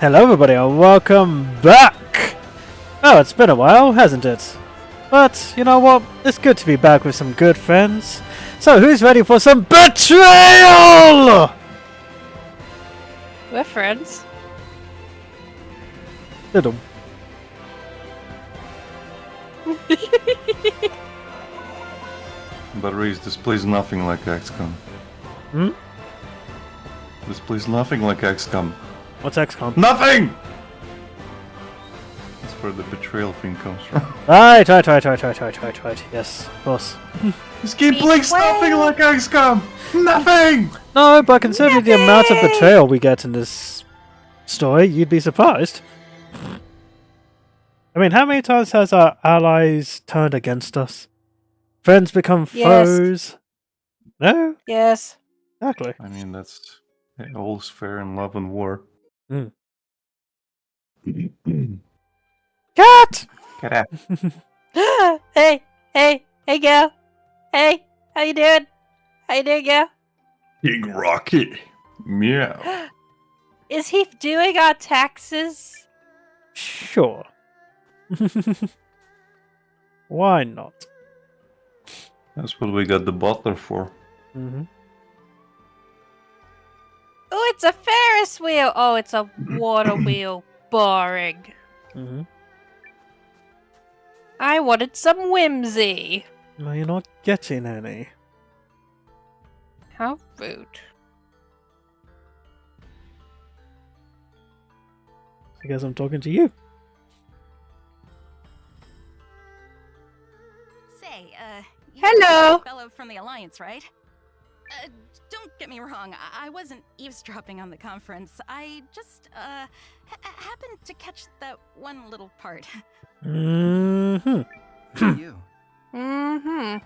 Hello everybody and welcome back! Oh, it's been a while, hasn't it? But, you know what? It's good to be back with some good friends. So, who's ready for some betrayal? We're friends. Little. But Reese, this plays nothing like XCOM. Hmm? This plays nothing like XCOM. What's XCOM? Nothing! That's where the betrayal thing comes from. Right. Yes, of course. This game plays nothing like XCOM! Nothing! No, but considering the amount of betrayal we get in this story, you'd be surprised. I mean, how many times has our allies turned against us? Friends become foes? No? Yes. Exactly. I mean, that's all's fair in love and war. Mm. Cat! Get out. Hey, girl. Hey, how you doing? How you doing, girl? King Rocky. Meow. Is he doing our taxes? Sure. Why not? That's what we got the butler for. Mm-hmm. Oh, it's a Ferris wheel. Oh, it's a water wheel. Boring. Mm-hmm. I wanted some whimsy. No, you're not getting any. How rude. I guess I'm talking to you. Say, you're Hello. the fellow from the Alliance, right? Don't get me wrong, I wasn't eavesdropping on the conference. I just, happened to catch that one little part. Mm-hmm. You. Mm-hmm.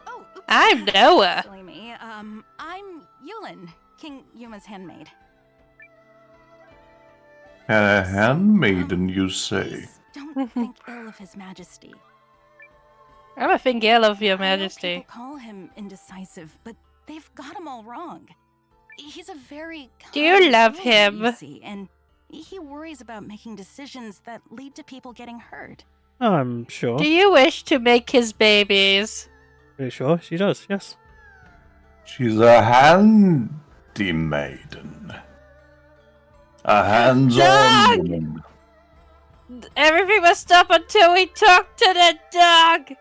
Oh, oops. I'm Nowa. Silly me. I'm Eiyuden, King Yuma's handmaid. A handmaiden, you say? Please don't think ill of His Majesty. I'm a fingale of your I know majesty. people call him indecisive, but they've got him all wrong. He's a very Do you kind love ruler, him? you see, and he worries about making decisions that lead to people getting hurt. I'm sure. Do you wish to make his babies? Pretty sure she does, yes. She's a handy maiden. A hands-on Dog! woman. Everything must stop until we talk to the dog.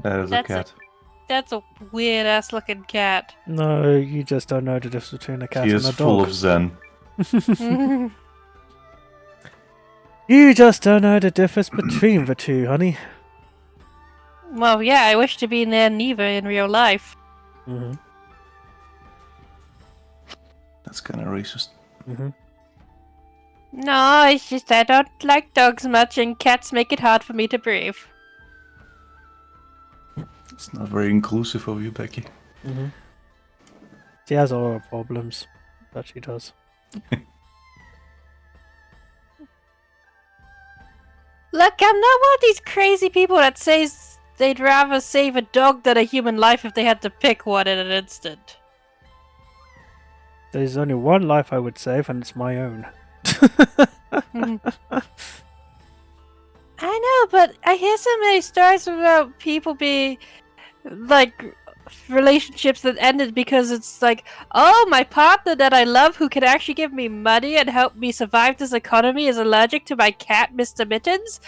That is a That's cat. That's a weird ass looking cat. No, you just don't know the difference between a cat He and is a full dog. of zen. You just don't know the difference between the two, honey. Well, yeah, I wish to be near neither in real life. Mm-hmm. That's kind of racist. Mm-hmm. No, it's just I don't like dogs much, and cats make it hard for me to breathe. It's not very inclusive of you, Becky. Mm-hmm. She has all her problems. That she does. Look, I'm not one of these crazy people that says they'd rather save a dog than a human life if they had to pick one in an instant. There's only one life I would save, and it's my own. I know, but I hear so many stories about people being like relationships that ended because it's like, oh, my partner that I love who can actually give me money and help me survive this economy is allergic to my cat, Mr. Mittens,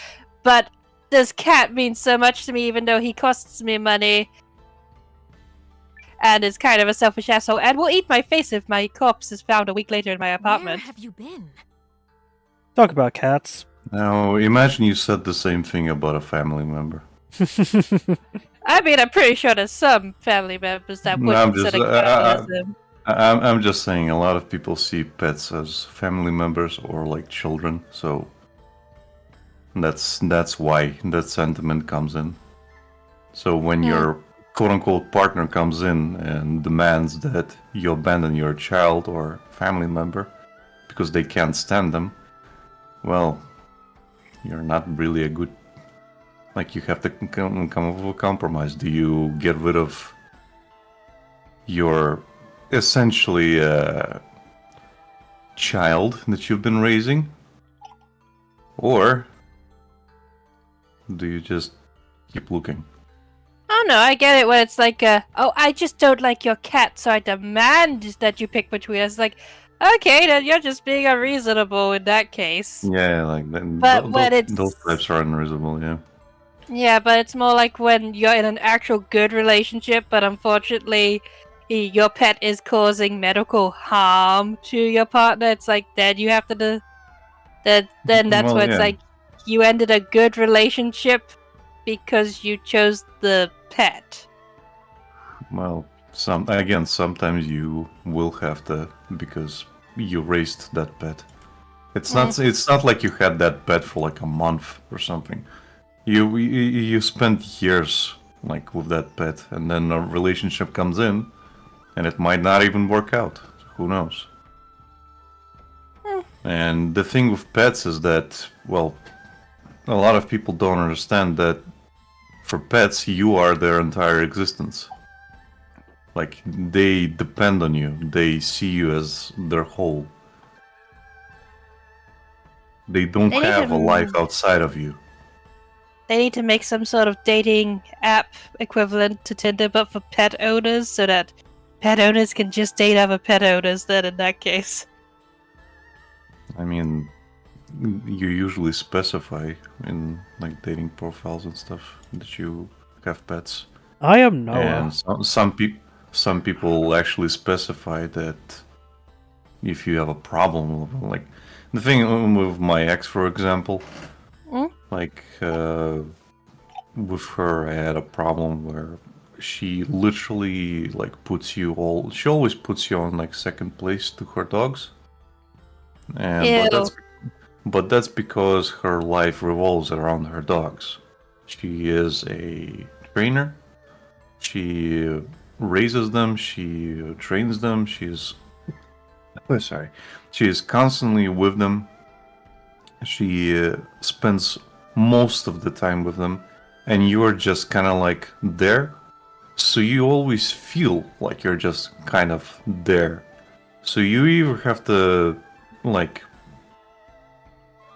but this cat means so much to me even though he costs me money and is kind of a selfish asshole and will eat my face if my corpse is found a week later in my apartment. Where have you been? Talk about cats. Now, imagine you said the same thing about a family member. I mean, I'm pretty sure there's some family members that No, would I'm consider just- cannibalism. I'm just saying, a lot of people see pets as family members or like children, so that's why that sentiment comes in. So when your quote-unquote partner comes in and demands that you abandon your child or family member because they can't stand them, well, you're not really a good... Like, you have to come up with a compromise. Do you get rid of your essentially child that you've been raising? Or do you just keep looking? Oh no, I get it when it's like, oh, I just don't like your cat, so I demand that you pick between us. Like, okay, then you're just being unreasonable in that case. Yeah, like then But when those types are unreasonable, yeah. Yeah, but it's more like when you're in an actual good relationship, but unfortunately, your pet is causing medical harm to your partner. It's like then you have to do that. Then that's Well, where it's yeah. like you ended a good relationship because you chose the pet. Well, sometimes you will have to because you raised that pet. It's not like you had that pet for like a month or something. You spent years like with that pet, and then a relationship comes in, and it might not even work out. Who knows? And the thing with pets is that, well, a lot of people don't understand that for pets, you are their entire existence. Like, they depend on you. They see you as their whole. They don't They need have to- a life outside of you. They need to make some sort of dating app equivalent to Tinder, but for pet owners, so that pet owners can just date other pet owners. Then, in that case, I mean, you usually specify in like dating profiles and stuff that you have pets. I am Noah. And some people actually specify that if you have a problem with, like, the thing with my ex, for example, like with her, I had a problem where she literally like she always puts you on like second place to her dogs, and but that's because her life revolves around her dogs. She is a trainer. She raises them, she trains them, she is constantly with them. She spends most of the time with them, and you are just kind of like there. So you always feel like you're just kind of there. So you either have to like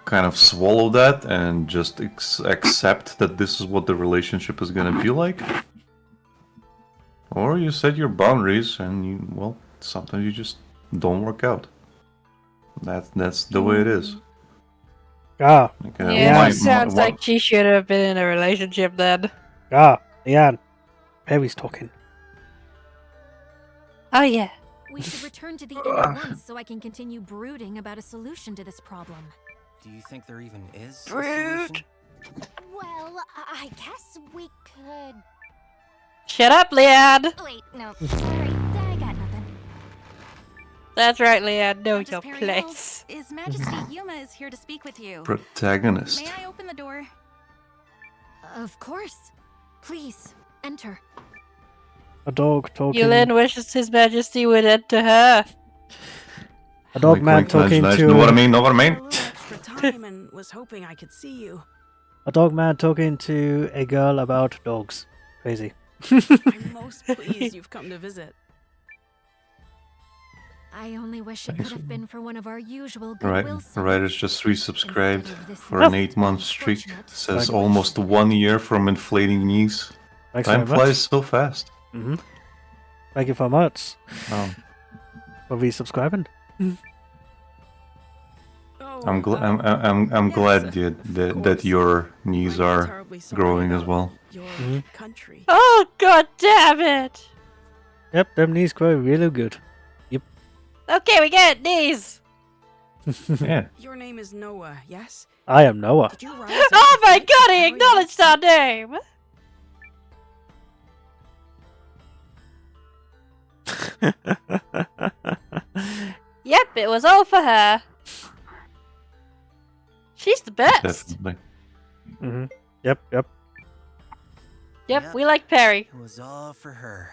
kind of swallow that and just accept that this is what the relationship is gonna be like, or you set your boundaries and sometimes you just don't work out. That's the way it is. Ah, Like, yeah, sounds like she should have been in a relationship then. Leanne. Perry's talking. Oh yeah. We should return to the inn at once so I can continue brooding about a solution to this problem. Do you think there even is a Brood. solution? Well, I guess we could... Shut up, Leanne! Wait, no, sorry, I got nothing. That's right, Leanne. Know Countess your Periel, place. His Majesty Yuma is here to speak with you. Protagonist. May I open the door? Of course. Please, enter. A dog talking. Yulin wishes His Majesty would enter her. A dog man Wink, wink, talking nudge, to. nudge. Know what I mean? Know what I A mean? little extra time and was hoping I could see you. A dog man talking to a girl about dogs. Crazy. I'm most pleased you've come to visit. I only wish it Thanks. could have been for one of our usual Right, goodwill the writer's summons. just resubscribed Instead of this for an most 8-month streak. unfortunate Says situation. almost 1 year from inflating knees. Thanks Time very much. flies so fast. Thank you very much Um, for resubscribing. Oh, I'm yes, glad of that course. your knees I'm are terribly sorry growing as about well. Your Mhm. country. Oh, god damn it! Yep, them knees grow really good. Okay, we get it, knees! Yeah. Your name is Nowa, yes? I am Noah. Did you rise up Oh to my fight god, to he carry acknowledged out our name! Yep, it was all for her. She's the best. Definitely. Yep. Yep, Yep. we like Perry. It was all for her.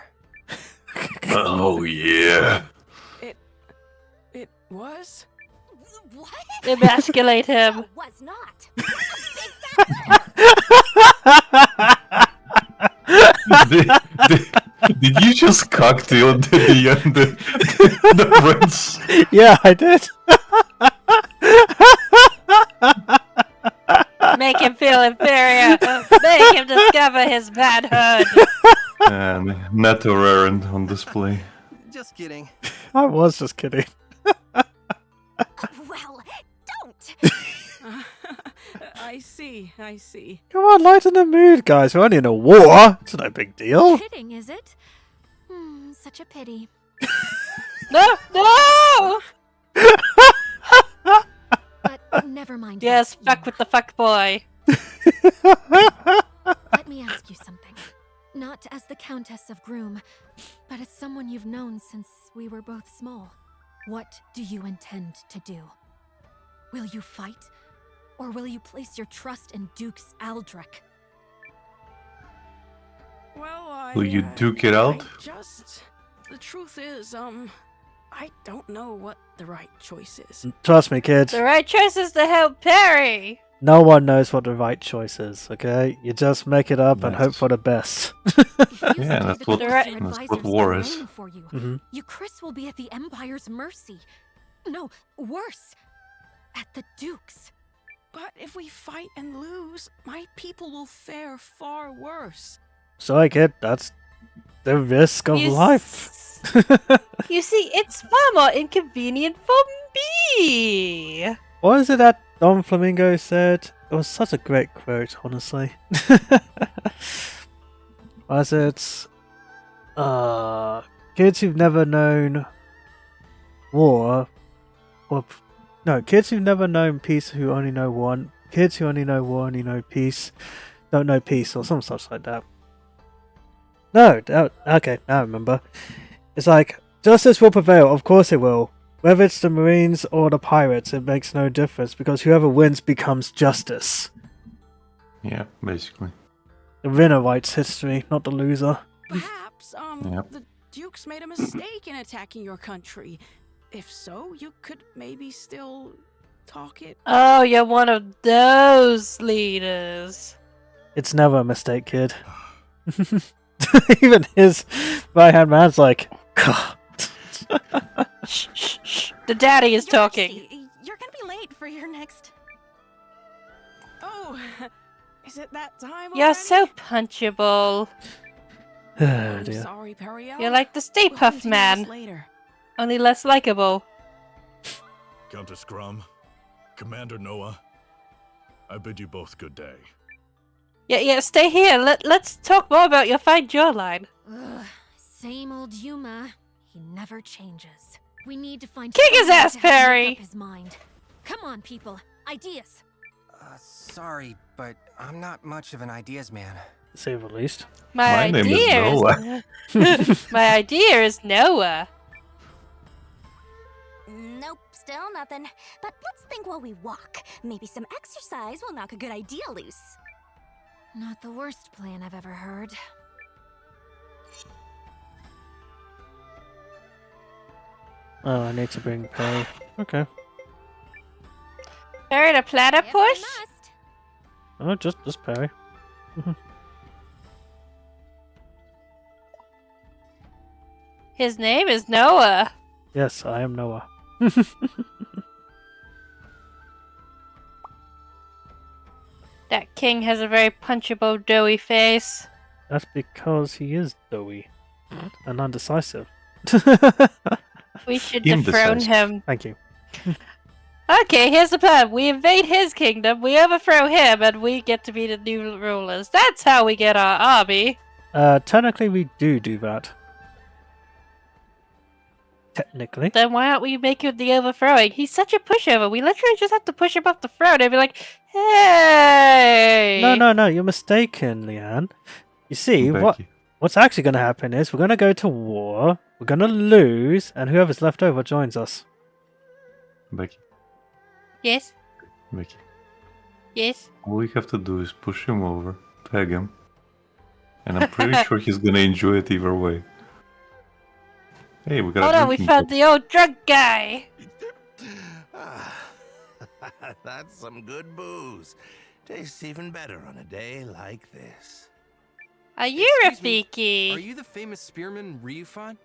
Oh yeah. It was? What? Emasculate him. No, was not. Did you just cocktail the prince? Yeah, I did. Betrayal, Imperia! Make him discover his manhood! And Netto Rarent on display. Just kidding. I was just kidding. Well, don't! I see, I see. Come on, lighten the mood, guys. We're only in a war. It's no big deal. Kidding, is it? Such a pity. No! No! But never mind. Yes, you. fuck with the fuck boy. Let me ask you something. Not as the Countess of Groom, but as someone you've known since we were both small. What do you intend to do? Will you fight? Or will you place your trust in Dukes Aldrich? Well, Will you duke it out? The truth is, I don't know what the right choice is. Trust me, kids. The right choice is to help Perry! No one knows what the right choice is, okay? You just make it up and Nice. hope for the best. Yeah, that's what- that's what war is. For you. Mhm. You Chris will be at the Empire's mercy. No, worse. At the Duke's. But if we fight and lose, my people will fare far worse. Sorry, kid. That's the risk of You life. You see, it's far more inconvenient for me! What is it that Don Flamingo said? It was such a great quote, honestly. Was it? Kids who've never known war, or no, kids who've never known peace who only know one. Kids who only know war only know peace, don't know peace, or some such like that. No, okay, now I remember. It's like, justice will prevail, of course it will. Whether it's the Marines or the pirates, it makes no difference, because whoever wins becomes justice. Yeah, basically. The winner writes history, not the loser. Perhaps, Yep. the Dukes made a mistake in attacking your country. If so, you could maybe still talk it. Oh, you're one of those leaders. It's never a mistake, kid. Even his right-hand man's like, God. Shh, shh, shh. The daddy is Your talking. Majesty, you're gonna be late for your next. Oh, is it that time You're already? so punchable. Oh, I'm dear. sorry, Periel. You're like the Stay We'll Puft continue this Man, later. only less likable. Countess Scrum, Commander Nowa, I bid you both good day. Yeah, stay here. Let's talk more about your fine jawline. Ugh, same old Yuma. He never changes. We need to find Kick his someone ass, to help make Perry! up his mind. Come on, people. Ideas. Sorry, but I'm not much of an ideas man. To say the least. My name is Nowa. My idea is Noah. Nope, still nothing. But let's think while we walk. Maybe some exercise will knock a good idea loose. Not the worst plan I've ever heard. Oh, I need to bring Perry. Okay. Perry the If I platypus? must. Oh, just Perry. His name is Noah. Yes, I am Noah. That king has a very punchable, doughy face. That's because he is doughy and undecisive. We should dethrone Indecisive. him. Thank you. Okay, here's the plan. We invade his kingdom, we overthrow him, and we get to be the new rulers. That's how we get our army. Technically we do that. Technically. Then why aren't we making the overthrowing? He's such a pushover. We literally just have to push him off the throne and be like, hey! No, you're mistaken, Leanne. You see, Becky. what's actually going to happen is we're going to go to war, we're going to lose, and whoever's left over joins us. Becky. Yes? Becky. Yes? All we have to do is push him over, peg him, and I'm pretty sure he's gonna enjoy it either way. Hey, we got Hold a on, we drinking found cup. the old drunk guy! That's some good booze. Tastes even better on a day like this. Are you Excuse me, Rafiki? Are you the famous spearman Ryufan?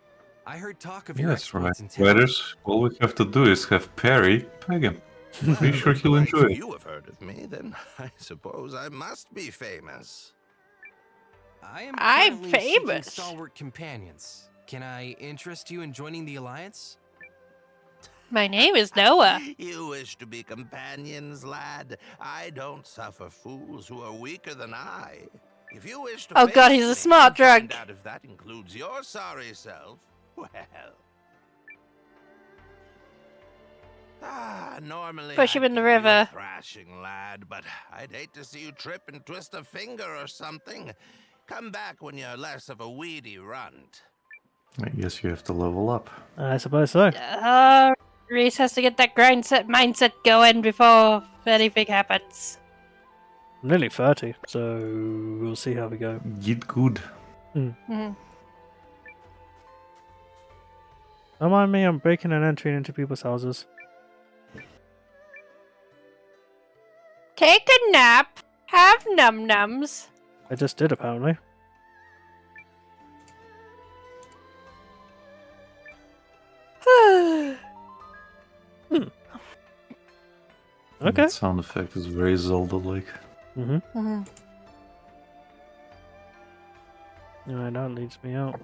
I heard talk of your Yes, right. exploits in town. Riders, all we have to do is have Perry peg him. Pretty sure he'll enjoy If it. you have heard of me, then I suppose I must be famous. I'm I'm currently seeking famous. stalwart companions. Can I interest you in joining the Alliance? My name is Nowa. You wish to be companions, lad? I don't suffer fools who are weaker than I. If you wish to Oh god, face he's a me smart and find drunk. out if that includes your sorry self, well... normally Push him I'd in the give you a river. thrashing, lad, but I'd hate to see you trip and twist a finger or something. Come back when you're less of a weedy runt. I guess you have to level up. I suppose so. Reese has to get that mindset going before anything happens. I'm nearly 30, so we'll see how we go. Get good. Mhm. Don't mind me, I'm breaking and entering into people's houses. Take a nap. Have num-nums. I just did, apparently. Okay. That sound effect is very Zelda-like. Mm-hmm. Alright, that leads me out.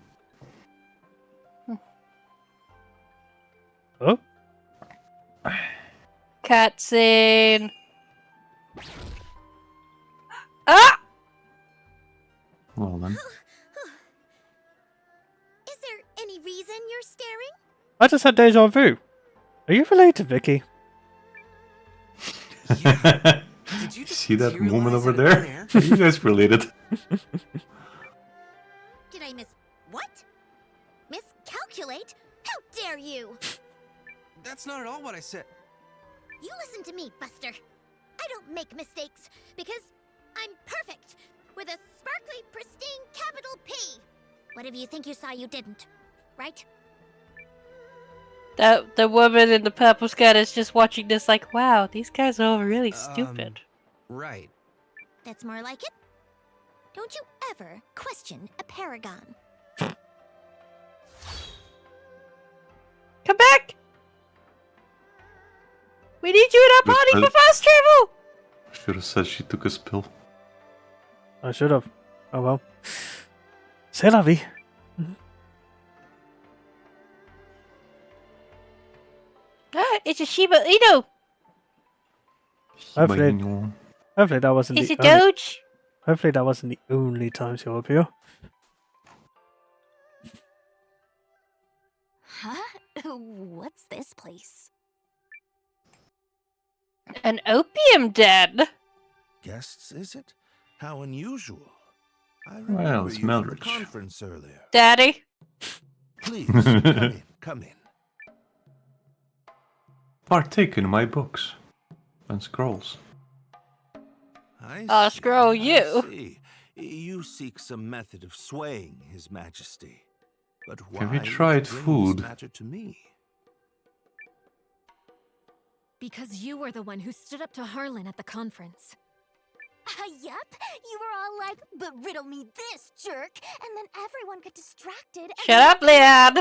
Oh? Cutscene. Ah! Well then. Is there any reason you're staring? I just had deja vu. Are you related to Vicky? Yeah. Did you just See that woman materialize over out of there? thin air? Are you guys related? Did I miss what? Miscalculate? How dare you! That's not at all what I said. You listen to me, Buster. I don't make mistakes because I'm perfect with a sparkly, pristine capital P. Whatever you think you saw, you didn't, right? The woman in the purple skirt is just watching this like, wow, these guys are all really stupid. Right. That's more like it. Don't you ever question a paragon. Come back! We need you in our party for fast travel! Should have said she took a spill. I should have. Oh well. C'est la vie. Ah, it's a Shiba Inu! Hopefully that wasn't It's the a only, Doge! hopefully that wasn't the only time she'll appear. Huh? What's this place? An opium den! Guests, is it? How unusual. I Well, remember it's you from the Meldridge. conference earlier. Daddy? Please, come in, come in. Partake in my books and scrolls. I scroll I you. see. You seek some method of swaying His Majesty. But why Have you would tried bring food? This matter to me? Because you were the one who stood up to Harlan at the conference. Yup. You were all like, but riddle me this, jerk. And then everyone got distracted. And Shut up, Leon!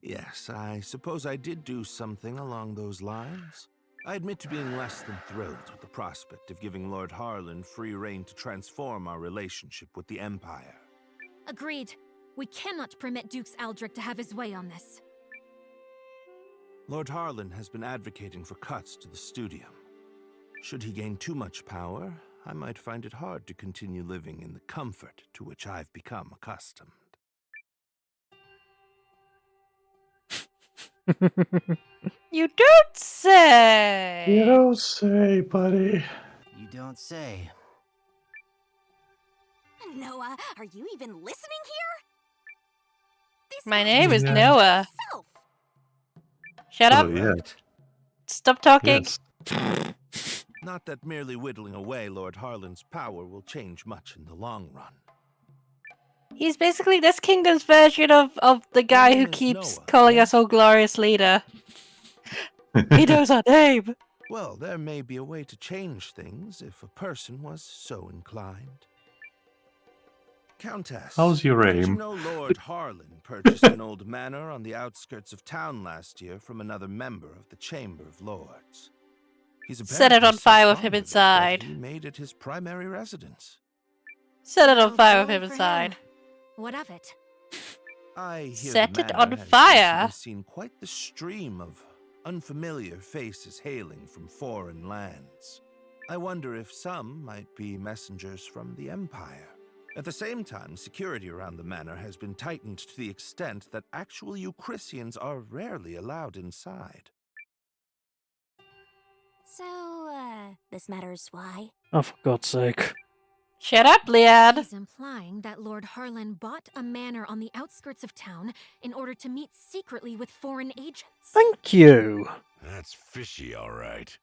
Yes, I suppose I did do something along those lines. I admit to being less than thrilled with the prospect of giving Lord Harlan free rein to transform our relationship with the Empire. Agreed. We cannot permit Dukes Aldrich to have his way on this. Lord Harlan has been advocating for cuts to the studium. Should he gain too much power, I might find it hard to continue living in the comfort to which I've become accustomed. You don't say! You don't say, buddy. You don't say. Noah, are you even listening here? This My guy name is Yeah. Noah. himself. Shut up. Oh, yeah. Stop talking. Yes. Not that merely whittling away Lord Harlan's power will change much in the long run. He's basically this kingdom's version of the guy Your who name is keeps Noah, calling yes? us all glorious leader. He knows our name. Well, there may be a way to change things if a person was so inclined. Countess, How's your did you aim? know Lord Harlan purchased an old manor on the outskirts of town last year from another member of the Chamber of Lords? He's Set it apparently on so fire with fond him of it inside. that he made it his primary residence. Set it on Well, fire with bully him for inside. What of it? I hear Set the it manor on has fire. recently seen quite the stream of unfamiliar faces hailing from foreign lands. I wonder if some might be messengers from the Empire. At the same time, security around the manor has been tightened to the extent that actual Eucrisians are rarely allowed inside. So, this matters why? Oh, for God's sake. Shut up, Leanne. He's implying that Lord Harlan bought a manor on the outskirts of town in order to meet secretly with foreign agents. Thank you. That's fishy, all right.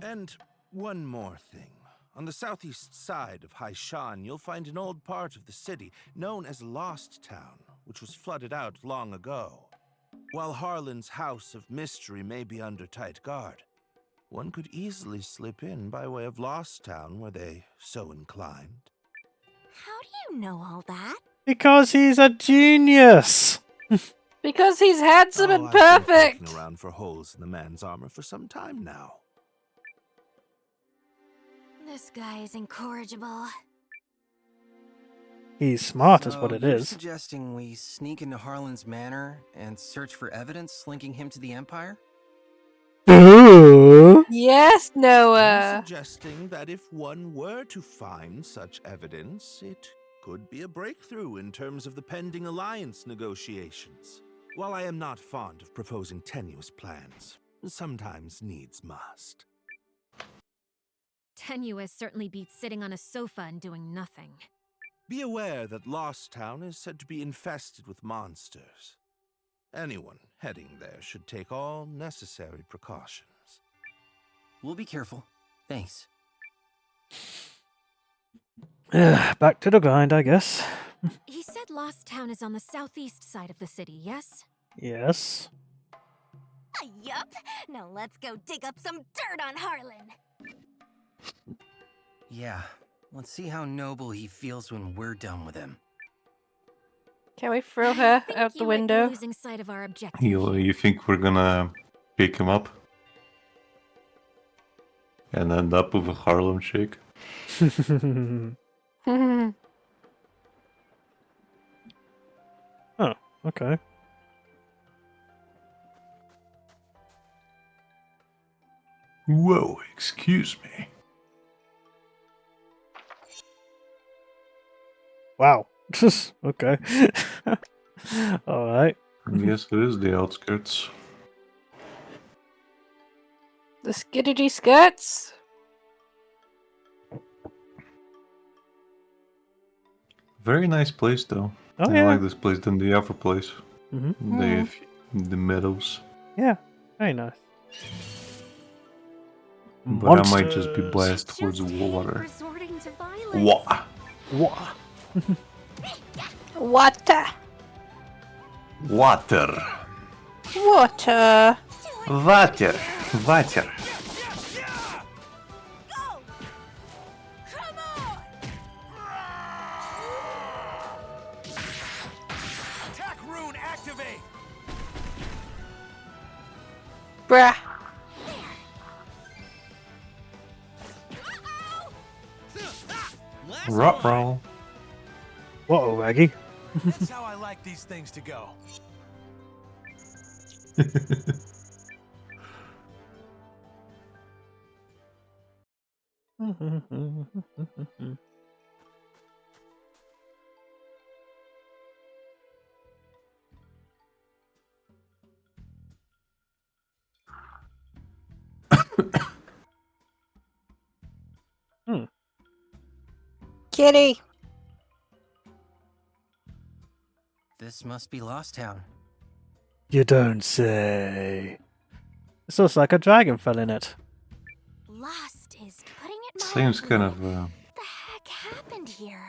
And one more thing. On the southeast side of Haishan, you'll find an old part of the city known as Lost Town, which was flooded out long ago. While Harlan's House of Mystery may be under tight guard, one could easily slip in by way of Lost Town were they so inclined. How do you know all that? Because he's a genius. Because he's handsome and I've been perfect. poking around for holes in the man's armor for some time now. This guy is incorrigible. He's smart, is what So it you're is. suggesting we sneak into Harlan's manor and search for evidence linking him to the Empire? Yes, I'm Noah. suggesting that if one were to find such evidence, it could be a breakthrough in terms of the pending alliance negotiations. While I am not fond of proposing tenuous plans, sometimes needs must. Tenuous certainly beats sitting on a sofa and doing nothing. Be aware that Lost Town is said to be infested with monsters. Anyone heading there should take all necessary precautions. We'll be careful. Thanks. Back to the grind, I guess. He said Lost Town is on the southeast side of the city, yes? Yes. Yup. Now let's go dig up some dirt on Harlan. Yeah, let's see how noble he feels when we're done with him. Can we throw her I think out the you might be window? losing sight of our objective. You think we're gonna pick him up and end up with a Harlem Shake? Oh, okay. Whoa, excuse me. Wow. Okay. Alright. Yes, it is the outskirts. The skiddity skirts? Very nice place, though. Oh, I yeah. like this place than the other place. Mm-hmm. The meadows. Yeah, very nice. But I might just be Monsters. biased towards Just hate water. resorting to violence. What? What? Water. Water. Water. Water. Water. Attack rune activate! Bruh. Ruh-roh. Whoa, Raggy. That's how I like these things to go. Kitty. This must be Lost Town. You don't say. This looks like a dragon fell in it. Lost is putting it Seems kind of What the heck happened here?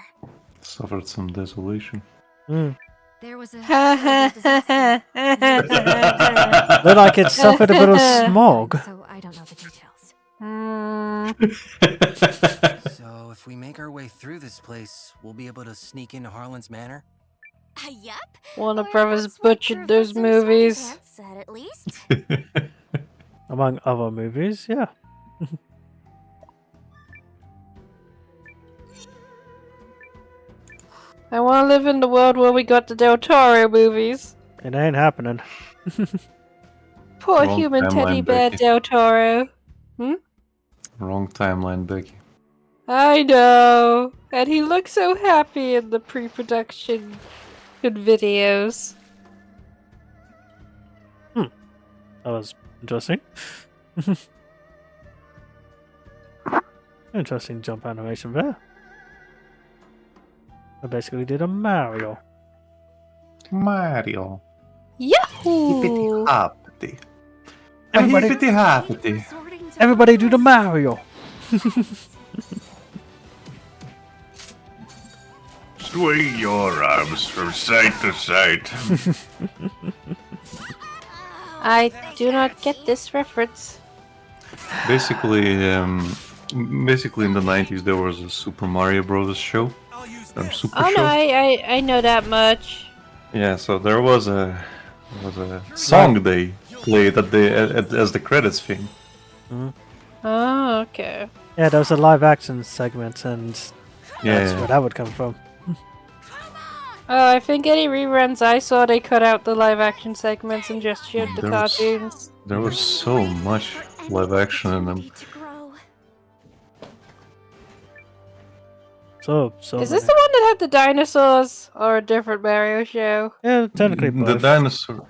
suffered some desolation. There was a Ha terrible disaster. Looked like it suffered a bit of smog. So I don't know the details. Hmm. So if If we make our way through this place, we'll be able to sneak into Harlan's Manor? Yup. Warner Or Brothers that's what butchered those Professor movies. Smartypants said, at least. Among other movies, yeah. I want to live in the world where we got the Del Toro movies. It ain't happening. Poor Wrong human teddy timeline, bear Becky. Del Toro. Wrong timeline, Becky. I know. And he looks so happy in the pre-production videos. That was interesting. Interesting jump animation there. I basically did a Mario. Mario. Yahoo! Hippity Everybody- hippity hoppity. Everybody do the Mario! Swing your arms from side to side. I do not get this reference. Basically, basically in the 90s there was a Super Mario Bros. Show. Super Oh Show. no, I know that much. Yeah, so there was a song they played as the credits theme. Oh, okay. Yeah, there was a live action segment, and Yeah, that's where that would come from. Oh, I think any reruns I saw, they cut out the live action segments and just showed the There was- cartoons. there was so much live action in them. So Is this many. the one that had the dinosaurs, or a different Mario show? Yeah, technically The both.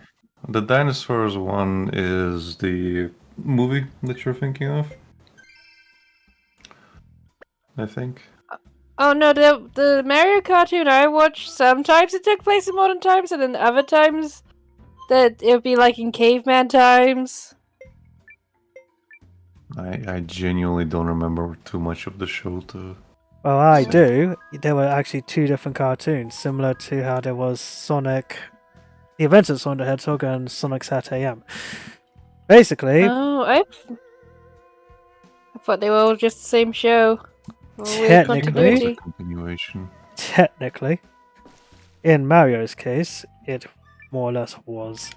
the dinosaurs one is the movie that you're thinking of. I think. Oh no, the Mario cartoon I watched, sometimes it took place in modern times, and then other times that it would be like in caveman times. I genuinely don't remember too much of the show to. Well, I So- do. There were actually two different cartoons, similar to how there was Sonic, The Adventures of Sonic the Hedgehog, and Sonic Sat AM. Basically, Oh, I thought they were all just the same show. Or weird Technically- continuity. Continuation. technically, in Mario's case, it more or less was.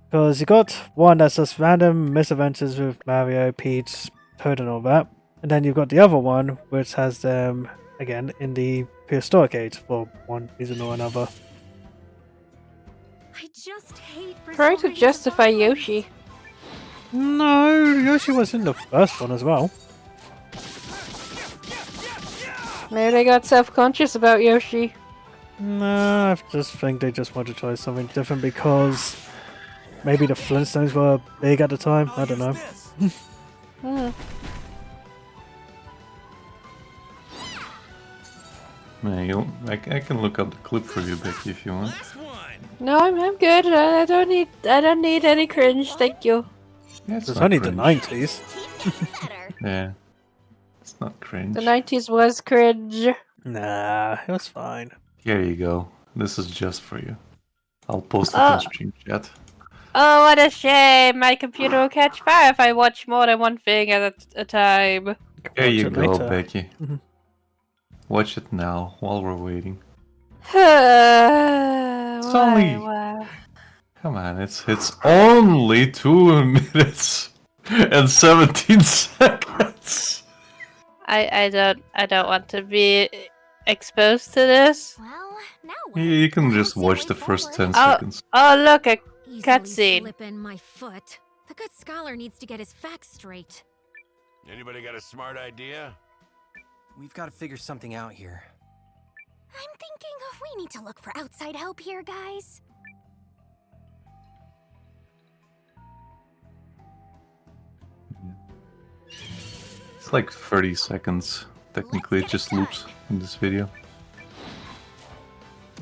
Because you got one that's just random misadventures with Mario, Peach, Toad, and all that. And then you've got the other one, which has them, again, in the prehistoric age, for one reason or another. I just hate Trying to justify Yoshi. No, Yoshi was in the first one as well. Maybe they got self-conscious about Yoshi. No, I just think they just want to try something different because maybe the Flintstones were big at the time. I don't know. Hmm. Man, I can look up the clip for you, Becky, if you want. No, I'm good. I don't need any cringe. Thank you. Yeah, it's It's not only the cringe. 90s. Yeah, it's not cringe. The 90s was cringe. Nah, it was fine. Here you go. This is just for you. I'll post it Oh. in stream chat. Oh, what a shame. My computer will catch fire if I watch more than one thing at a time. Here you Watch it go, later. Becky. Mhm. Watch it now while we're waiting. Why? only- Why? Come on, it's only 2 minutes and 17 seconds. I don't want to be exposed to this. Well, now You can I just don't see a watch way the first forward. 10 Oh. seconds. Oh, look, a Easily cutscene. slip in my foot. The good scholar needs to get his facts straight. Anybody got a smart idea? We've got to figure something out here. I'm thinking we need to look for outside help here, guys. It's like 30 seconds. Technically, it just loops in this video.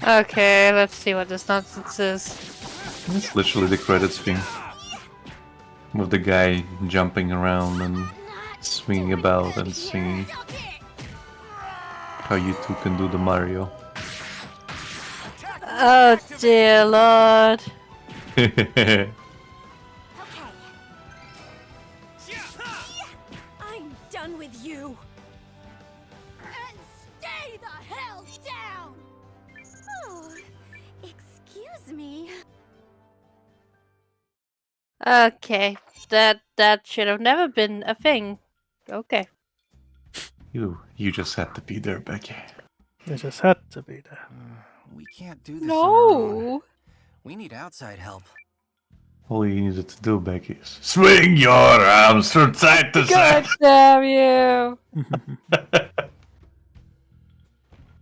Okay, let's see what this nonsense is. It's literally the credits theme. With the guy jumping around and swinging about and singing. How you two can do the Mario. Oh dear lord. Okay. I'm done with you. Okay, that should have never been a thing. Okay. You just had to be there, Becky. They just had to be there. We can't do this on our own. No. We need outside help. All you needed to do, Becky, is swing your arms from side to God side. damn you!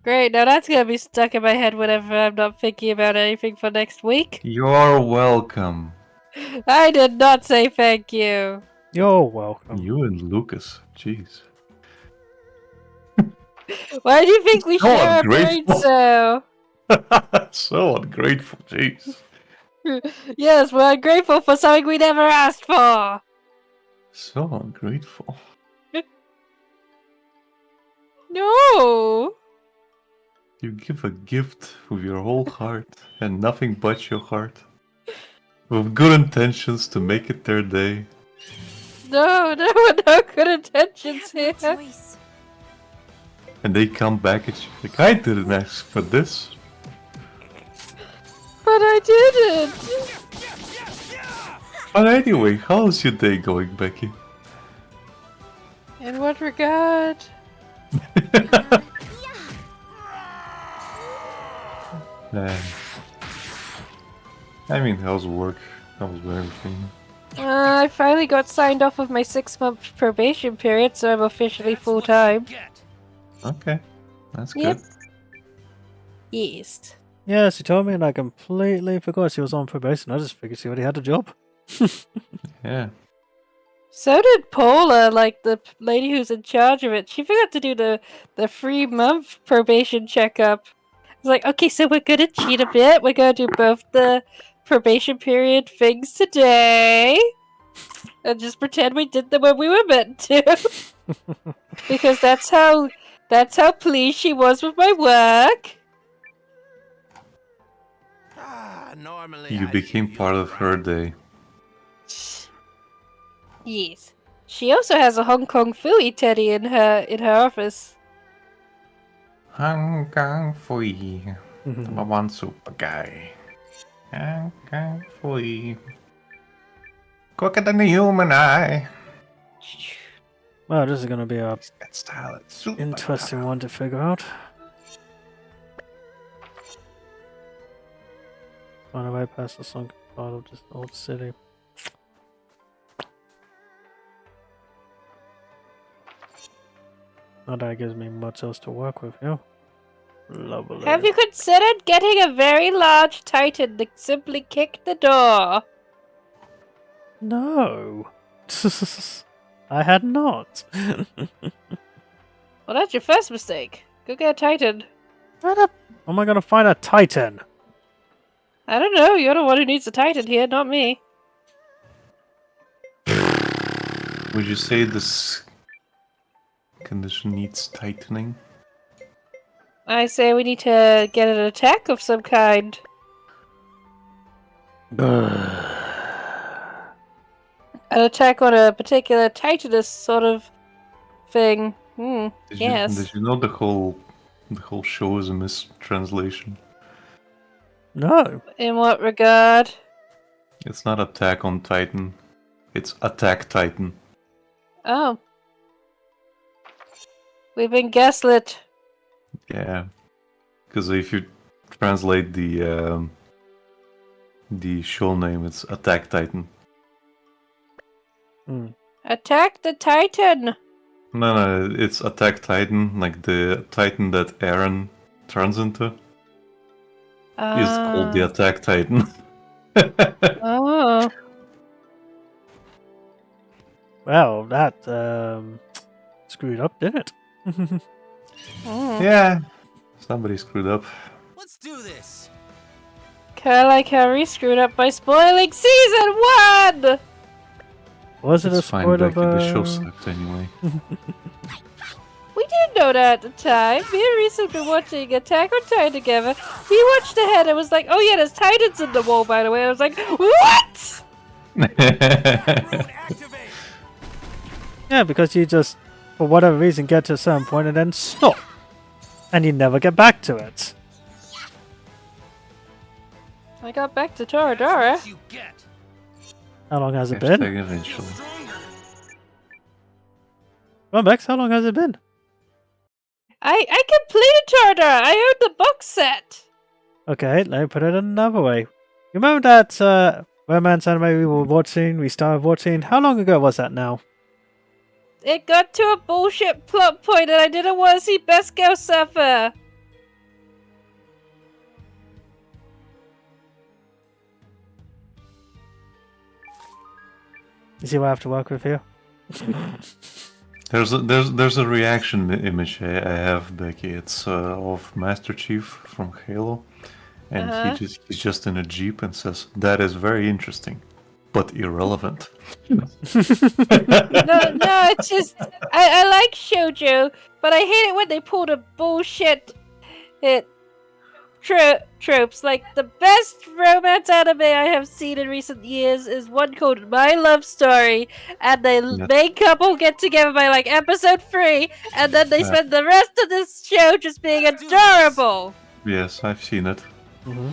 Great. Now that's gonna be stuck in my head whenever I'm not thinking about anything for next week. You're welcome. I did not say thank you. You're welcome. You and Lucas, jeez. Why do you think we So share our brains ungrateful. so? So ungrateful, jeez. Yes, we're ungrateful for something we never asked for. So ungrateful. No. You give a gift with your whole heart and nothing but your heart. With good intentions to make it their day. No, no good intentions here. Choice. And they come back at you like, I didn't ask for this. But I didn't. But anyway, how's your day going, Becky? In what regard? I mean, how's work? How's everything? I finally got signed off of my 6-month probation period, so I'm officially full-time. Okay, that's Yep. good. Yes. Yes, he told me and I completely forgot she was on probation. I just figured she already had a job. Yeah. So did Paula, like the lady who's in charge of it. She forgot to do the 3-month probation checkup. I was like, okay, so we're gonna cheat a bit. We're gonna do both the probation period things today. And just pretend we did them when we were meant to. Because that's how pleased she was with my work. Normally You became part of her day. Yes. She also has a Hong Kong Philly teddy in her office. Hong Kong Fui. Number one super guy. Hong Kong Fui. Quicker than the human eye. Well, this is going to be a That style, it's super interesting one to figure out. Find a way past the sunken part of this old city. Not that gives me much else to work with, yeah. Lovely. Have you considered getting a very large titan to simply kick the door? No. I had not. Well, that's your first mistake. Go get a titan. Where the am I going to find a titan? I don't know. You're the one who needs a titan here, not me. Would you say this condition needs tightening? I say we need to get an attack of some kind. An attack on a particular titanus sort of thing. Yes. Did you know the whole show is a mistranslation? No. In what regard? It's not Attack on Titan. It's Attack Titan. Oh. We've been gaslit. Yeah. Because if you translate the show name, it's Attack Titan. Attack the titan! No, it's Attack Titan, like the Titan that Aaron turns into. Is called the Attack Titan. Oh. Well, that screwed up, didn't it? Yeah. Somebody screwed up. Let's do this. Kinda like how we screwed up by spoiling season 1! Was it It's a fine, spoiler? Becky, the show sucked anyway. We didn't know that at the time. Me and Reese had been watching Attack on Titan together. He watched ahead and was like, oh yeah, there's titans in the wall, by the way. I was like, what? Yeah, because you just, for whatever reason, get to a certain point and then stop. And you never get back to it. I got back to Toradora. How long has it been? Hashtag eventually. Well, Max, how long has it been? I completed Charter. I own the box set. Okay, let me put it another way. You remember that romance anime we started watching? How long ago was that now? It got to a bullshit plot point, and I didn't want to see Best Girl suffer. You see what I have to work with here? There's a reaction image I have, Becky. It's of Master Chief from Halo, and he's just in a jeep and says, "That is very interesting, but irrelevant." No, it's just I like shoujo, but I hate it when they pull the bullshit tropes. Like the best romance anime I have seen in recent years is one called My Love Story, and the main couple get together by like episode 3, and then they spend the rest of this show just being adorable. Yes, I've seen it. Mm-hmm.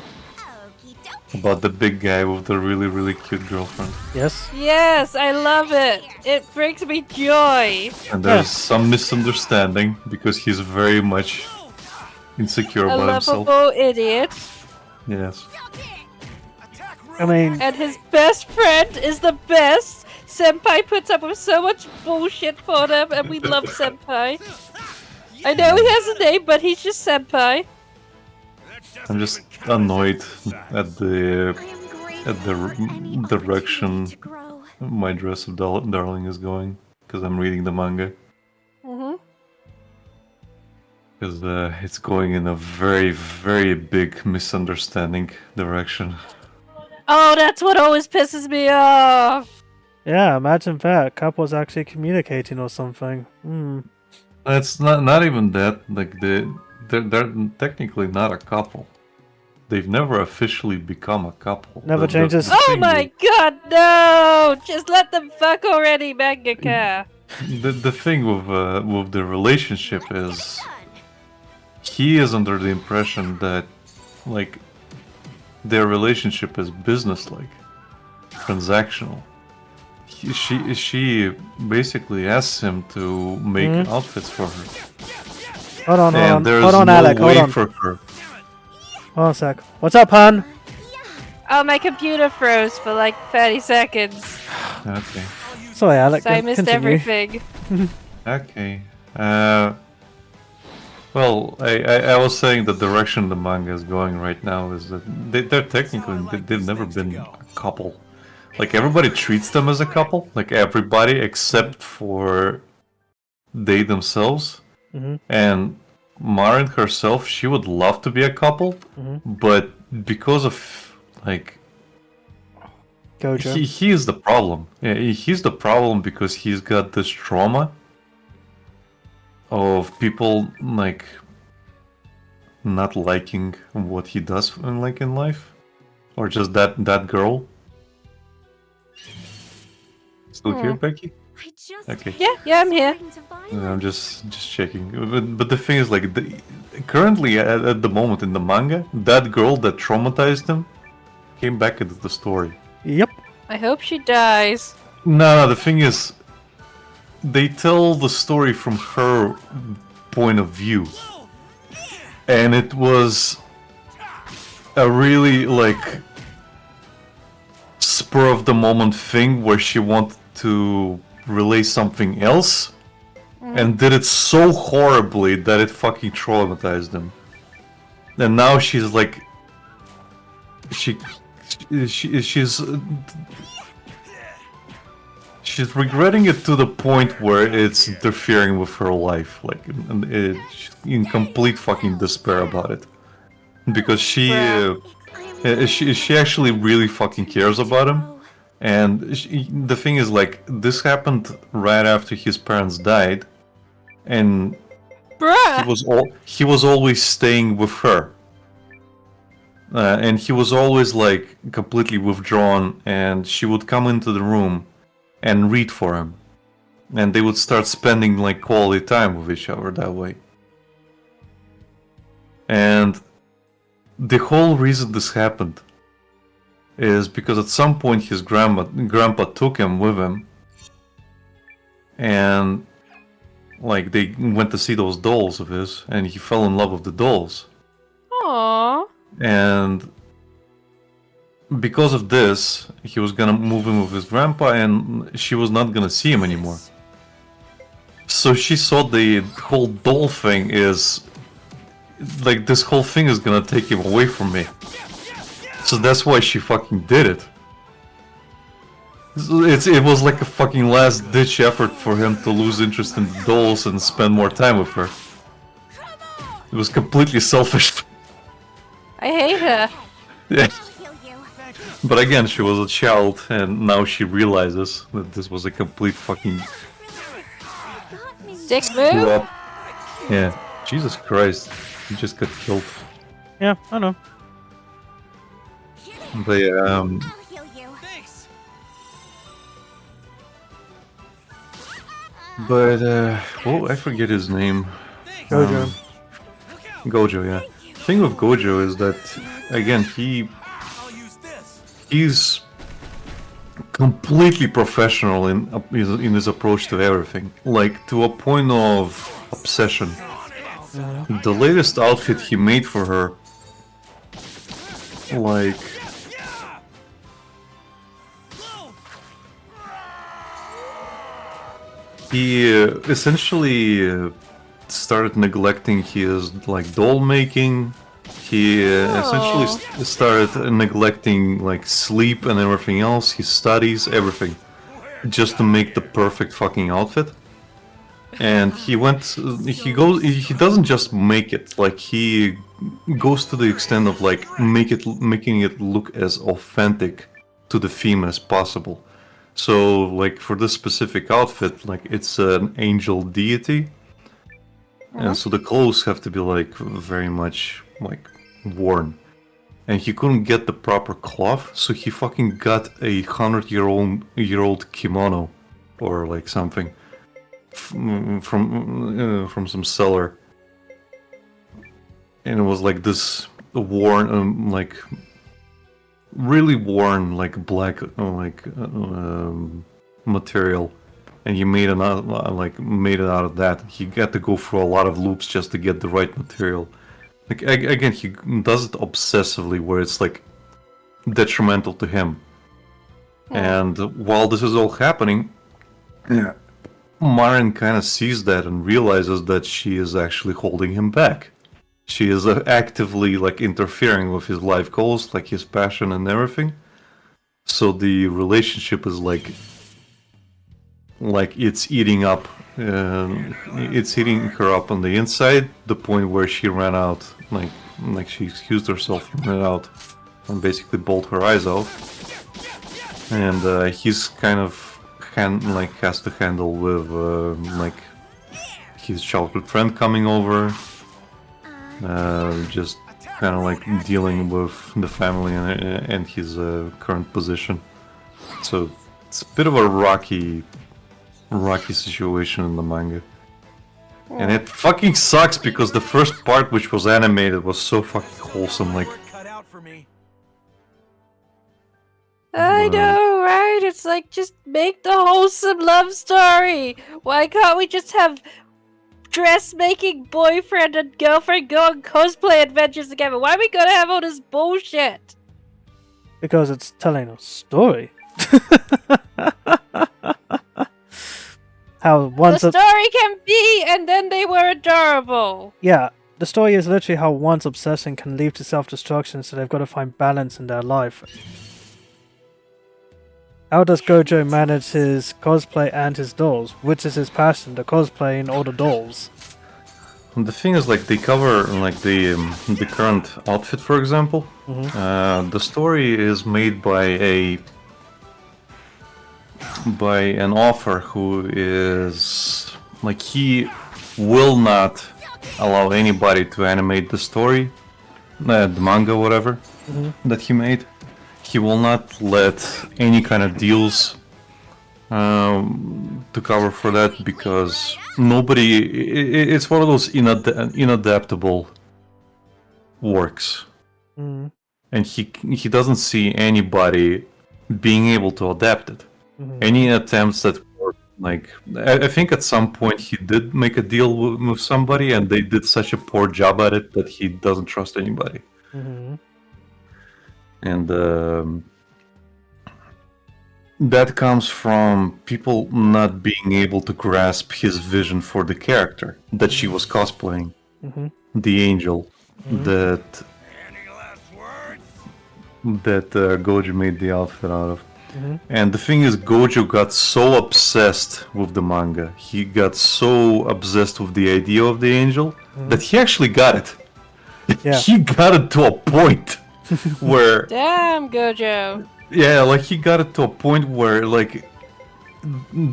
About the big guy with the really cute girlfriend. Yes. Yes, I love it. It brings me joy. And there's some misunderstanding because he's very much insecure A about himself. lovable idiot. Yes. I mean, And his best friend is the best. Senpai puts up with so much bullshit for them, and we love Senpai. I know he has a name, but he's just Senpai. I'm just annoyed at the direction my dress of darling is going because I'm reading the manga. Mm-hmm. Because it's going in a very big misunderstanding direction. Oh, that's what always pisses me off. yeah, imagine that. Couples actually communicating or something. It's not even that. Like they're technically not a couple. They've never officially become a couple. Never changes. Oh my god, no! Just let them fuck already, mangaka. The thing with the relationship is he is under the impression that like their relationship is business-like, transactional. She basically asks him to make outfits for her. Hold on, and there's hold on, no Alec, hold way on. for her. Hold on a sec. What's up, hon? Oh, my computer froze for like 30 seconds. Okay. Sorry, Alec. So I missed continue. everything. Okay. Well, I was saying the direction the manga is going right now is that they're technically they've never been a couple. Like everybody treats them as a couple, like everybody except for they themselves. And Marin herself, she would love to be a couple, but because of like Gojo. he is the problem. Yeah, he's the problem because he's got this trauma of people like not liking what he does in life, or just that girl. Still here, Becky? Okay. Yeah, I'm here. I'm just checking. But the thing is, like, currently at the moment in the manga, that girl that traumatized him came back into the story. Yep. I hope she dies. No, the thing is, they tell the story from her point of view. And it was a really, like, spur of the moment thing where she wanted to relay something else and did it so horribly that it fucking traumatized him. And now she's like, she's regretting it to the point where it's interfering with her life, like she's in complete fucking despair about it, because she actually really fucking cares about him. And the thing is, like, this happened right after his parents died, and he was always staying with her, and he was always like completely withdrawn. And she would come into the room and read for him, and they would start spending like quality time with each other that way. And the whole reason this happened is because at some point his grandpa took him with him, and like they went to see those dolls of his, and he fell in love with the dolls. Aww. And because of this, he was gonna move in with his grandpa, and she was not gonna see him anymore. So she saw the whole doll thing is like, this whole thing is gonna take him away from me. So that's why she fucking did it. It was like a fucking last ditch effort for him to lose interest in the dolls and spend more time with her. It was completely selfish. I hate her. Yeah. But again, she was a child, and now she realizes that this was a complete fucking Dick screw move? up. Yeah. Jesus Christ. He just got killed. Yeah, I know. But yeah, I'll heal you. but oh, I forget his name. Gojo. Gojo, yeah. Thing with Gojo is that again he's completely professional in his approach to everything, like to a point of obsession. The latest outfit he made for her, like, he essentially started neglecting his like doll making. He essentially started neglecting like sleep and everything else, his studies, everything, just to make the perfect fucking outfit. And he doesn't just make it, like he goes to the extent of like making it look as authentic to the theme as possible. So like for this specific outfit, like it's an angel deity, and so the clothes have to be like very much like worn. And he couldn't get the proper cloth, so he fucking got a 100-year-old kimono or like something from some seller, and it was like this worn, like really worn, like black, material, and he made it out of that. He had to go through a lot of loops just to get the right material. Like again, he does it obsessively, where it's like detrimental to him. And while this is all happening, yeah, Marin kind of sees that and realizes that she is actually holding him back. She is actively like interfering with his life goals, like his passion and everything. So the relationship is like it's eating up, it's eating her up on the inside. The point where she ran out, like she excused herself and ran out, and basically bawled her eyes out. And he's kind of has to handle with like his childhood friend coming over, just kind of like dealing with the family and his current position. So it's a bit of a rocky situation in the manga. And it fucking sucks because the first part, which was animated, was so fucking wholesome. Like, I know, right? It's like, just make the wholesome love story. Why can't we just have dressmaking boyfriend and girlfriend go on cosplay adventures together? Why are we gonna have all this bullshit? Because it's telling a story. How once the story can be, and then they were adorable. Yeah, the story is literally how once obsessing can lead to self-destruction, so they've got to find balance in their life. How does Gojo manage his cosplay and his dolls? Which is his passion, the cosplaying or the dolls? the thing is, like, they cover like the current outfit, for example. The story is made by an author who is like, he will not allow anybody to animate the story, the manga, whatever, that he made. He will not let any kind of deals to cover for that, because it's one of those inadaptable works. and he doesn't see anybody being able to adapt it. Any attempts that work, like I think at some point he did make a deal with somebody, and they did such a poor job at it that he doesn't trust anybody. And that comes from people not being able to grasp his vision for the character that she was cosplaying, the angel that Gojo made the outfit out of. And the thing is, Gojo got so obsessed with the manga, he got so obsessed with the idea of the angel, that he actually got it. Yeah. He got it to a point where... Damn, Gojo. Yeah, like he got it to a point where, like,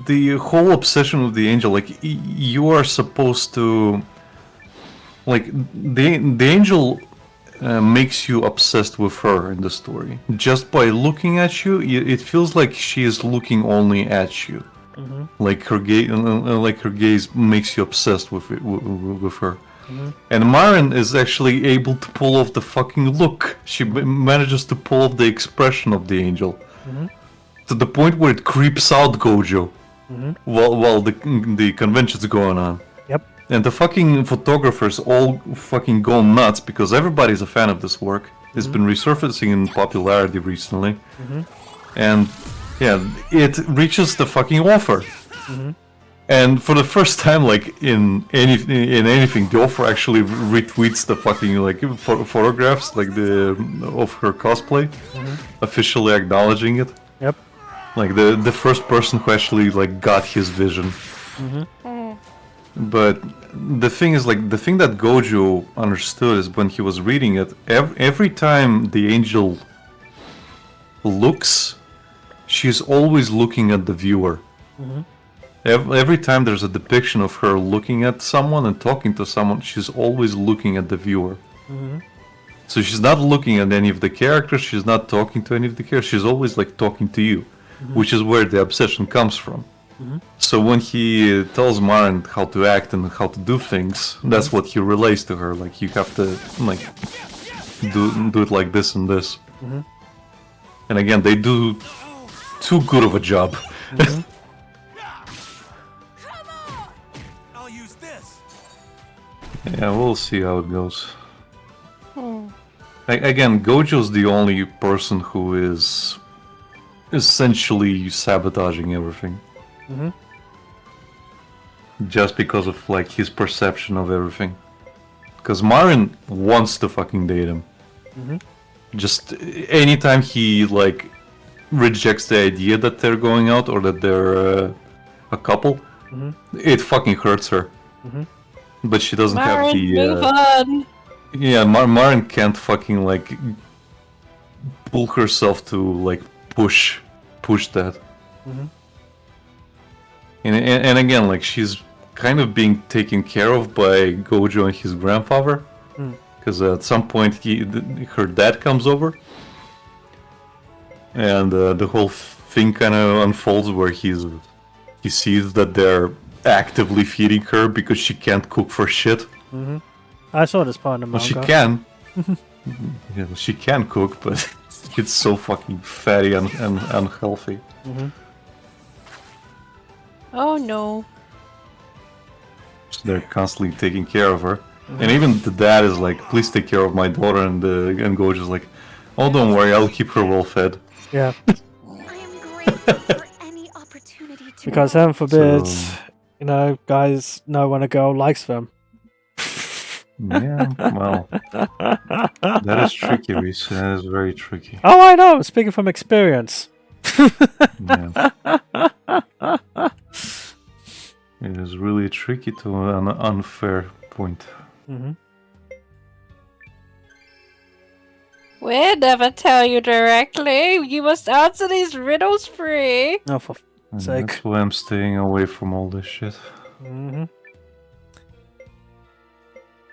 the whole obsession with the angel, like, you are supposed to... Like, the angel... makes you obsessed with her in the story. Just by looking at you, it feels like she is looking only at you. Like her gaze makes you obsessed with her. And Marin is actually able to pull off the fucking look. She manages to pull off the expression of the angel to the point where it creeps out Gojo while the convention's going on. And the fucking photographers all fucking go nuts because everybody's a fan of this work. It's been resurfacing in popularity recently. And yeah, it reaches the fucking author. And for the first time, like in anything, the author actually retweets the fucking like photographs, like of her cosplay, officially acknowledging it. Like the first person who actually like got his vision. But the thing is, like, the thing that Gojo understood is when he was reading it, every time the angel looks, she's always looking at the viewer. Every time there's a depiction of her looking at someone and talking to someone, she's always looking at the viewer. So she's not looking at any of the characters, she's not talking to any of the characters, she's always, like, talking to you, which is where the obsession comes from. So when he tells Marin how to act and how to do things, that's what he relays to her. Like, you have to like do it like this and this. And again, they do too good of a job. I'll use this. Yeah, we'll see how it goes. Again, Gojo's the only person who is essentially sabotaging everything. Just because of like his perception of everything. Because Marin wants to fucking date him. Just anytime he like rejects the idea that they're going out or that they're a couple, it fucking hurts her. But she doesn't have the. Move on. Yeah, Marin can't fucking like pull herself to like push that. And again, like, she's kind of being taken care of by Gojo and his grandfather. Because at some point her dad comes over. And the whole thing kind of unfolds where he sees that they're actively feeding her because she can't cook for shit. I saw this part in the manga. Well, she can. Yeah, she can cook, but it's so fucking fatty and unhealthy. Oh no. So they're constantly taking care of her. And even the dad is like, please take care of my daughter, and Gojo's like, oh, don't worry, I'll keep her well fed. Yeah. I am grateful for any opportunity to Because heaven forbid, you know, guys know when a girl likes them. Yeah, well, that is tricky, Reese. That is very tricky. Oh, I know. I'm speaking from experience. Yeah. It is really tricky to an unfair point. We'll never tell you directly. You must answer these riddles free. Oh, for And sake. that's why I'm staying away from all this shit.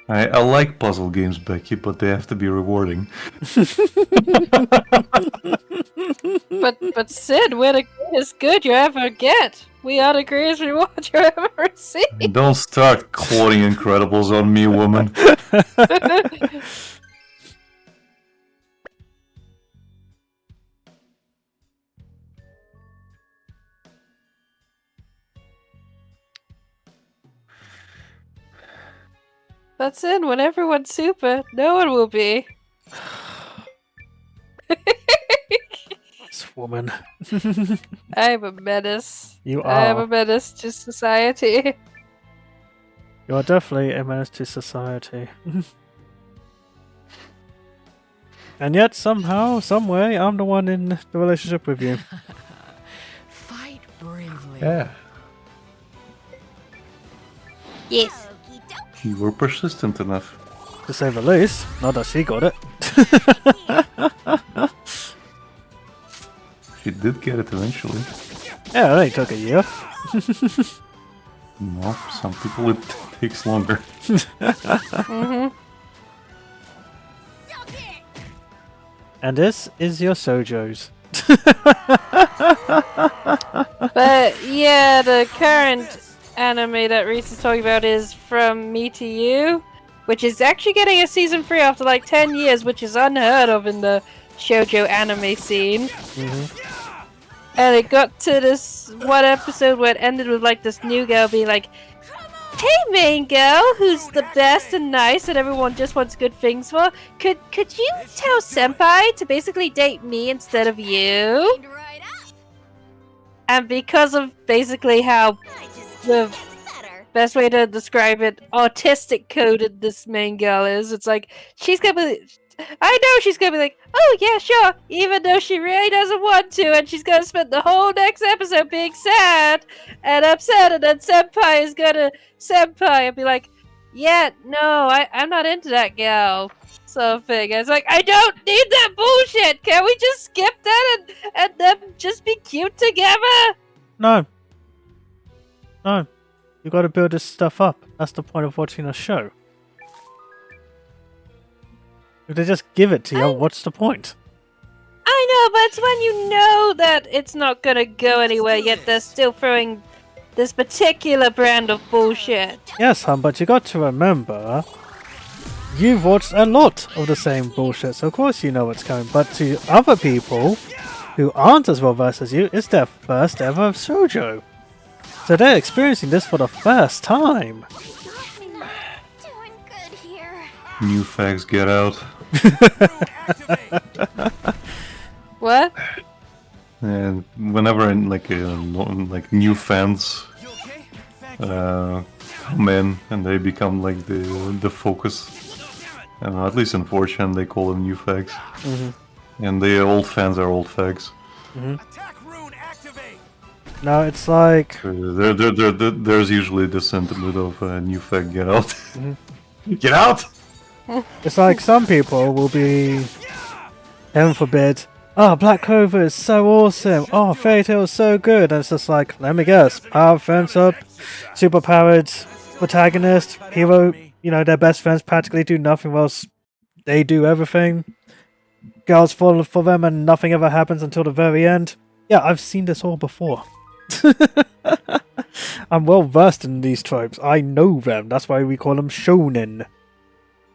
I like puzzle games, Becky, but they have to be rewarding. But Sid, we're the greatest good you ever get. We are the greatest reward you ever receive. Don't start quoting Incredibles on me, woman. That's in when everyone's super. No one will be. This woman. I'm a menace. You I'm are. a menace to society. You are definitely a menace to society. And yet, somehow, someway, I'm the one in the relationship with you. Fight bravely. Yeah. Yes. You were persistent enough. To say the least. Not that she got it. She did get it eventually. Yeah, it only took a year. No, some people it takes longer. Mm-hmm. And this is your Sojo's. But yeah, the current anime that Reese is talking about is From Me to You, which is actually getting a season 3 after like 10 years, which is unheard of in the shoujo anime scene. And it got to this one episode where it ended with like this new girl being like, "Hey main girl, who's the best and nice and everyone just wants good things for, could you tell senpai to basically date me instead of you?" And because of basically how the best way to describe it, autistic coded this main girl is, it's like she's gonna be, I know she's gonna be like, "Oh yeah, sure," even though she really doesn't want to, and she's gonna spend the whole next episode being sad and upset, and then senpai is gonna senpai and be like, "Yeah, no, I'm not into that gal." Something. It's like, I don't need that bullshit. Can we just skip that and them just be cute together? No. No. You gotta build this stuff up. That's the point of watching a show. If they just give it to you, what's the point? I know, but it's when you know that it's not gonna go anywhere, yet they're still throwing this particular brand of bullshit. Yes, hon, but you got to remember, you've watched a lot of the same bullshit, so of course you know what's coming. But to other people who aren't as well versed as you, it's their first ever shoujo. So they're experiencing this for the first time. Doing good here. New facts get out. What? And whenever like new fans come in and they become like the focus, at least in 4chan they call them new fags. And the old fans are old fags. No, it's like There's usually the sentiment of new fag get out. Get out! it's like some people will be, heaven forbid, "Oh, Black Clover is so awesome. Oh, Fairy Tail is so good." And it's just like, let me guess, power friends up, super powered protagonist, hero, you know, their best friends practically do nothing whilst they do everything. Girls fall for them and nothing ever happens until the very end. Yeah, I've seen this all before. I'm well versed in these tropes. I know them. That's why we call them shonen.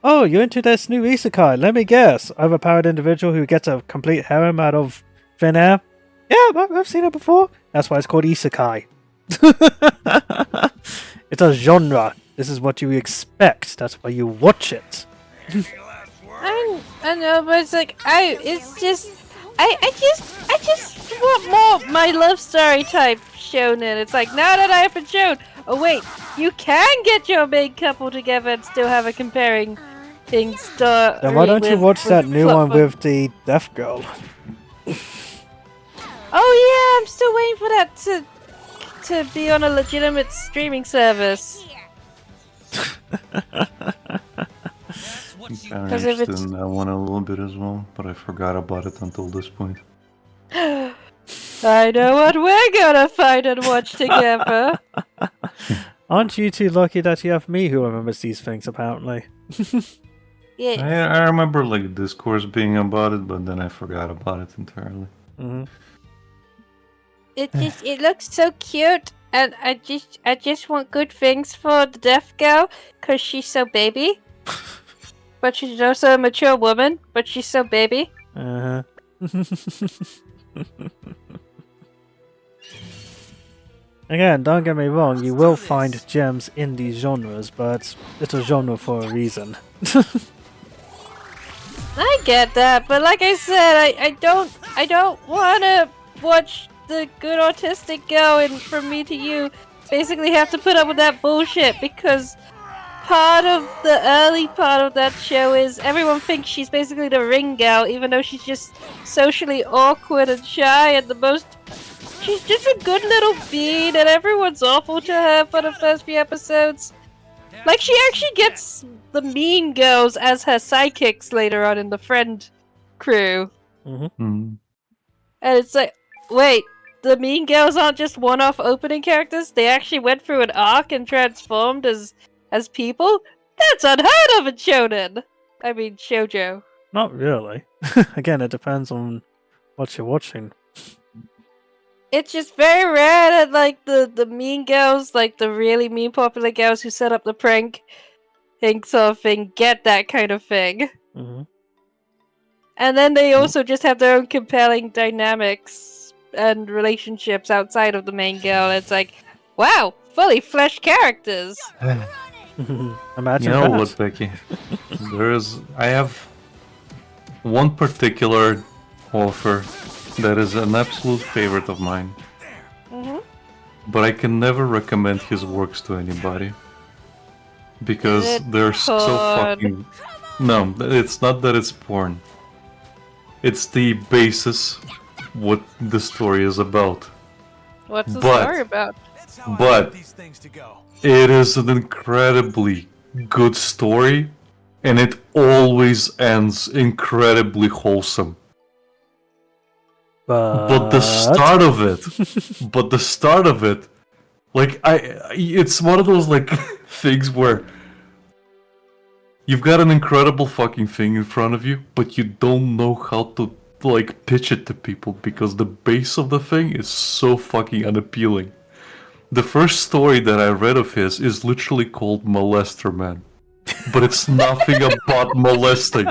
"Oh, you're into this new isekai. Let me guess. Overpowered individual who gets a complete harem out of thin air." Yeah, I've seen it before. That's why it's called isekai. It's a genre. This is what you expect. That's why you watch it. I know, but it's like I just want more my love story type shonen. It's like, now that I have been shown, oh wait, you can get your main couple together and still have a comparing thing story. Then why don't you watch that new one with the deaf girl? Oh yeah, I'm still waiting for that to be on a legitimate streaming service. I'm Because if interested it's in that one a little bit as well, but I forgot about it until this point. I know what we're gonna find and watch together. Aren't you too lucky that you have me who remembers these things, apparently? Yes. I remember like discourse being about it, but then I forgot about it entirely. It looks so cute, and I just want good things for the deaf girl, cause she's so baby. But she's also a mature woman, but she's so baby. Again, don't get me wrong, you will find gems in these genres, but it's a genre for a reason. I get that, but like I said, I don't wanna watch the good autistic girl and from me to you basically have to put up with that bullshit because part of the early part of that show is everyone thinks she's basically the ring girl, even though she's just socially awkward and shy and the most. She's just a good little bean, and everyone's awful to her for the first few episodes. Like, she actually gets the mean girls as her sidekicks later on in the friend crew. Mm. And it's like, wait, the mean girls aren't just one-off opening characters? They actually went through an arc and transformed as people? That's unheard of in shonen! I mean, shoujo. Not really. Again, it depends on what you're watching. It's just very rare that, like, the mean girls, like, the really mean popular girls who set up the prank thing sort of thing, get that kind of thing. Mm-hmm. And then they also just have their own compelling dynamics and relationships outside of the main girl. It's like, wow, fully fleshed characters! Imagine You know that. what, Becky? I have one particular author that is an absolute favorite of mine. Mm-hmm. But I can never recommend his works to anybody. Because they're so fucking... No, it's not that it's porn. It's the basis what the story is about. What's the story about? But it is an incredibly good story, and it always ends incredibly wholesome. But the start of it, like it's one of those like things where you've got an incredible fucking thing in front of you, but you don't know how to like pitch it to people because the base of the thing is so fucking unappealing. The first story that I read of his is literally called Molester Man, but it's nothing about molesting.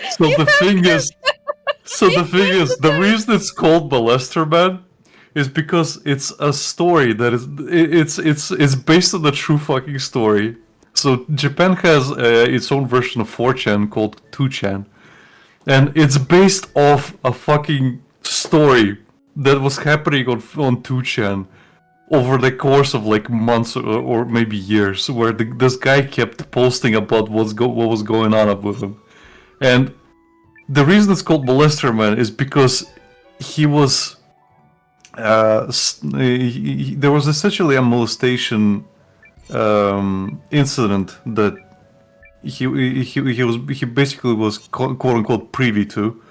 So the thing is, the reason it's called Molester Man is because it's a story that it's based on a true fucking story. So Japan has its own version of 4chan called 2chan, and it's based off a fucking story that was happening on 2chan over the course of like months or maybe years, where this guy kept posting about what was going on with him. And the reason it's called Molester Man is because he was there was essentially a molestation incident that he basically was quote unquote privy to.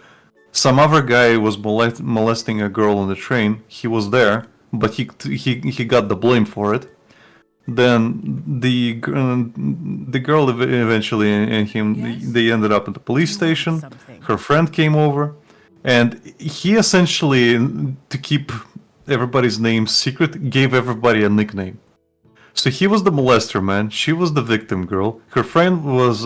Some other guy was molesting a girl on the train. He was there, but he got the blame for it. Then the girl eventually and him, they ended up at the police station. Her friend came over, and he essentially, to keep everybody's name secret, gave everybody a nickname. So he was the molester man, she was the victim girl, her friend was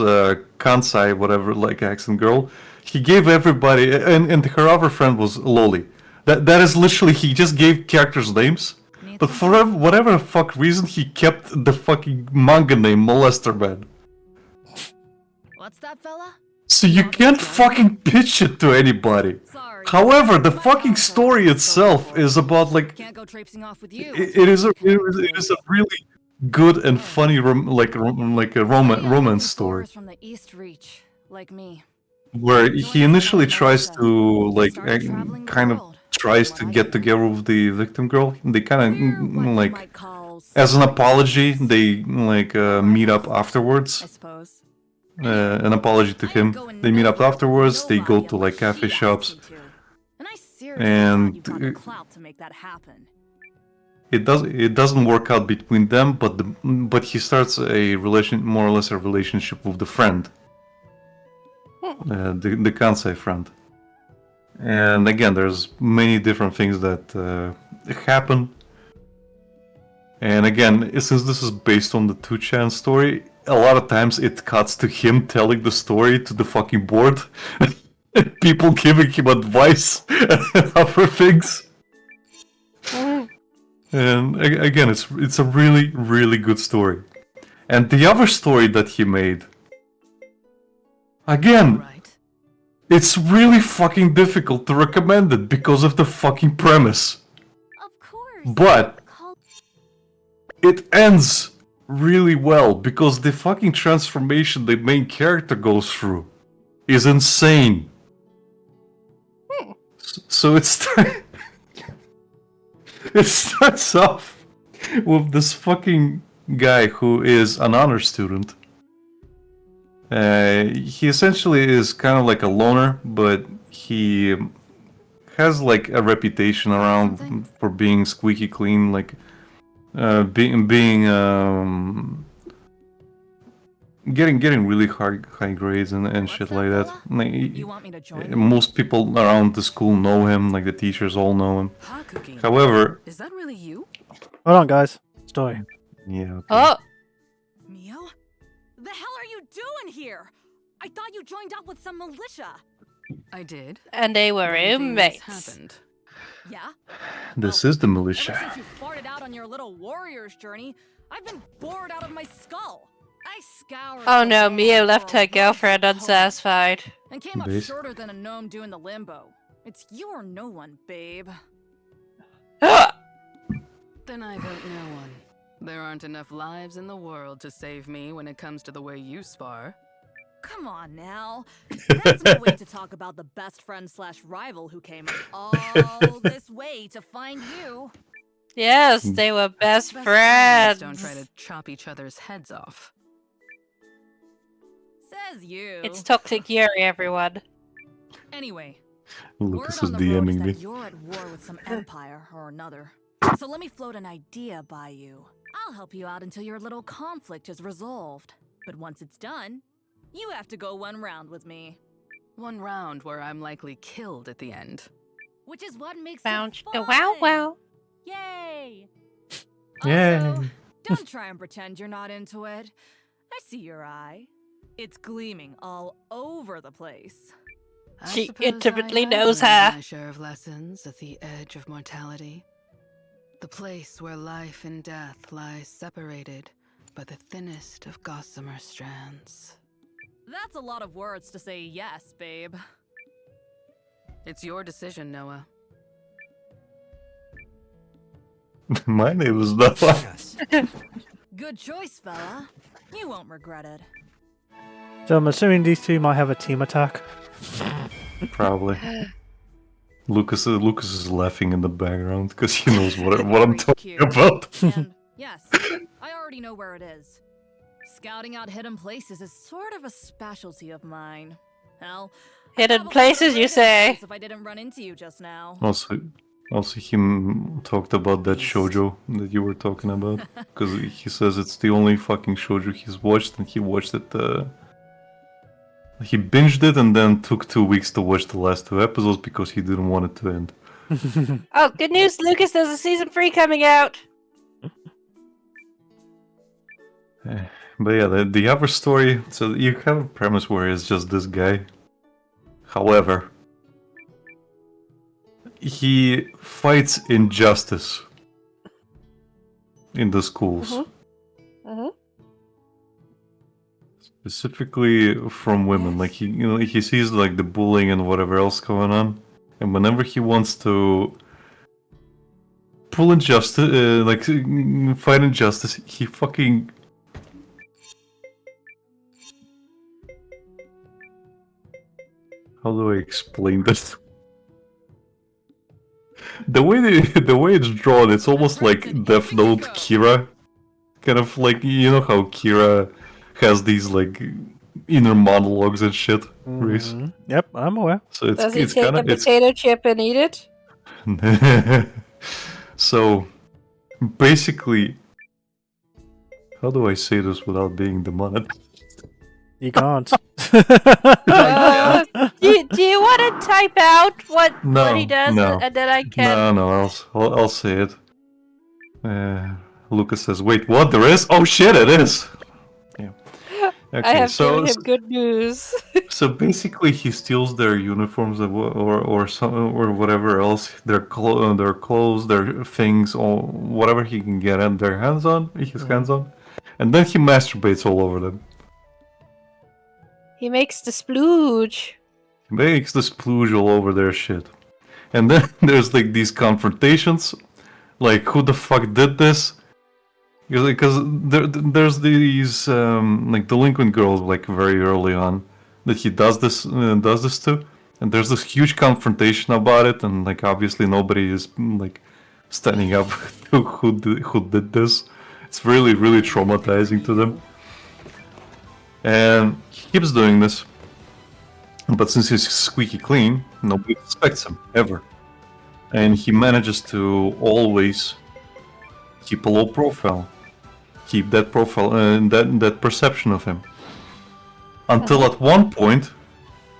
Kansai, whatever, like accent girl. He gave everybody, and her other friend was Loli. That is literally, he just gave characters names. But for whatever the fuck reason, he kept the fucking manga name Molester Man. What's that, fella? So you can't fucking pitch it to anybody. However, the fucking story itself is about like it is a really good and funny romance story. From the East Reach, like me. Where he initially tries to like kind of tries to get together with the victim girl. They kind of like as an apology. They like meet up afterwards. I suppose. An apology to him. They meet up afterwards. They go to like cafe shops, and it doesn't work out between them. But he starts a more or less a relationship with the friend, the Kansai friend. And again, there's many different things that happen. And again, since this is based on the 2chan story, a lot of times it cuts to him telling the story to the fucking board. And people giving him advice and other things. And again, it's a really, really good story. And the other story that he made, again, Right. it's really fucking difficult to recommend it because of the fucking premise. Of course. But it ends really well because the fucking transformation the main character goes through is insane. So it's it starts off with this fucking guy who is an honor student. He essentially is kind of like a loner, but he has like a reputation around for being squeaky clean, like being getting really high grades and shit like that. Like, You want me to join? most people around the school know him, like the teachers all know him. Hot cooking. However, Is that really you? Hold on, guys. Story. yeah. Okay. Oh, Mio? The hell are you doing here? I thought you joined up with some militia. I did. and they were Then things roommates. happened. Yeah? This is the Ever militia. since you farted out on your little warrior's journey, I've been bored out of my skull. I scoured. Oh the no, world Mio for left a her once girlfriend home unsatisfied. and came up Base. shorter than a gnome doing the limbo. It's you or no one, babe. Then I vote no one. There aren't enough lives in the world to save me when it comes to the way you spar. Come on now. That's no way to talk about the best friend slash rival who came all this way to find you. Yes, they were best Best friends. Don't try to chop each other's heads off. Says you. It's Toxic Yuri, everyone. Anyway, Lucas word is on the road is DMing me. that you're at war with some empire or another. So let me float an idea by you. I'll help you out until your little conflict is resolved. But once it's done, you have to go one round with me. One round where I'm likely killed at the end. Which is what makes Bounce. it fun. Wow, wow. Yay! Yay. Also, don't try and pretend you're not into it. I see your eye. It's gleaming all over the place. I She suppose intimately I have knows learned her. My share of lessons at the edge of mortality. The place where life and death lie separated by the thinnest of gossamer strands. That's a lot of words to say yes, babe. It's your decision, Noah. My name is Nowa. Good choice, fella. You won't regret it. So I'm assuming these two might have a team attack. Probably. Lucas is laughing in the background because he knows what I'm Very talking cute. about. And yes, I already know where it is. Scouting out hidden places is sort of a specialty of mine. Hell, I Hidden probably places, would've you raided the say? place if I didn't run into you just now. Also, he talked about that shoujo that you were talking about because he says it's the only fucking shoujo he's watched, and he watched it. He binged it and then took 2 weeks to watch the last 2 episodes because he didn't want it to end. Oh, good news, Lucas. There's a season 3 coming out. But yeah, the other story. So you have a premise where it's just this guy. However, he fights injustice in the schools. Mm-hmm. Specifically from women. Like he sees like the bullying and whatever else going on, and whenever he wants to pull injustice, like fight injustice, he fucking. How do I explain this? The way it's drawn, it's almost like Death Note Kira, kind of like how Kira has these like inner monologues and shit. Reese. Yep, I'm aware. So Does he it's take kind a of potato chip and eat it? So basically, how do I say this without being demonic? You can't. Do you want to type out what he does, no. and then I can? No, I'll say it. Lucas says, "Wait, what? There is? Oh shit, it is." Yeah. I have given him good news. So basically, he steals their uniforms or whatever else, their clothes, their things, or whatever he can get their hands on, and then he masturbates all over them. He makes the splooge. He makes the splooge all over their shit, and then there's like these confrontations, like who the fuck did this? Because there's these like delinquent girls like very early on that he does this to, and there's this huge confrontation about it, and like obviously nobody is like standing up to who did this. It's really traumatizing to them, and he keeps doing this. But since he's squeaky clean, nobody suspects him ever, and he manages to always keep a low profile. Keep that profile and that perception of him. Until at one point,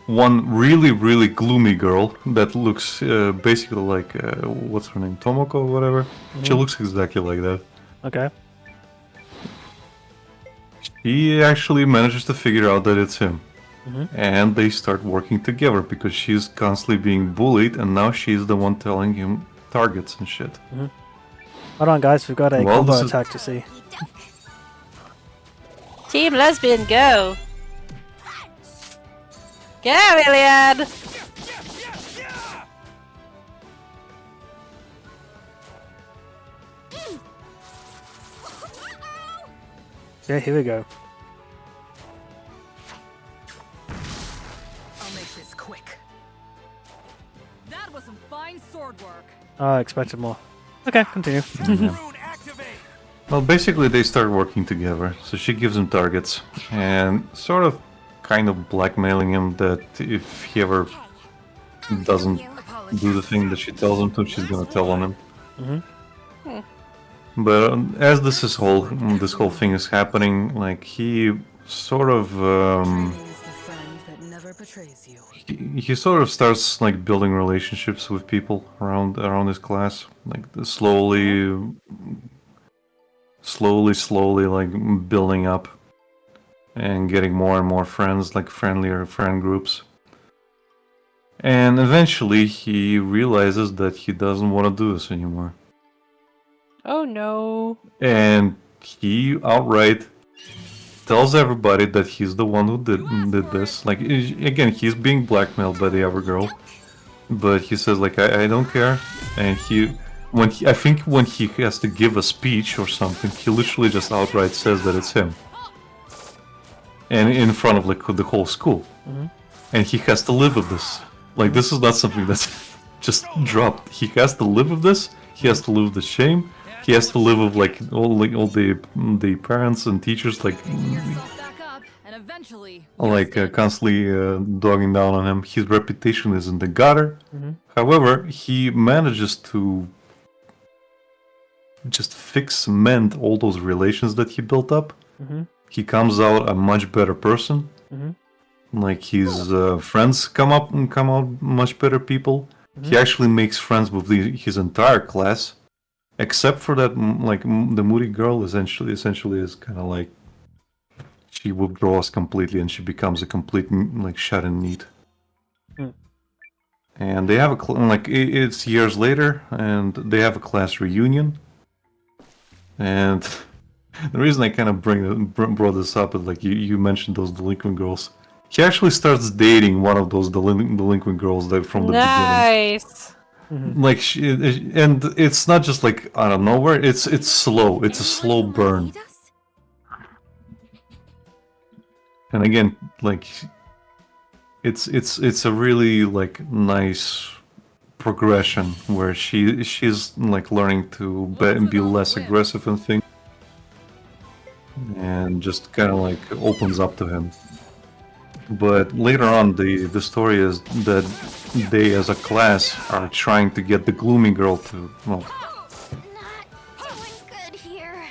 one really gloomy girl that looks basically like what's her name, Tomoko or whatever. She looks exactly like that. Okay. She actually manages to figure out that it's him, and they start working together because she's constantly being bullied, and now she's the one telling him targets and shit. Hold on, guys. We've got a Well, combo this is- attack to see. Team Lesbian, go! Go, Iliad! Yeah, here we go. I'll make this quick. That was some fine sword work. Oh, I expected more. Okay, continue. Well, basically they start working together. So she gives him targets and sort of kind of blackmailing him that if he ever doesn't do the thing that she tells him to, she's gonna tell on him. But as this whole thing is happening, like he sort of Training is the friend that never betrays you. he sort of starts like building relationships with people around his class, like slowly like building up and getting more and more friends, like friendlier friend groups. And eventually he realizes that he doesn't want to do this anymore. Oh no. And he outright tells everybody that he's the one who did this. Like, again, he's being blackmailed by the other girl. But he says, like, I don't care. And I think when he has to give a speech or something, he literally just outright says that it's him. And in front of, like, the whole school. And he has to live with this. Like, this is not something that's just dropped. He has to live with this. He has to live with the shame. He has to live with like all the parents and teachers like constantly dogging down on him. His reputation is in the gutter. However, he manages to just mend all those relations that he built up. He comes out a much better person. Like his friends come out much better people. He actually makes friends with his entire class. Except for that, like, the moody girl essentially is kind of like, she withdraws completely and she becomes a complete, like, shut-in neat. And they have it's years later, and they have a class reunion. And the reason I kind of brought this up is, like, you mentioned those delinquent girls. He actually starts dating one of those delinquent girls from the beginning. Nice! Like and it's not just like out of nowhere. It's slow. It's a slow burn. And again, like it's a really like nice progression where she's like learning to be less aggressive and things, and just kind of like opens up to him. But later on, the story is that they, as a class, are trying to get the gloomy girl to, well,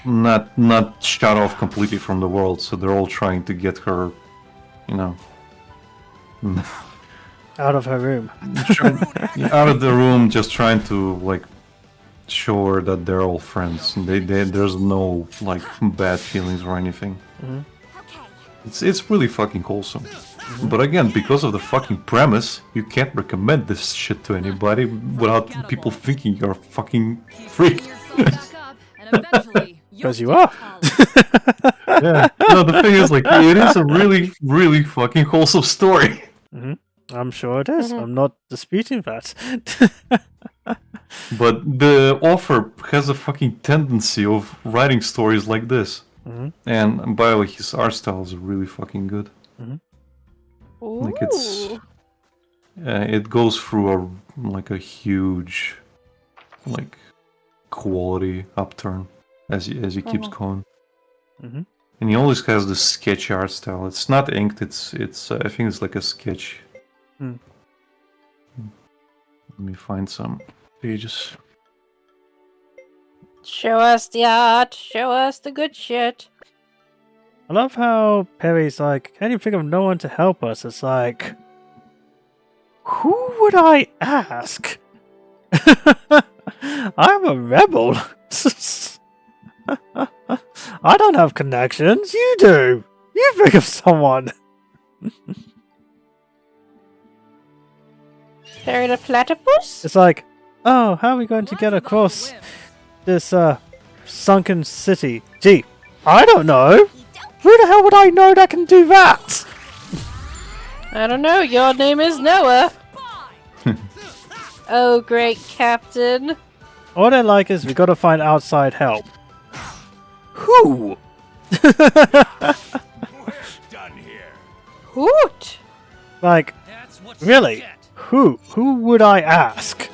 not shut off completely from the world. So they're all trying to get her, you know, Out of her room. out of the room, just trying to like show her that they're all friends. There's no like bad feelings or anything. It's really fucking wholesome. But again, because of the fucking premise, you can't recommend this shit to anybody without people thinking you're a fucking freak. Because you are. Yeah. No, the thing is, like, it is a really, really fucking wholesome story. I'm sure it is. I'm not disputing that. But the author has a fucking tendency of writing stories like this. And by the way, his art style is really fucking good. Like it goes through a huge like quality upturn as he keeps going. And he always has this sketchy art style. It's not inked. It's I think it's like a sketch. Let me find some pages. Show us the art. Show us the good shit. I love how Perry's like, can you think of no one to help us? It's like, who would I ask? I'm a rebel. I don't have connections. You do. You think of someone. Perry the platypus? It's like, oh, how are we going to get across this sunken city? Gee, I don't know. Who the hell would I know that can do that? I don't know. Your name is Noah. Oh, great captain. All they're like is we gotta find outside help. Who? We're done here. Hoot! Like, really? Who? Who would I ask?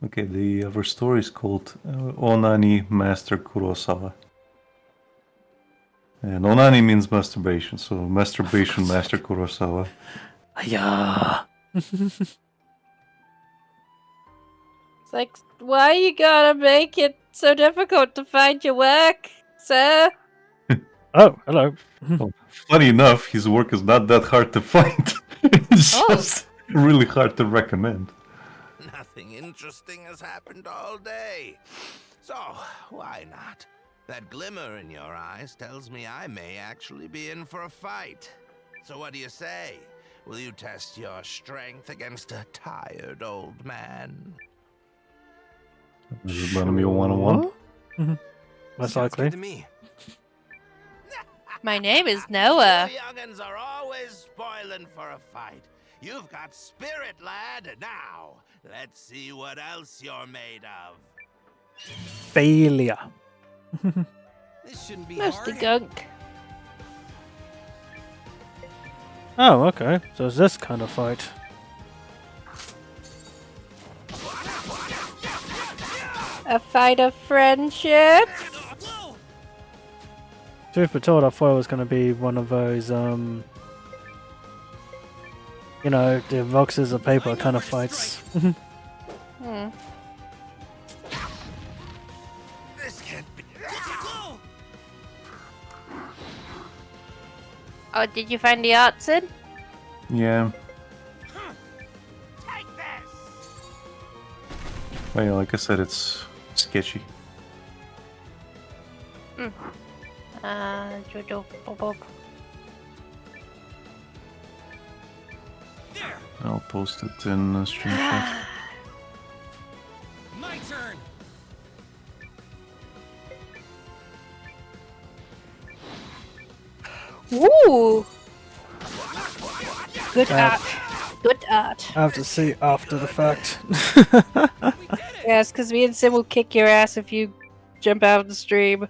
Okay, the other story is called Onani Master Kurosawa. And Onani means masturbation, so Masturbation Master Kurosawa. Yeah. It's like, why you gotta make it so difficult to find your work, sir? Oh, hello. Well, funny enough, his work is not that hard to find. It's just really hard to recommend. Nothing interesting has happened all day. So, why not? That glimmer in your eyes tells me I may actually be in for a fight. So what do you say? Will you test your strength against a tired old man? This is gonna be a one-on-one. Most Sounds likely. good to me. My name is Noah. You young'uns are always spoiling for a fight. You've got spirit, lad. Now, let's see what else you're made of. Failure. This shouldn't be Mostly hard. gunk. Oh, okay. So it's this kind of fight. A fight of friendship? Truth be told, I thought it was going to be one of those, you know, the boxes of paper kind of fights. This can't be. Oh, did you find the arts in? Yeah. Take this! Well, yeah, like I said, it's sketchy. I'll post it in a stream chat. My turn. Ooh! Good art. Good art. I have to see after the fact. Yes, because me and Sim will kick your ass if you jump out of the stream.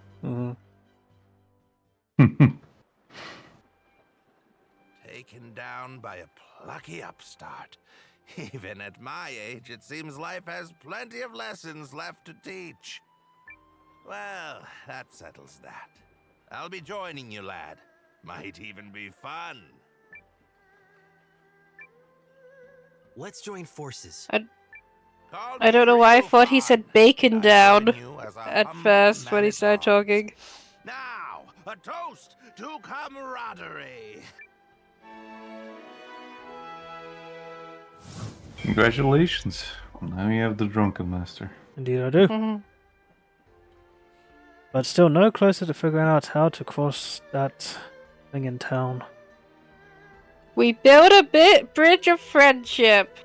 Taken down by a plucky upstart. Even at my age, it seems life has plenty of lessons left to teach. Well, that settles that. I'll be joining you, lad. Might even be fun. Let's join forces. I don't know why I thought he said bacon down at first when he started talking. Now, a toast to camaraderie. Congratulations. Now you have the Drunken Master. Indeed I do. but still no closer to figuring out how to cross that thing in town. We built a bridge of friendship.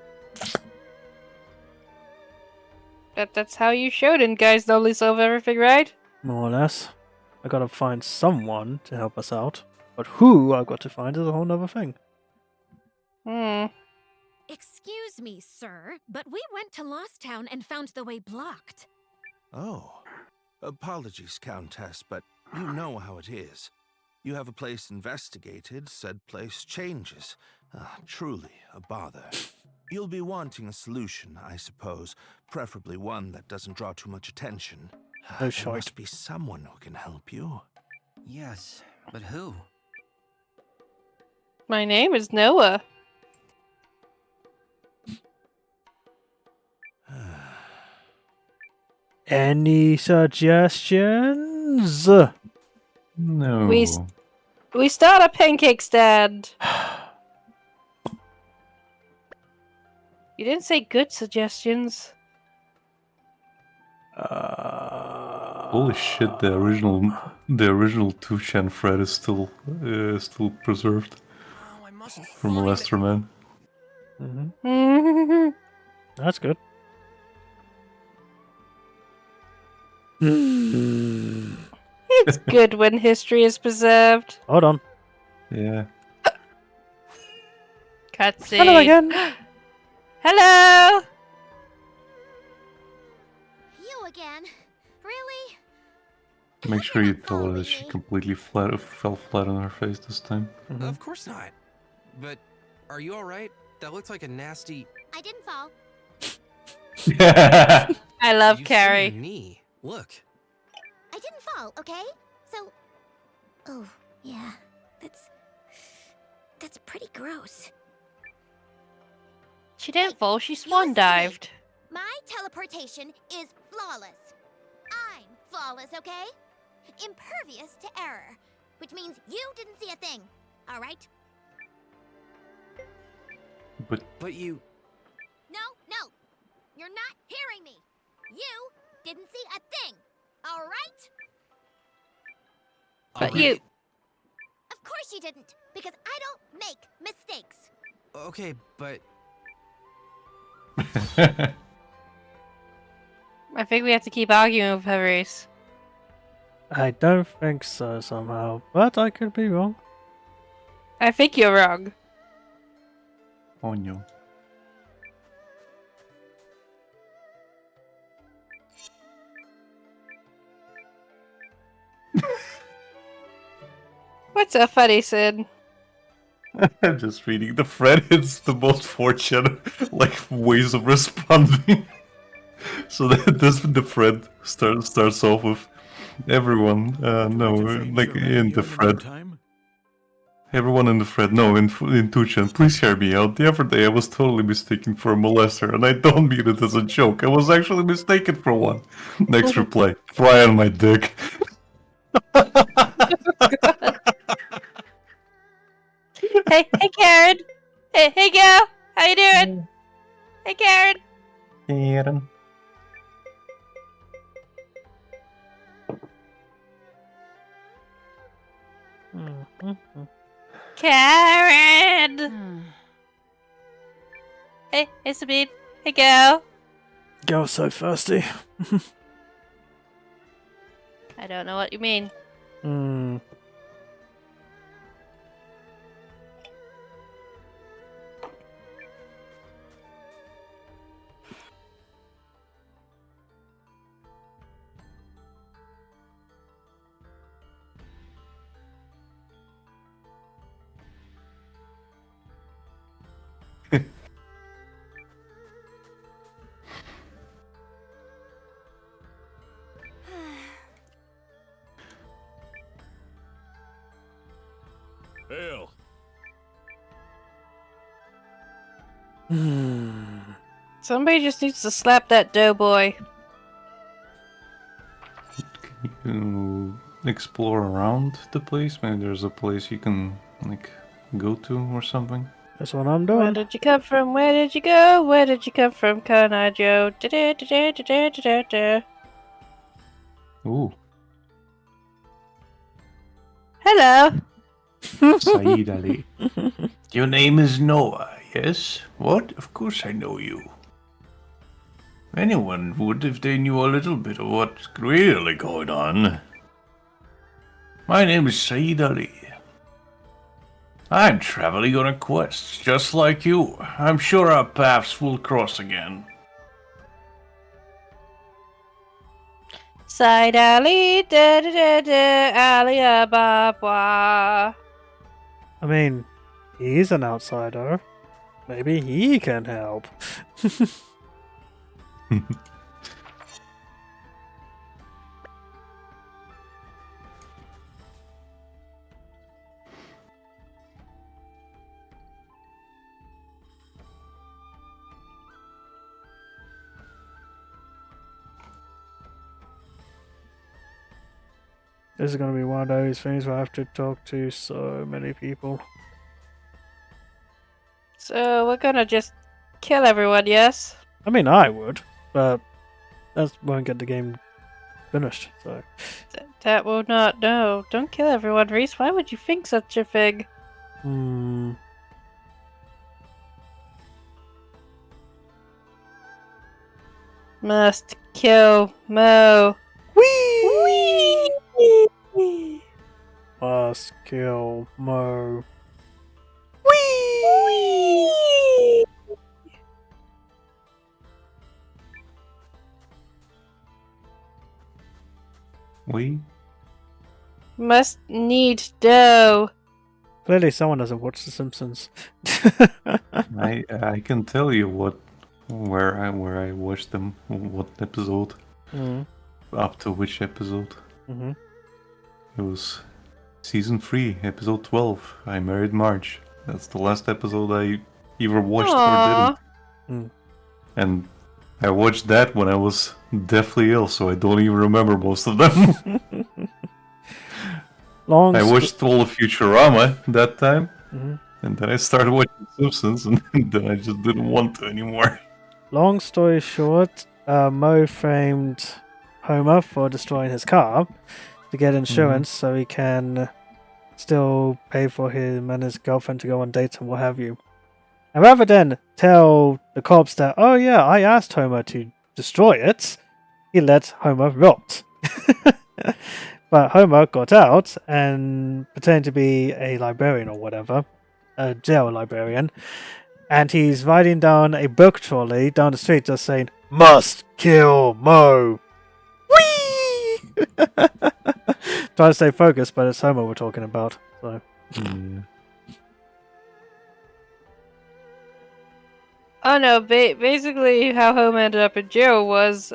That's how you Shonen guys normally solve everything, right? More or less. I gotta find someone to help us out, but who I've got to find is a whole nother thing. Excuse me, sir, but we went to Lost Town and found the way blocked. Oh. Apologies, Countess, but you know how it is. You have a place investigated, said place changes. Truly a bother. You'll be wanting a solution, I suppose, preferably one that doesn't draw too much attention. No There shite. must be someone who can help you. Yes, but who? My name is Noah. Any suggestions? No. We start a pancake stand. You didn't say good suggestions. Holy shit! The original 2chan thread is still preserved Oh, I must from Molester Man. Mm-hmm. That's good. It's good when history is preserved. Hold on. Yeah. Cutscene. Hello again. Hello. You again? Really? Make sure you tell her Following that she me. completely fell flat on her face this time. Of course not. But are you alright? That looks like a nasty. I didn't fall. I love You sprained Carrie. your knee. Look. I didn't fall, okay? So... Oh, yeah. That's pretty gross. She didn't fall, she listen to swan me. dived. My teleportation is flawless. I'm flawless, okay? Impervious to error. Which means you didn't see a thing. Alright? But you. No. You're not hearing me. You didn't see a thing. Alright? But Alright. you. Of course you didn't. Because I don't make mistakes. Okay, but. I think we have to keep arguing with her race. I don't think so somehow, but I could be wrong. I think you're wrong. Oh no. What's so funny, Sid? I'm just reading the thread. It's the most fortunate ways of responding. So the thread starts off with everyone. No, like in the thread. Everyone in the thread. No, in 2chan. Please hear me out. The other day I was totally mistaken for a molester, and I don't mean it as a joke. I was actually mistaken for one. Next reply. Fry on my dick. Hey Karen. Hey girl. How you doing? Hey Karen. Karen. Karen. Hey Sabine. Hey girl. Girl's so thirsty. I don't know what you mean. Hail. Somebody just needs to slap that doughboy. Can you explore around the place? Maybe there's a place you can go to or something. That's what I'm Where doing. did you come from? Where did you go? Where did you come from, Kanajo? Ooh. Hello. Saeed Ali. Your name is Noah, yes? What? Of course I know you. Anyone would if they knew a little bit of what's really going on. My name is Saeed Ali. I'm traveling on a quest, just like you. I'm sure our paths will cross again. Side alley, da da da da, alley ababa. I mean, he's an outsider. Maybe he can help. This is going to be one of those things where I have to talk to so many people. So we're gonna just kill everyone, yes? I mean, I would, but that won't get the game finished, so... That will not. No, don't kill everyone, Reese. Why would you think such a thing? Must kill Mo. Whee! Whee! Must kill Mo. Whee! We? Must need dough. Clearly someone doesn't watch The Simpsons. I can tell you where I watched them, what episode, up to which episode. Mm-hmm. It was season 3, episode 12. I married Marge. That's the last episode I either watched Aww. or didn't. And I watched that when I was deathly ill, so I don't even remember most of them. I watched all of Futurama that time, and then I started watching Simpsons, and then I just didn't want to anymore. Long story short, Mo framed Homer for destroying his car to get insurance so he can still pay for him and his girlfriend to go on dates and what have you. And rather than tell the cops that, oh yeah, I asked Homer to destroy it, he let Homer rot. But Homer got out and pretended to be a librarian or whatever, a jail librarian, and he's riding down a book trolley down the street just saying, "Must kill Mo!" Whee! Trying to stay focused, but it's Homer we're talking about. So. Oh no, basically how Homer ended up in jail was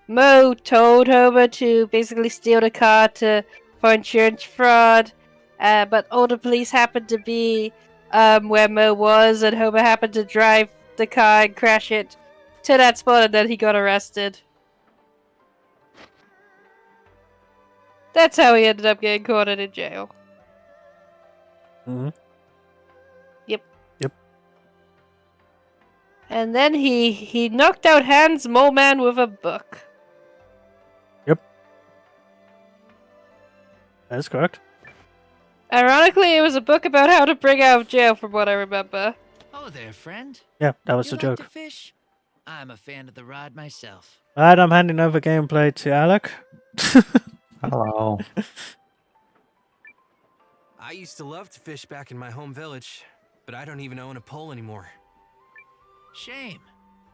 Mo told Homer to basically steal the car for insurance fraud, but all the police happened to be where Mo was, and Homer happened to drive the car and crash it to that spot, and then he got arrested. That's how he ended up getting caught in jail. Mm-hmm. Yep. And then he knocked out Hans Mole Man with a book. That is correct. Ironically, it was a book about how to bring out of jail, from what I remember. Oh there, friend. Yeah, that was You the like joke. to fish? I'm a fan of the rod myself. Alright, I'm handing over gameplay to Alec. Hello. I used to love to fish back in my home village, but I don't even own a pole anymore. Shame.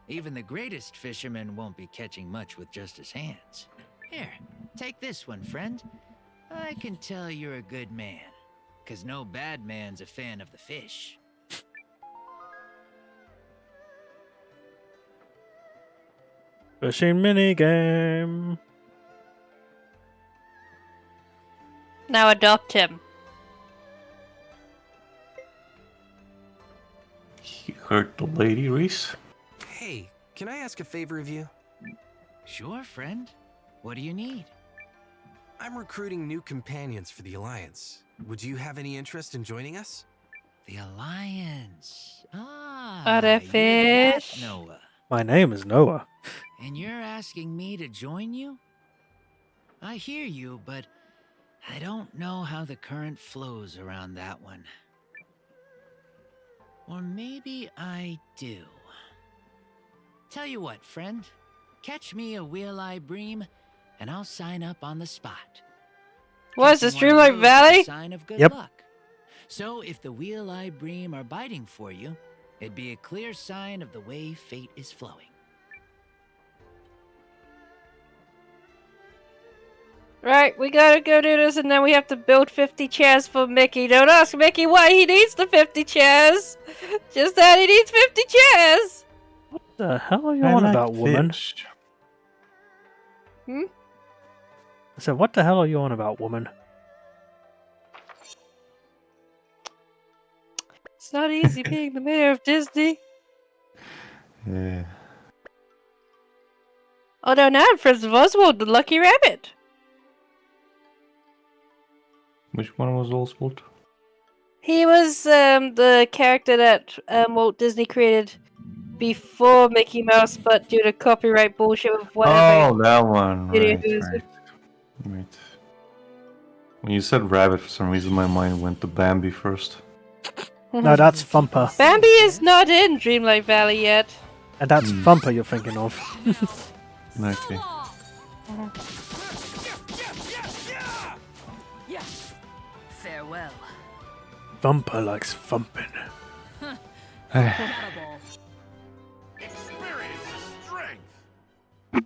Even the greatest fisherman won't be catching much with just his hands. Here, take this one, friend. I can tell you're a good man, 'cause no bad man's a fan of the fish. Fishing minigame. Now adopt him. You heard the lady, Reese? Hey, can I ask a favor of you? Sure, friend. What do you need? I'm recruiting new companions for the Alliance. Would you have any interest in joining us? The Alliance. Are there you're that fish? Noah. My name is Noah. And you're asking me to join you? I hear you, but I don't know how the current flows around that one. Or maybe I do. Tell you what, friend. Catch me a wheel-eye bream, and I'll sign up on the spot. What is this, Catching one of Dreamlight those is a Valley? sign of good Yep. luck. So if the wheel-eye bream are biting for you, it'd be a clear sign of the way fate is flowing. Right, we gotta go do this, and then we have to build 50 chairs for Mickey. Don't ask Mickey why he needs the 50 chairs. Just that he needs 50 chairs. What the hell are you I on like about, woman? fish. Hmm? I said, what the hell are you on about, woman? It's not easy being the mayor of Disney. Yeah. Although now I'm friends with Oswald the Lucky Rabbit. Which one was Oswald? He was the character that Walt Disney created before Mickey Mouse, but due to copyright bullshit with whatever. Oh, that one. studio Right, he was right. Right. When you said rabbit, for some reason my mind went to Bambi first. No, that's Thumper. Bambi is not in Dreamlight Valley yet. And that's Thumper you're thinking of. Okay. Farewell. Thumper likes thumping. Incredible. Experience is strength.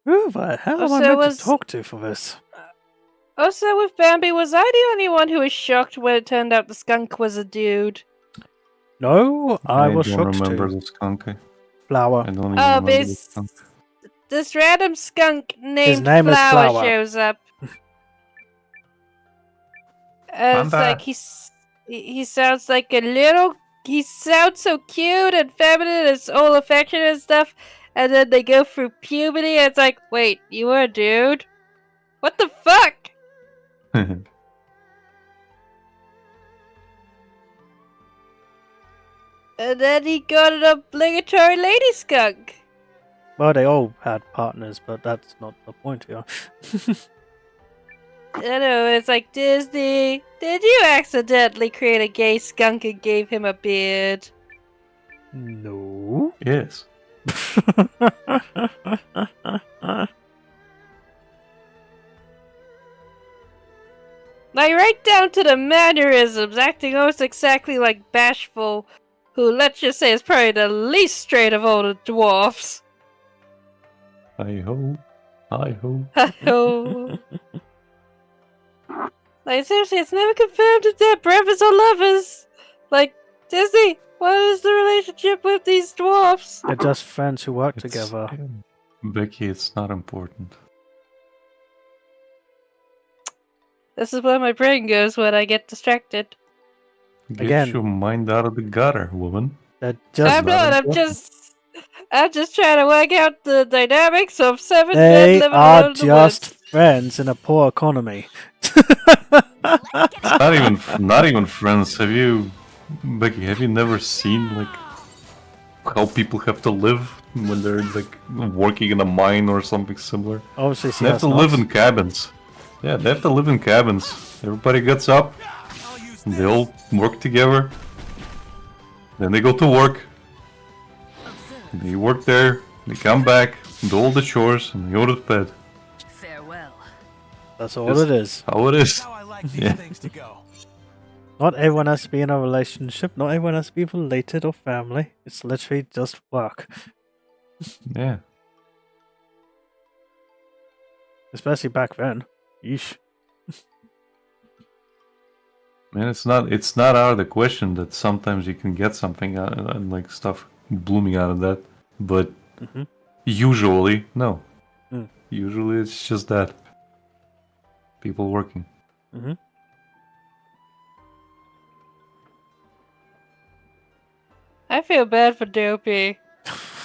Who the hell am I Also, meant to talk to for this? Also, with Bambi, was I the only one who was shocked when it turned out the skunk was a dude? No, I was don't shocked remember too. the skunk. Flower. I don't even Oh, remember the skunk. this random skunk named name is Flower Flower. shows up. It's Panda. like he sounds like a little. He sounds so cute and feminine. It's all affectionate and stuff. And then they go through puberty, and it's like, wait, you were a dude? What the fuck? And then he got an obligatory lady skunk. Well, they all had partners, but that's not the point here. I know, it's like, Disney, did you accidentally create a gay skunk and gave him a beard? No. Yes. Like, right down to the mannerisms, acting almost exactly like Bashful, who, let's just say, is probably the least straight of all the dwarfs. Hi-ho. Hi-ho. Oh. Like, seriously, it's never confirmed if they're brothers or lovers. Like, Disney, what is the relationship with these dwarfs? They're just friends who work It's- together. Becky, it's not important. This is where my brain goes when I get distracted. Get Again. your mind out of the gutter, woman. They're just I'm not, I'm just trying to work out the dynamics of 7 men They living are alone in the just woods. friends in a poor economy. Not even friends. Becky, have you never seen like how people have to live when they're like working in a mine or something similar? Obviously, she They have has to not. live in cabins. Yeah, they have to live in cabins. Everybody gets up, they all work together, then they go to work. They work there, they come back, do all the chores, and they go to bed. Farewell. That's all That's it is. how it is. How I like these Yeah. things to go. Not everyone has to be in a relationship. Not everyone has to be related or family. It's literally just work. Yeah. Especially back then. Yeesh. Man, it's not out of the question that sometimes you can get something and like stuff blooming out of that, but Mhm. usually no. Mm. Usually it's just that people working. Mhm. I feel bad for Dopey.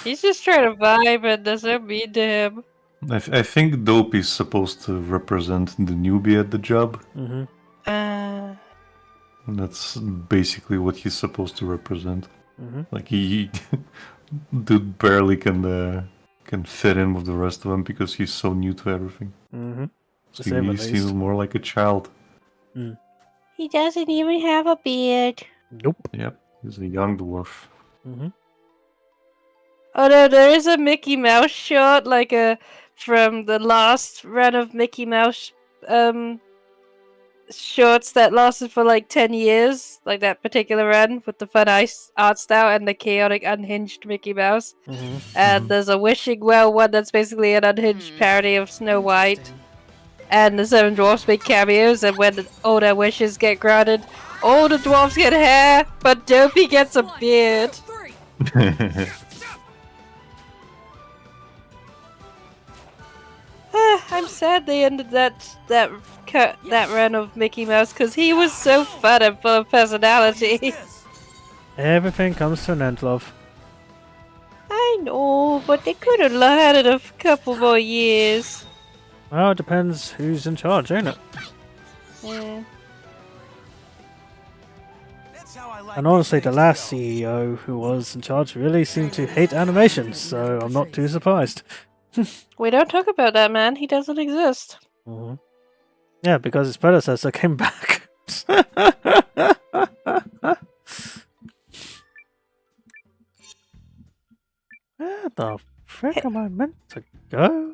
He's just trying to vibe and they're so mean to him. I think Dopey's supposed to represent the newbie at the job. Mhm. And that's basically what he's supposed to represent. Mhm. Like he dude barely can fit in with the rest of them because he's so new to everything. Mhm. To So say the he seems least. more like a child. He doesn't even have a beard. Nope. Yep, he's a young dwarf. Oh no, there is a Mickey Mouse short, from the last run of Mickey Mouse shorts that lasted for like 10 years, like that particular run with the fun ice art style and the chaotic unhinged Mickey Mouse. And there's a Wishing Well one that's basically an unhinged parody of Snow White. And the Seven Dwarfs make cameos, and when all their wishes get granted, all the dwarfs get hair, but Dopey gets a beard. I'm sad they ended that run of Mickey Mouse because he was so fun and full of personality. Everything comes to an end, love. I know, but they could have had it a couple more years. Well, it depends who's in charge, ain't it? Yeah. And honestly, the last CEO who was in charge really seemed to hate animations, so I'm not too surprised. We don't talk about that man. He doesn't exist. Yeah, because his predecessor came back. Where the frick am I meant to go?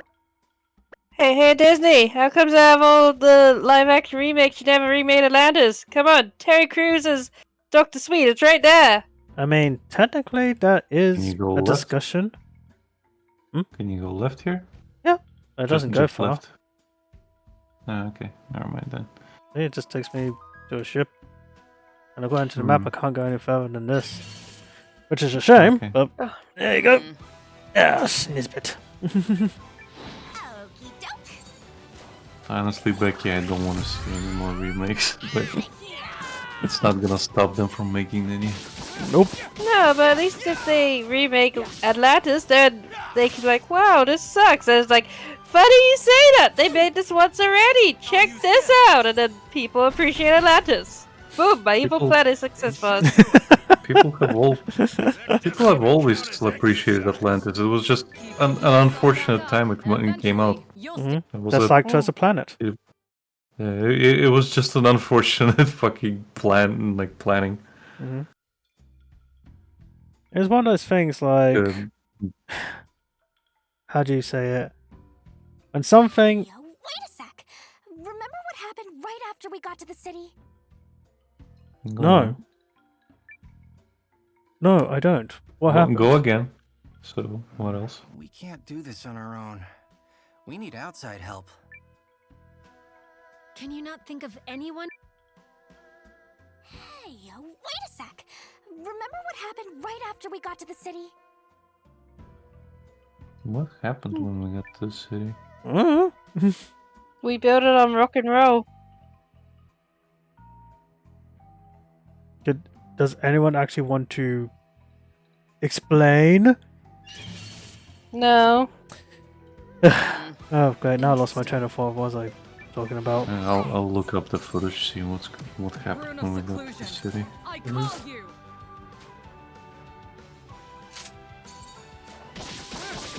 Hey, Disney! How comes out of all the live-action remakes you never remade Atlantis? Come on, Terry Crews as Dr. Sweet. It's right there. I mean, technically, that is you go a left? discussion. Can you go left here? Yeah, it doesn't go just far. left. Ah, okay, never mind then. It just takes me to a ship. And according to the map, I can't go any further than this. Which is a shame, Okay. but there you go. Yes, Nisbet. Honestly, Becky, I don't want to see any more remakes, but it's not gonna stop them from making any. Nope. No, but at least if they remake Atlantis, then they can be like, wow, this sucks. And it's like, funny you say that. They made this once already. Check this out. And then people appreciate Atlantis. Boom, my evil plan is successful. People have always appreciated Atlantis. It was just an unfortunate time when it came out. It was Just like Treasure Planet. it was just an unfortunate fucking planning. It was one of those things like, how do you say it? When something... Wait a sec. Remember what happened right after we got to the city? No. No, I don't. What happened? Go again. So, what else? We can't do this on our own. We need outside help. Can you not think of anyone? Hey, wait a sec. Remember what happened right after we got to the city? What happened when we got to the city? We built it on rock and roll. Does anyone actually want to explain? No. Oh, great. Now I lost my train of thought. What was I talking about? I'll look up the footage, see what happened when we got to the city. I call you.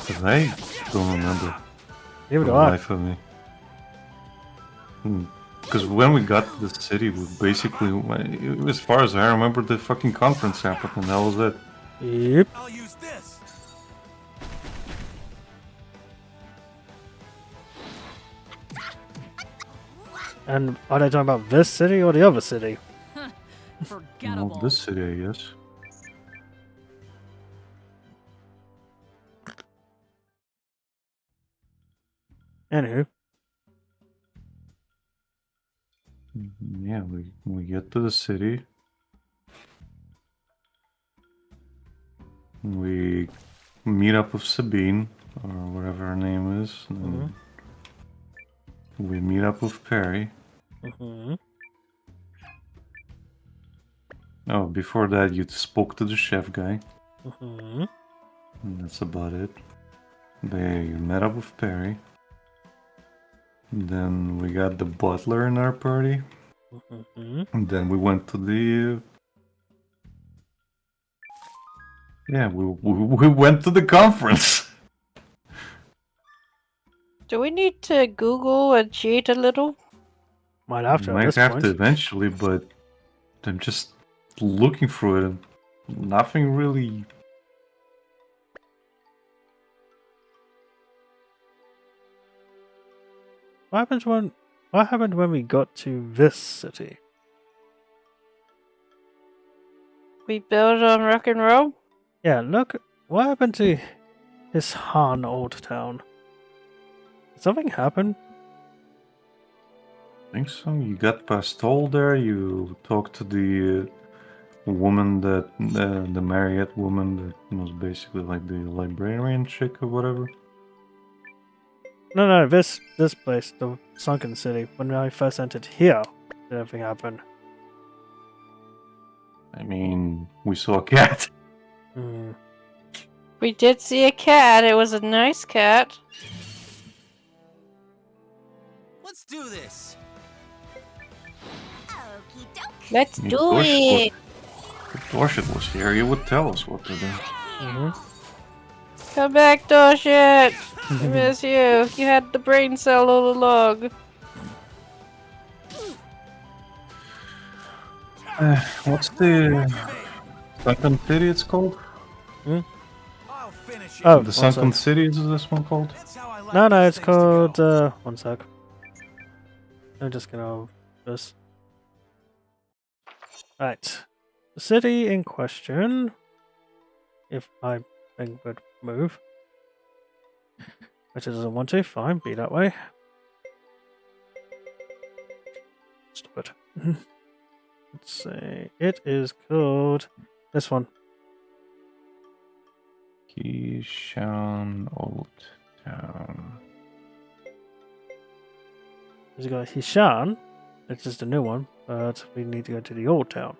Because I don't remember. Neither For do the I. life of me. Because when we got to the city, we basically, as far as I remember, the fucking conference happened, and that was it. Yep. I'll use this. And are they talking about this city or the other city? Forgettable. Well, this city, I guess. Anywho. Yeah, we get to the city. We meet up with Sabine, or whatever her name is. And we meet up with Perry. Oh, before that, you spoke to the chef guy. And that's about it. You met up with Perry. Then we got the butler in our party. And then we went to the... Yeah, we went to the conference. Do we need to Google and cheat a little? Might have to You at might this have point. to eventually, but I'm just looking through it and nothing really. What happened when we got to this city? We build on rock and roll? Yeah, look, what happened to this Han old town? Did something happen? I think so. You got Pastol there. You talked to the woman that the Marriott woman that was basically like the librarian chick or whatever. No, this place, the sunken city. When I first entered here, did anything happen? I mean, we saw a cat. Hmm. We did see a cat. It was a nice cat. Let's do this. Okie doke. Let's If do Dorshit it. if Dorshit was here, he would tell us what to do. Mm-hmm. Come back, Dorshit. I miss you. You had the brain cell all along. What's the sunken city? It's called I'll finish it. Oh, the one sunken sec. city. Is this one called? That's how I like No, these it's things to called. go. One sec. I'm just gonna this. Right, the city in question. If my thing would move, which it doesn't want to. Fine, be that way. Stop it. Let's see. It is called this one. Kishan Old Town. There's got Hishan. It's just a new one, but we need to go to the old town.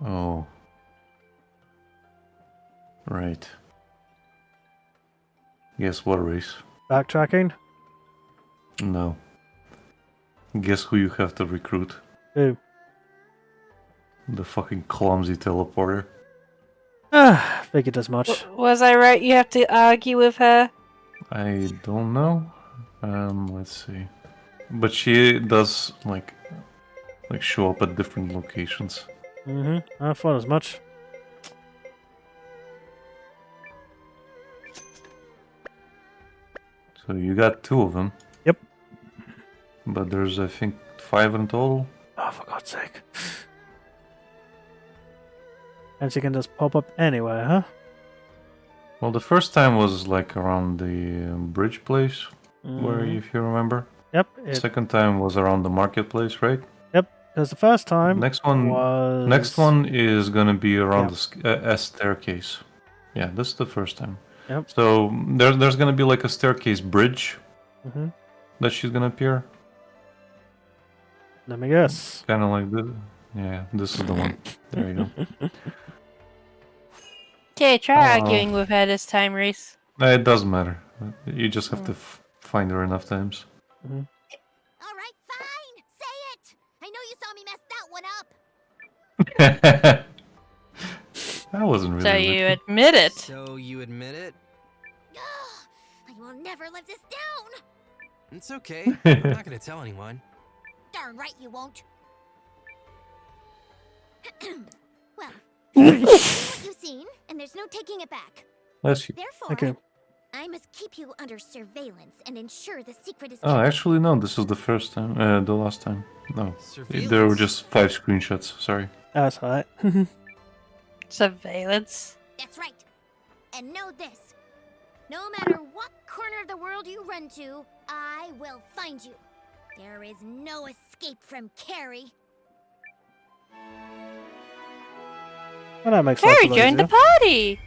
Oh. Right. Guess what race? Backtracking. No. Guess who you have to recruit? Who? The fucking clumsy teleporter. Ah, figured as much. Was I right? You have to argue with her? I don't know. Let's see. But she does like show up at different locations. Mm-hmm. I thought as much. So you got 2 of them. Yep. But there's I think 5 in total. Oh, for God's sake. And she can just pop up anywhere, huh? Well, the first time was like around the bridge place, where Mhm. if you remember. Yep. Second time was around the marketplace, right? Because the first time Next one is gonna be around a staircase. Yeah, this is the first time. Yep. So there's gonna be like a staircase bridge Mm-hmm. that she's gonna appear. Let me guess. Kind of like this. Yeah, this is the one. There you go. Okay, try Oh. arguing with her this time, Reese. It doesn't matter. You just have to find her enough times. Mm-hmm. All right, fine. Say it. I know you saw me mess that one up. That wasn't really. So you lucky. admit it. So you admit it? I will never live this down. It's okay. I'm not gonna tell anyone. Darn right you won't. Well, what you've seen, and there's no taking it back. Bless you. Therefore, Okay. I must keep you under surveillance and ensure the secret is Oh, kept. actually, no. This is the first time. The last time. No, Surveillance? there were just 5 screenshots. Sorry. That's alright. Surveillance. That's right. And know this. No matter what corner of the world you run to, I will find you. There is no escape from Carrie. Well, that makes life a Carrie lot joined the easier. party.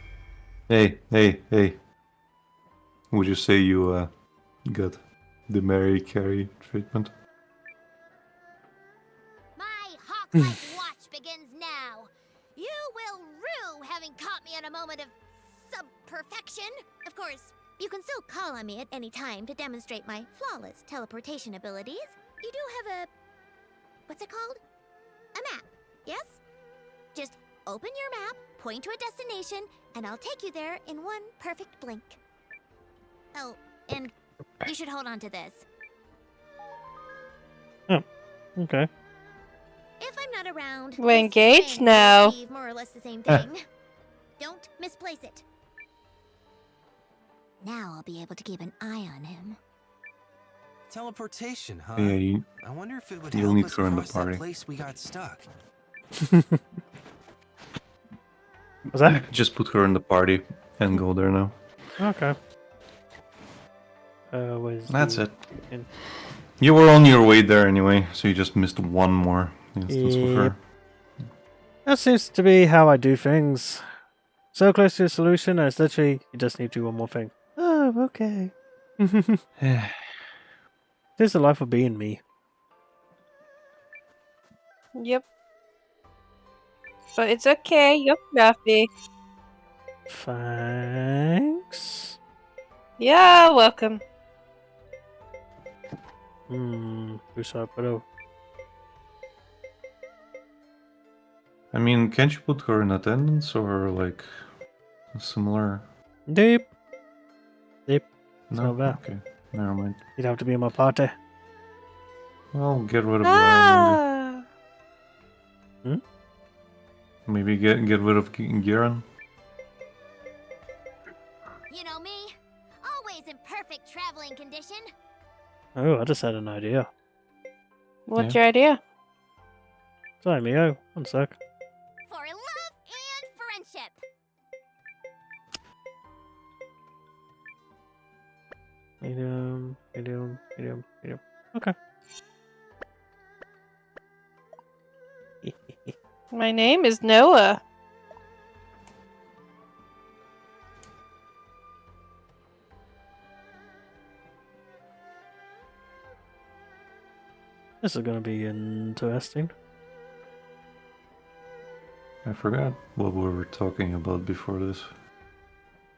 Hey. Would you say you got the Mary Carey treatment? My hawk-like watch begins now. moment of sub-perfection. Of course, you can still call on me at any time to demonstrate my flawless teleportation abilities. You do have a... what's it called? A map, yes? Just open your map, point to a destination, and I'll take you there in one perfect blink. Oh, and you should hold on to this. Okay. If I'm not around, We're this engaged thing will now. achieve more or less the same thing. Don't misplace it. Now I'll be able to keep an eye on him. Teleportation, huh? Yeah, I wonder if it would you'll help need us to earn the cross party. that place we got stuck. Was that? Just put her in the party and go there now. Okay. Where's That's the... it. You were on your way there anyway, so you just missed one more instance with her. That seems to be how I do things. So close to a solution, and it's literally, you just need to do one more thing. Oh, okay. This is the life of being me. Yep. But it's okay, you're fluffy. Thanks. Yeah, welcome. Who's that? But I mean, can't you put her in attendance or like similar? deep. It's No, not bad. okay, never mind. You'd have to be in my party. Well, get rid of Garen, Ah! maybe get rid of Garen. You know me, always in perfect traveling condition. Oh, I just had an idea. What's your idea? Sorry, Mio. One sec. For love and friendship. Medium. Okay. My name is Noah. This is gonna be interesting. I forgot what we were talking about before this.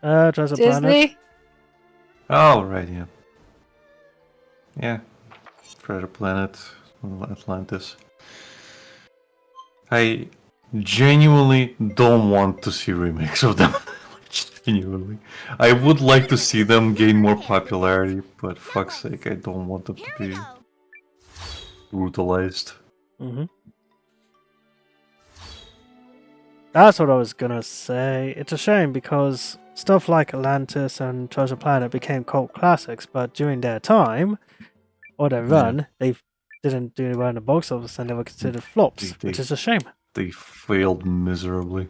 Treasure Planet. Disney? Oh, right, yeah. Yeah. Treasure Planet, Atlantis. I genuinely don't want to see remakes of them. Genuinely. I would like to see them gain more popularity, but fuck's sake, I don't want them to be brutalized. That's what I was gonna say. It's a shame because stuff like Atlantis and Treasure Planet became cult classics, but during their time, or their run, they didn't do well in the box office and they were considered flops, which is a shame. They failed miserably.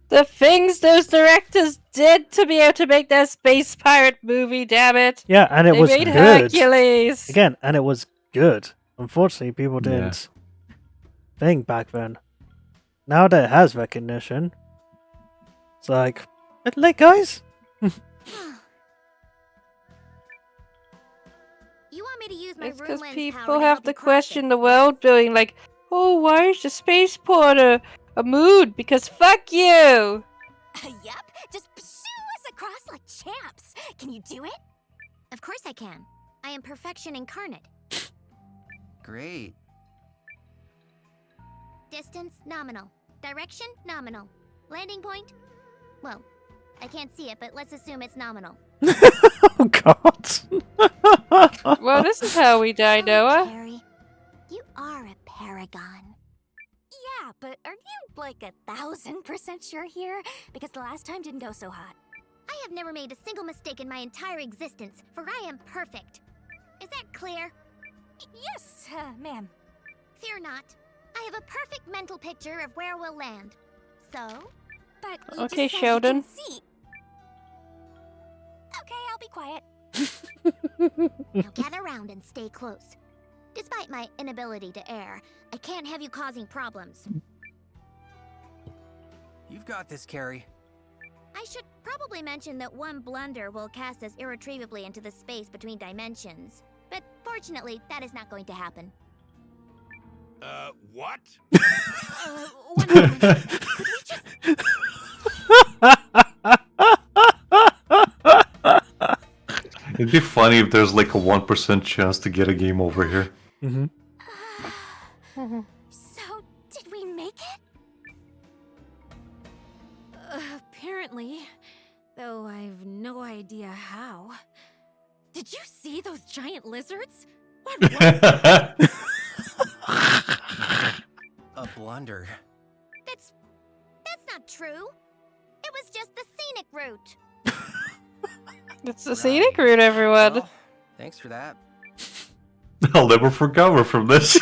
The things those directors did to be able to make that space pirate movie, damn it! Yeah, and it They was made good. Hercules! Again, and it was good. Unfortunately, people didn't think back then. Now that it has recognition, it's like, guys. You want me to use my It's room because lens people power have help to you cross question the this? world building, like, oh, why is the spaceport a mood? Because fuck you! Yup, just pursue us across like champs. Can you do it? Of course I can. I am perfection incarnate. Great. Distance, nominal. Direction, nominal. Landing point? Well, I can't see it, but let's assume it's nominal. Oh God. Well, this is how we die, Noah. Carrie, you are a paragon. Yeah, but are you like 1,000% sure here? Because the last time didn't go so hot. I have never made a single mistake in my entire existence, for I am perfect. Is that clear? Yes, ma'am. Fear not. I have a perfect mental picture of where we'll land. So? But you Okay, just said Sheldon. you can see. Okay, I'll be quiet. Now gather round and stay close. Despite my inability to err, I can't have you causing problems. You've got this, Carrie. I should probably mention that one blunder will cast us irretrievably into the space between dimensions. But fortunately, that is not going to happen. What? One moment. Could we just... It'd be funny if there's like a 1% chance to get a game over here. Mm-hmm. So, did we make it? Apparently. Though I've no idea how. Did you see those giant lizards? What was that? A blunder. That's not true. It was just the scenic route. It's the scenic route, everyone. Well, thanks for that. I'll never recover from this.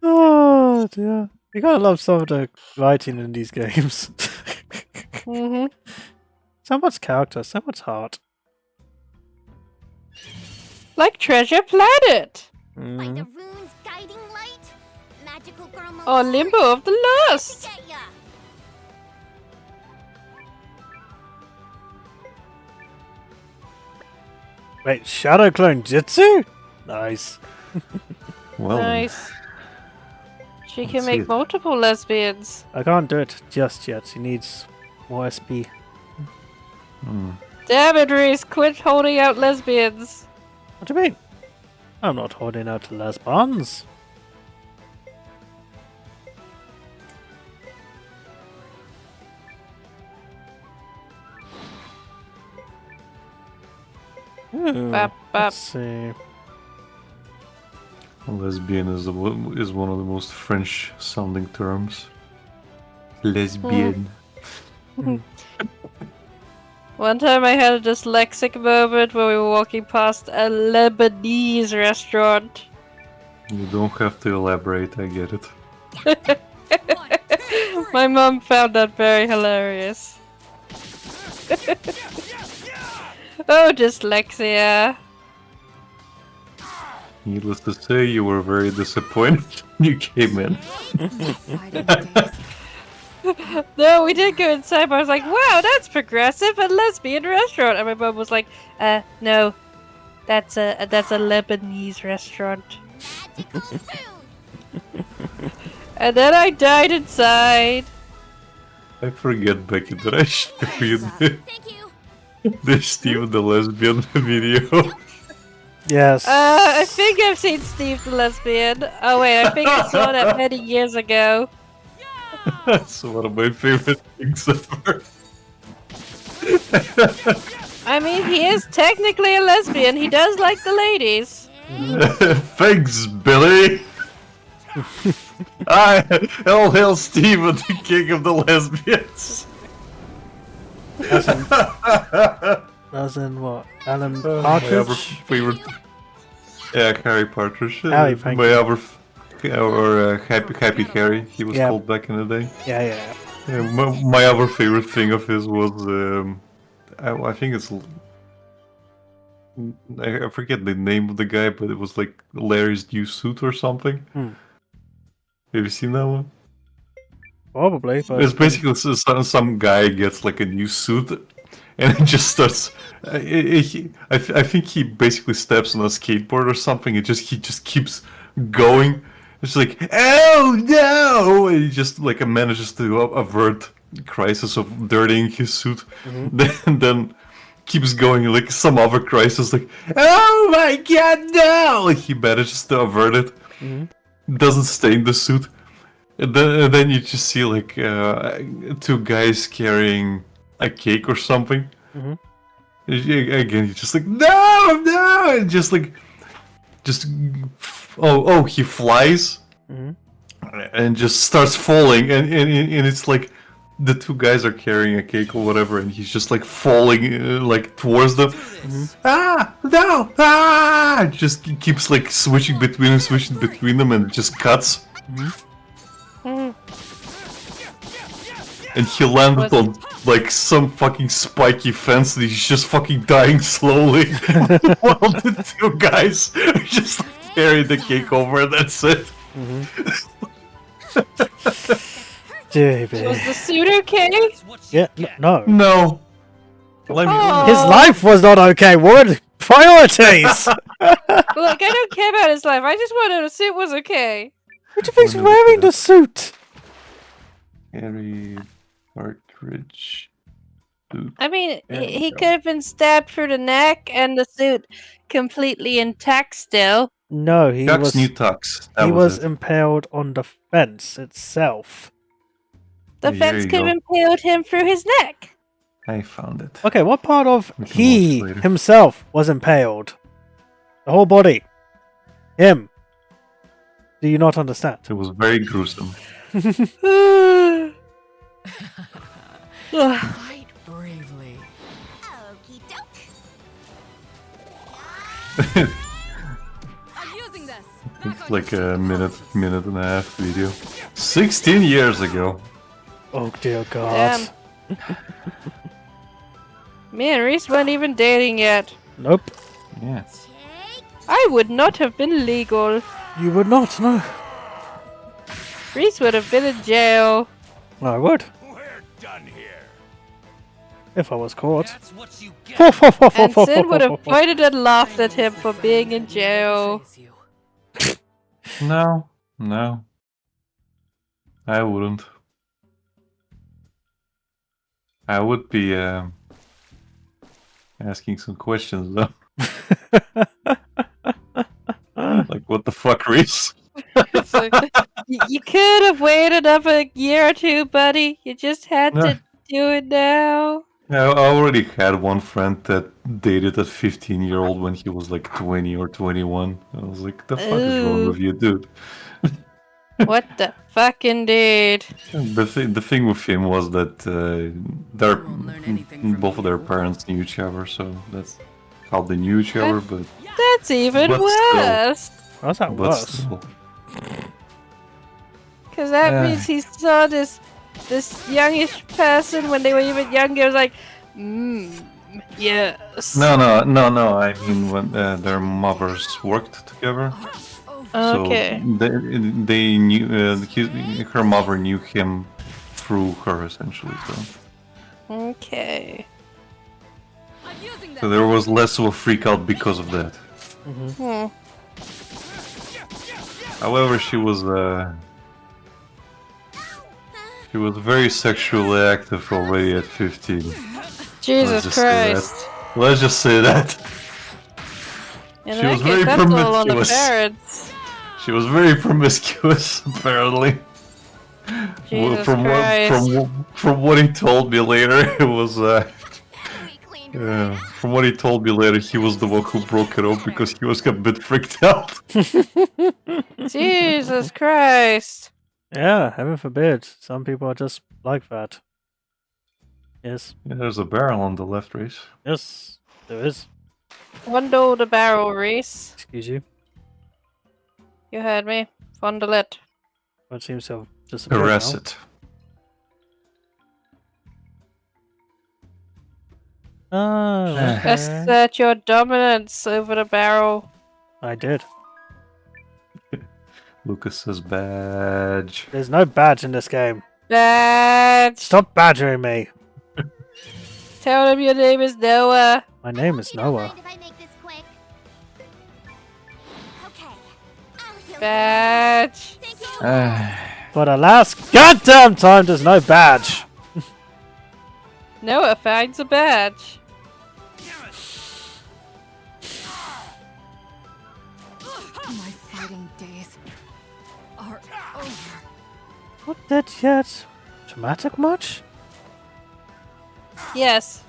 Oh dear. You gotta love some of the writing in these games. Mm-hmm. So much character, so much heart. Like Treasure Planet. By Mm. the rune's guiding light, magical girl Or Malone Limbo of the Lost. to get ya. Wait, Shadow Clone Jitsu? Nice. Well, Nice. She Let's can see make it. multiple lesbians. I can't do it just yet. She needs more SP. Damn it, Reese, quit holding out lesbians. What do you mean? I'm not holding out to lesbians. Ooh, Bap, bap. let's see. lesbian is is one of the most French-sounding terms. Lesbian. One time I had a dyslexic moment when we were walking past a Lebanese restaurant. You don't have to elaborate. I get it. My mom found that very hilarious. Oh, dyslexia. Needless to say, you were very disappointed when you came in. No, we did go inside, but I was like, wow, that's progressive, a lesbian restaurant. And my mom was like, no, that's a Lebanese restaurant. Magical rune. And then I died inside. I forget, Becky, that I show you Thank you. the Steve the lesbian video. Yes. I think I've seen Steve the lesbian. Oh wait, I think I saw that many years ago. That's one of my favorite things ever. I mean, he is technically a lesbian. He does like the ladies. Thanks, Billy. All hail Steven, the king of the lesbians. As in what? Alan My other Partridge? favorite. Yeah, Harry Partridge. Harry, thank my you. other, or Happy Harry. He was Yeah. called back in the day. Yeah. Yeah, my other favorite thing of his was I think it's I forget the name of the guy, but it was like Larry's new suit or something. Hmm. Have you seen that one? Probably, but It's basically some guy gets like a new suit, and it just starts. I think he basically steps on a skateboard or something. He just keeps going. It's like, oh no! And he just like manages to avert crisis of dirtying his suit. Then keeps going like some other crisis, like, oh my god, no! Like he manages to avert it. Doesn't stain the suit. And then you just see like two guys carrying a cake or something. Again, you're just like, no, and just he flies and just starts falling, and it's like the two guys are carrying a cake or whatever, and he's just like falling like towards them. Just keeps like switching between them, and it just cuts. And he landed on like some fucking spiky fence, and he's just fucking dying slowly while the two guys are just carrying the cake over, and that's it. JB. Was the suit okay? Yeah, no. No. Let me. His life was not okay. What priorities? Look, I don't care about his life. I just wanted the suit was okay. What do you think's wearing the suit? Harry Partridge. I mean, Yeah, he yeah. could have been stabbed through the neck and the suit completely intact still. No, he Tux was knew Tux. That he was was it. impaled on the fence itself. The Here fence you could have go. impaled him through his neck. I found it. Okay, what part of We can watch he later. himself was impaled? The whole body. Him. Do you not understand? It was very gruesome. Ugh. Fight bravely. Okie doke. I'm using this. It's like a minute and a half video. 16 years ago. Oh dear God. Damn. Me and Reese weren't even dating yet. Nope. Yeah. Take. I would not have been legal. You would not, no. Reese would have been in jail. I would. We're done here. If I was caught. That's what you get. And Sid would have pointed and laughed at him for being in jail. Praise you. No. No. I wouldn't. I would be asking some questions though. Like, what the fuck, Reese? It's like, you could have waited up a year or two, buddy. You just had No. to do it now. I already had one friend that dated a 15-year-old when he was like 20 or 21. I was like, the fuck is wrong Ooh. with you, dude? What the fuck indeed? The thing with him was that their won't learn anything from both of their you. parents knew each other, so that's how they knew each other. But That's even But still. worse. How's that but worse? still, Because that Yeah. means he saw this youngish person when they were even younger. It was like, yes. no. I mean, when their mothers worked together, Okay. so they knew her mother knew him through her essentially. Okay. I'm using this. So there was less of a freak out because of that. Hmm. However, she was very sexually active already at 15. Jesus just say that. Christ. Let's just say that. In She that was case, very that's all on the promiscuous. parents. She was very promiscuous, apparently. Jesus from Christ. from what he told me later, it was We cleaned from what he told me later, he was the one who broke it up because he was a bit freaked out. Jesus Christ. Yeah, heaven forbid. Some people are just like that. Yes. Yeah, there's a barrel on the left, Race. Yes, there is. Fondle the barrel, Reese. Excuse you. You heard me. Fondle it. What seems to have disappeared Caress now. it. Oh, okay. Assert your dominance over the barrel. I did. Lucas's badge. There's no badge in this game. Badge. Stop badgering me. Tell him your name is Noah. My name is You don't Noah. mind if I make this quick? Okay. I'll heal you. Badge. Thank you. For the last goddamn time, there's no badge. Noah finds a badge. My fighting days are over. Not that yet. Dramatic much? Yes.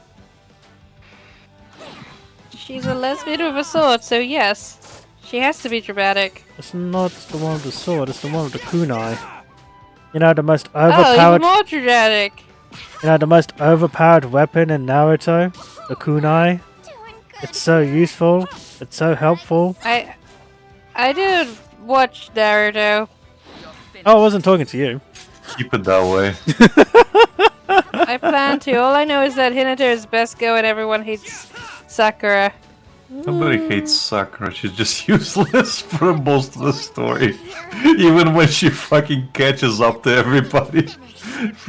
She's a lesbian with a sword, so yes. She has to be dramatic. It's not the one with the sword, it's the one with the kunai. You know, the most Oh, even overpowered more dramatic. you know, the most overpowered weapon in Naruto? The kunai. Doing good. It's so useful, it's so helpful. I didn't watch Naruto. Oh, I wasn't talking to you. Keep it that way. I plan to. All I know is that Hinata is best go and everyone hates Sakura. Nobody hates Sakura, she's just useless for most of the story. Even when she fucking catches up to everybody,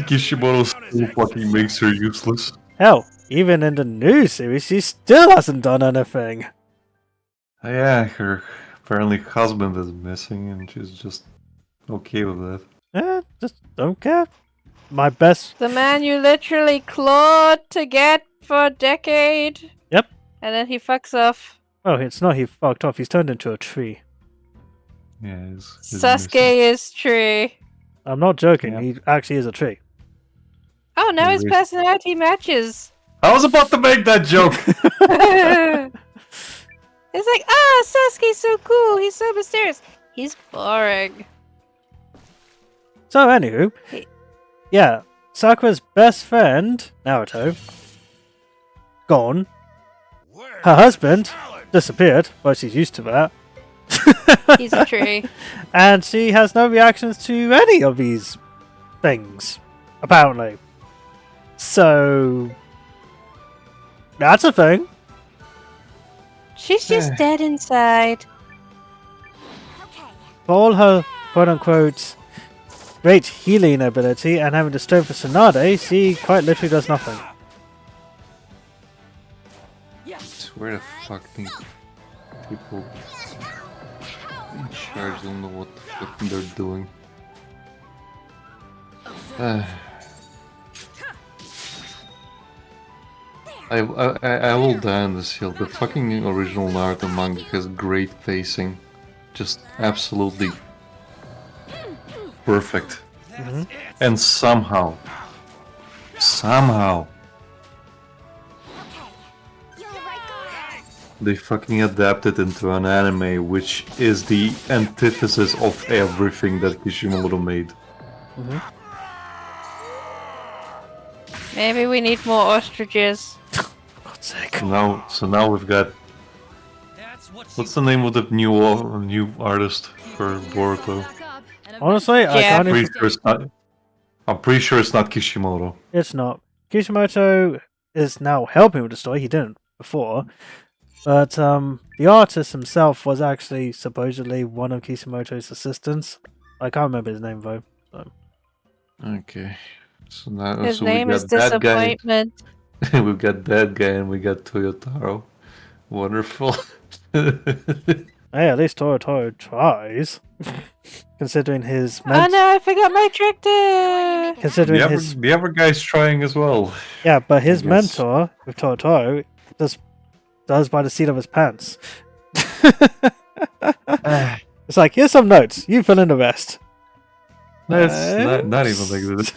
Kishimoto still fucking makes her useless. Hell, even in the new series, she still hasn't done anything. Yeah, her apparently husband is missing and she's just okay with that. Yeah, just don't care. my best. The man you literally clawed to get for a decade. Yep. And then he fucks off. Oh, it's not he fucked off. He's turned into a tree. Yeah, he's Sasuke missing. is tree. I'm not joking. Yeah. He actually is a tree. Oh, now his He is. personality matches. I was about to make that joke. It's like, ah, Sasuke's so cool. He's so mysterious. He's boring. So, anywho, yeah, Sakura's best friend, Naruto, gone. Her husband disappeared, but she's used to that. He's a tree. And she has no reactions to any of these things, apparently. So, that's a thing. She's just dead inside. For all her quote-unquote great healing ability and having the strength of Tsunade, she quite literally does nothing. Where the fuck these people in charge don't know what the fuck they're doing. I will die on this hill. The fucking original Naruto manga has great pacing. Just absolutely perfect. And somehow, they fucking adapted into an anime which is the antithesis of everything that Kishimoto made. Maybe we need more ostriches. God's sake. So now we've got. What's the name of the new artist for Boruto? Honestly, I can't even... I'm pretty sure it's not Kishimoto. It's not. Kishimoto is now helping with the story. He didn't before. But the artist himself was actually supposedly one of Kishimoto's assistants. I can't remember his name though. So. Okay. So now His we name got is that guy. Disappointment. We've got that guy and we got Toyotaro. Wonderful. Hey, at least Toro tries. Considering his... Oh no, I forgot my tractor! Considering the other guy's trying as well. Yeah, but his Yes. mentor with Toro does by the seat of his pants. It's like, here's some notes. You fill in the rest. That's not even like this.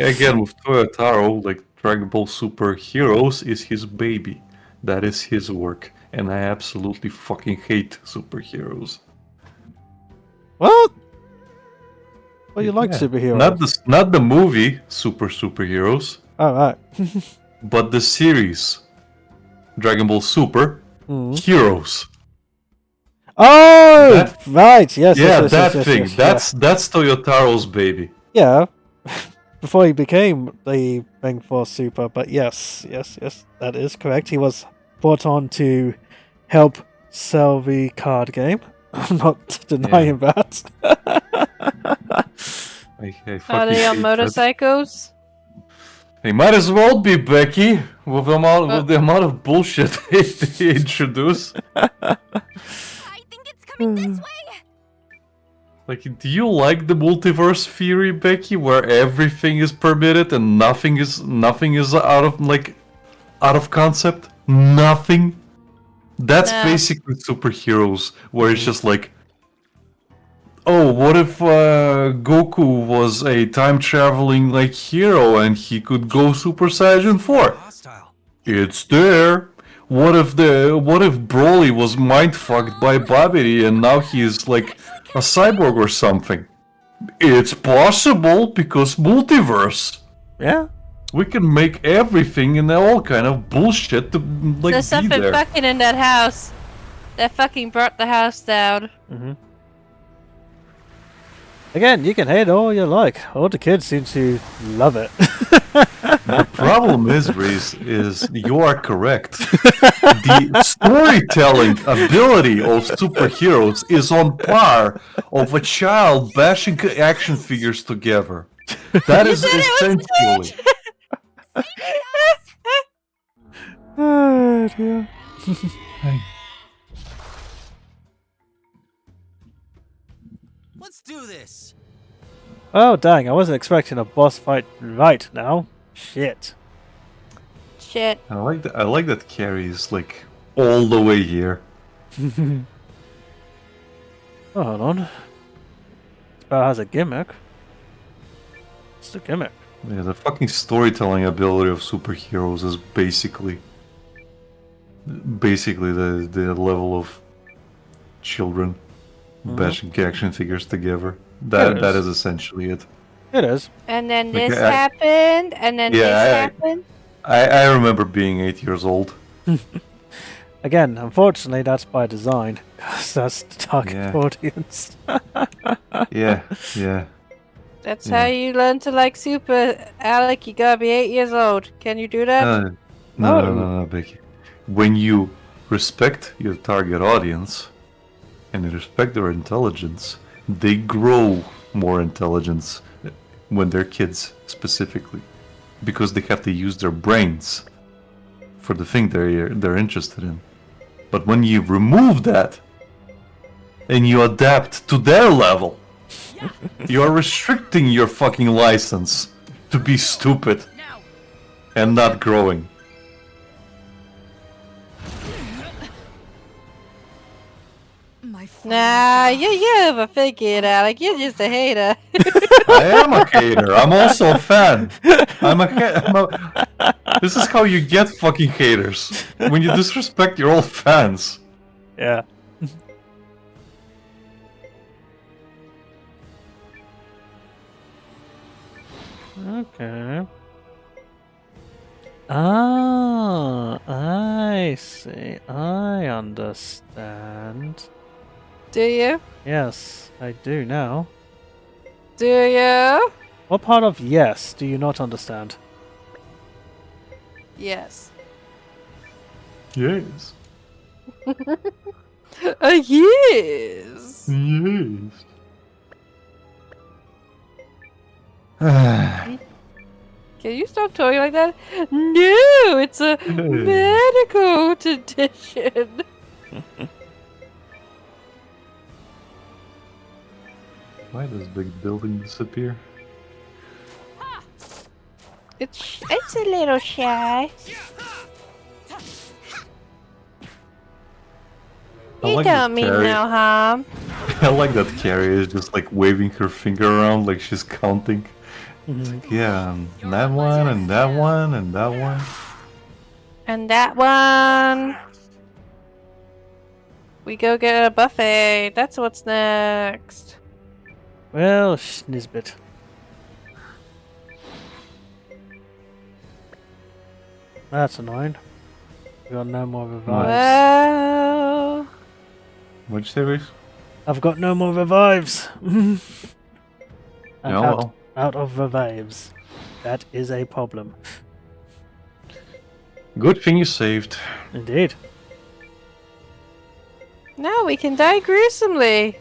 Again, with Toyotaro, like Dragon Ball Super Heroes is his baby. That is his work. And I absolutely fucking hate superheroes. What? Well, you like superheroes. Not the movie Superheroes, Oh, right. but the series Dragon Ball Super Heroes. Oh, right. Yes. Yeah, yes, that yes, thing. yes, That's Toyotaro's baby. Yeah. Before he became the thing for Super, but yes, that is correct. He was brought on to help sell the card game. I'm not denying that. Are they on motorcycles? They might as well be, Becky, with the amount of bullshit they introduce. I think it's coming this way. Like, do you like the multiverse theory, Becky, where everything is permitted and nothing is out of concept? Nothing. That's basically superheroes, where it's just like, oh, what if Goku was a time-traveling like hero and he could go Super Saiyan 4? It's there. What if Broly was mind-fucked by Babidi and now he's like a cyborg or something? It's possible because multiverse. Yeah. We can make everything and all kind of bullshit to like There's be something there. fucking in that house. That fucking brought the house down. Again, you can hate all you like. All the kids seem to love it. The problem is, Reese, is you are correct. The storytelling ability of superheroes is on par of a child bashing action figures together. That is essentially. Oh dear. Let's do this. Oh dang, I wasn't expecting a boss fight right now. Shit. Shit. I like that Carrie is like all the way here. Oh, hold on. Spell has a gimmick. What's the gimmick? Yeah, the fucking storytelling ability of superheroes is basically the level of children bashing action figures together. That is essentially it. It is. And then Like, this happened, and then this happened. I remember being 8 years old. Again, unfortunately, that's by design. 'Cause that's the target Yeah. audience. Yeah. That's how you learn to like Super, Alec. You gotta be 8 years old. Can you do that? No, Becky. When you respect your target audience and you respect their intelligence, they grow more intelligence when they're kids, specifically, because they have to use their brains for the thing they're interested in. But when you remove that and you adapt to their level, you are restricting your fucking license to be stupid and not growing. Nah, you overthink it, Alec. You're just a hater. I am a hater. I'm also a fan. This is how you get fucking haters. When you disrespect your old fans. Yeah. Okay. Ah, I see. I understand. Do you? Yes, I do now. Do you? What part of yes do you not understand? Yes. Yes. Yes. Yes. Can you stop talking like that? No, it's a medical condition. Why does big building disappear? It's a little shy. You like don't that mean Carrie- no harm. I like that Carrie is just like waving her finger around like she's counting. It's like, yeah, that one, and that one, and that one. And that one. We go get a buffet. That's what's next. Well, Nisbet. That's annoying. We got no more revives. Well, What'd you say, Reese? I've got no more revives. And Yeah, out, well. out of revives. That is a problem. Good thing you saved. Indeed. now we can die gruesomely.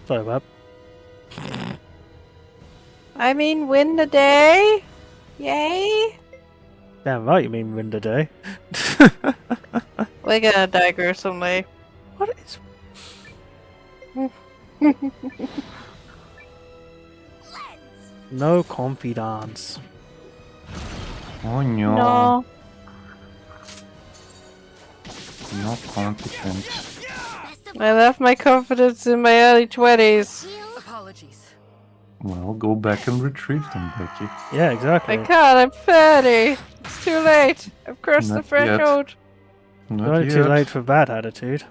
Sorry, Bob. I mean, win the day. Yay. Damn right you mean win the day. We're gonna die gruesomely. What is... No confidence. Oh no. No. No confidence. I left my confidence in my early 20s. Apologies. Well, go back and retrieve them, Becky. Yeah, exactly. I can't, I'm 30. It's too late. I've crossed the Not yet. threshold. Not Only too yet. late for bad attitude.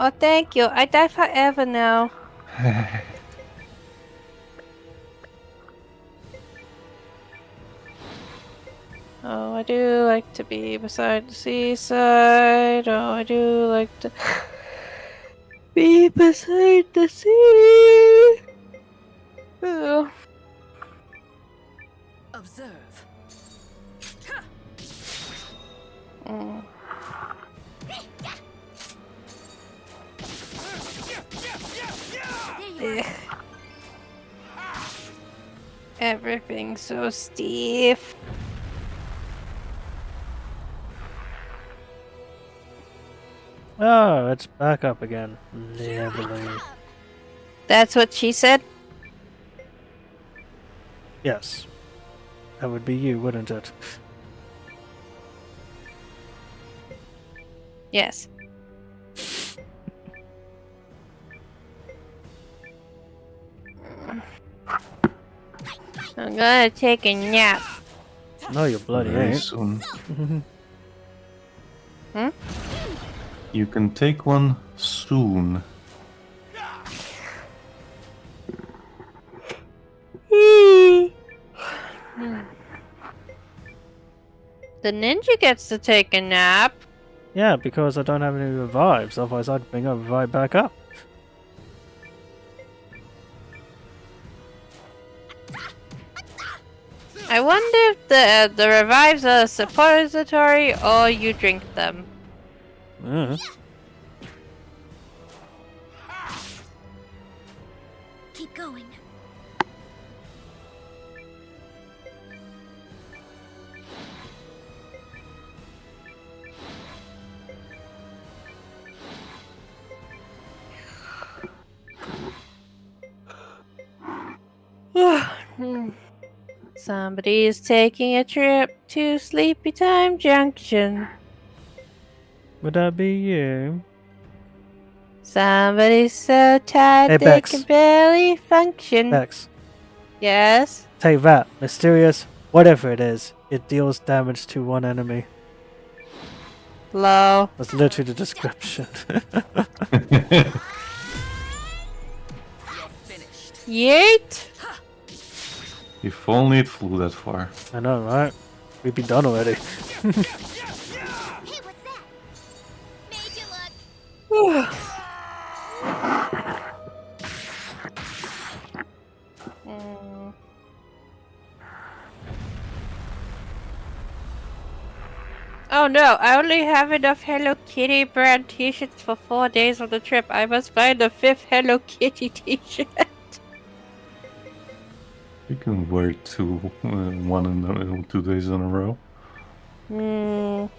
Oh, thank you. I die forever now. Oh, I do like to be beside the seaside. Oh, I do like to be beside the sea. Oh. Observe. Mm. Ugh. Everything's so stiff. Oh, it's back up again. Lovely. That's what she said? Yes. That would be you, wouldn't it? Yes. I'm gonna take a nap. No, you bloody Very ain't. soon. Hmm? You can take one soon. The ninja gets to take a nap. Yeah, because I don't have any revives, otherwise I'd bring a revive back up. I wonder if the revives are suppository or you drink them. Keep going. Somebody is taking a trip to Sleepy Time Junction. Would that be you? Somebody's so tired Hey, they Bex. can barely function. Bex, Yes? take that. Mysterious, whatever it is, it deals damage to one enemy. Low. That's literally the description. Yeet! If only it flew that far. I know, right? We'd be done already. Hey, what's that? Made you look. Mm. Oh no, I only have enough Hello Kitty brand t-shirts for 4 days on the trip. I must find the 5th Hello Kitty t-shirt. You can wear two, 2 days in a row.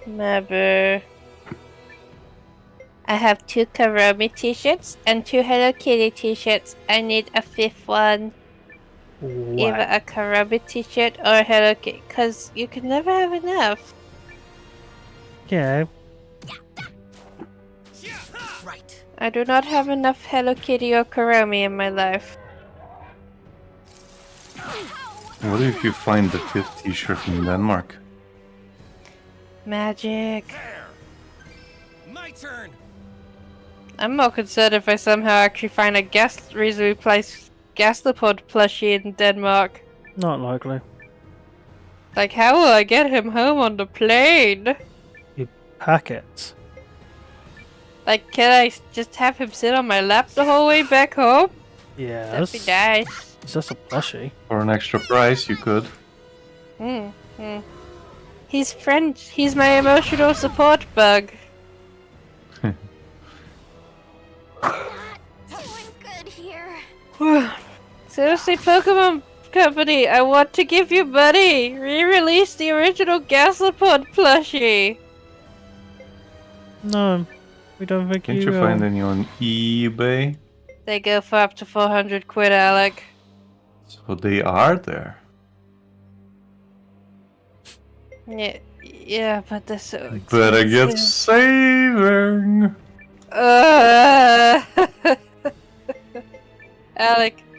Never. I have 2 Karomi t-shirts and 2 Hello Kitty t-shirts. I need a 5th one. Either a Karomi t-shirt or a Hello Kitty, because you can never have enough. Yeah. Right. I do not have enough Hello Kitty or Karomi in my life. What if you find the 5th t-shirt in Denmark? Magic. My turn. I'm more concerned if I somehow actually find a reasonably priced Gastropod plushie in Denmark. Not likely. Like, how will I get him home on the plane? You pack it. Like, can I just have him sit on my lap the whole way back home? Yes. That'd be nice. It's just a plushie. For an extra price, you could. He's French. He's my emotional support bug. Doing good here. Seriously, Pokemon Company, I want to give you money! Re-release the original Gastropod plushie! No, we don't think Can't you find any on eBay? They go for up to 400 quid, Alec. So they are there. Yeah, but they're so expensive. Better get saving!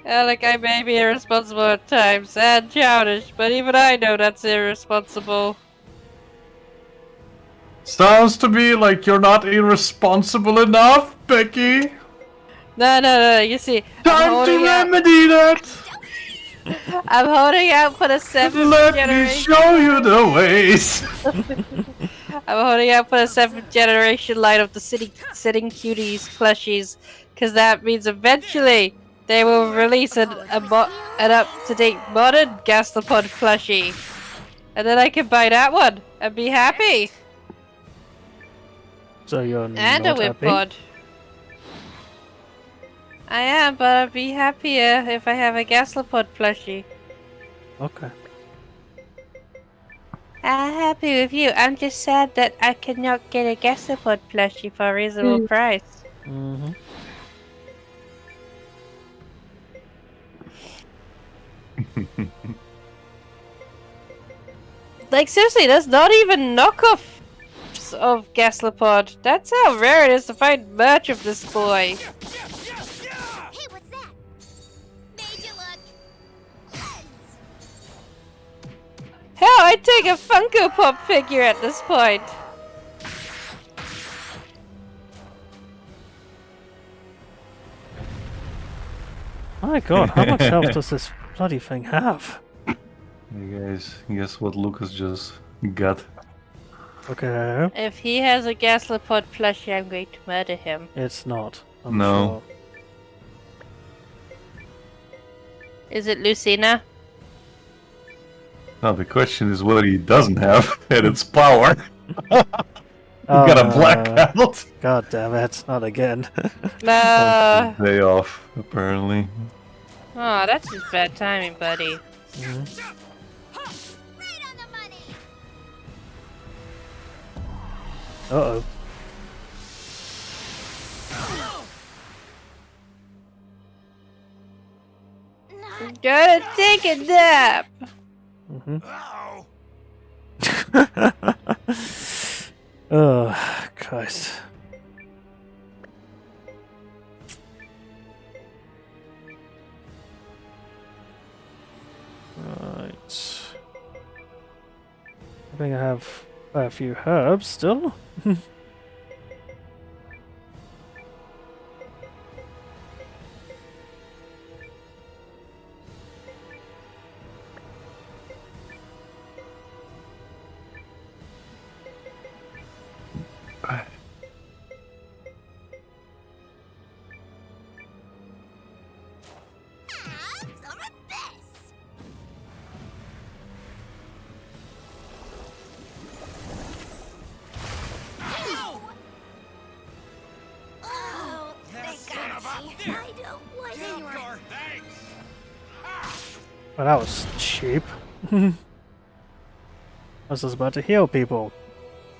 Alec, I may be irresponsible at times and childish, but even I know that's irresponsible. Sounds to me like you're not irresponsible enough, Becky! No, you see, Time to remedy that! I'm holding out for the 7th Let generation. me show you the ways! I'm holding out for the 7th generation line of the Sitting Cuties plushies, because that means eventually they will release an up-to-date modern Gastropod plushie. And then I can buy that one and be happy. So you're And not a whip happy? pod. I am, but I'd be happier if I have a Gastropod plushie. Okay. I'm happy with you. I'm just sad that I cannot get a Gastropod plushie for a reasonable price. Mm-hmm. Like, seriously, that's not even knockoffs of Gastropod. That's how rare it is to find merch of this boy. Hey, what's that? Made you look. Lens. Hell, I'd take a Funko Pop figure at this point. My god, how much health does this bloody thing have? Hey guys, guess what Lucas just got? Okay. If he has a Gastropod plushie, I'm going to murder him. It's not. I'm No. sure. Is it Lucina? Now the question is whether he doesn't have at its power. He Oh, got a blackout. God damn it, not again. No. Day off, apparently. Oh, that's just bad timing, buddy. Mhm. Right on the money. Uh-oh. Not Gotta take a nap. Mm-hmm. Oh, Christ. Right. I think I have quite a few herbs still. some of this. Oh, they got me. I don't like your... Well, that was cheap. I was just about to heal people.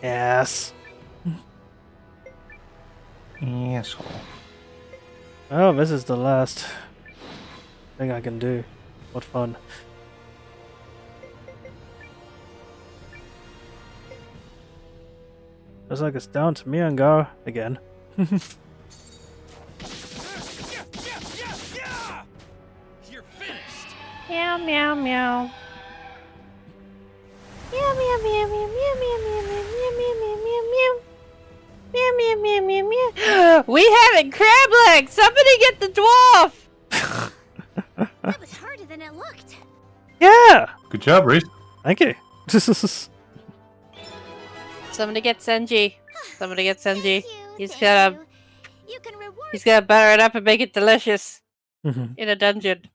Yes. Asshole. Oh, this is the last thing I can do. What fun. Looks like it's down to me and go again. Meow meow meow. Meow meow meow meow meow meow meow meow meow meow meow meow. Meow meow meow meow meow. We have it, crab leg! Somebody get the dwarf! That was harder than it looked. Yeah! Good job, Reese. Thank you. Somebody get Senji. Somebody get Senji. Thank you, He's thank gotta you. You can reward he's gotta butter it up and make it delicious Mhm. in a dungeon.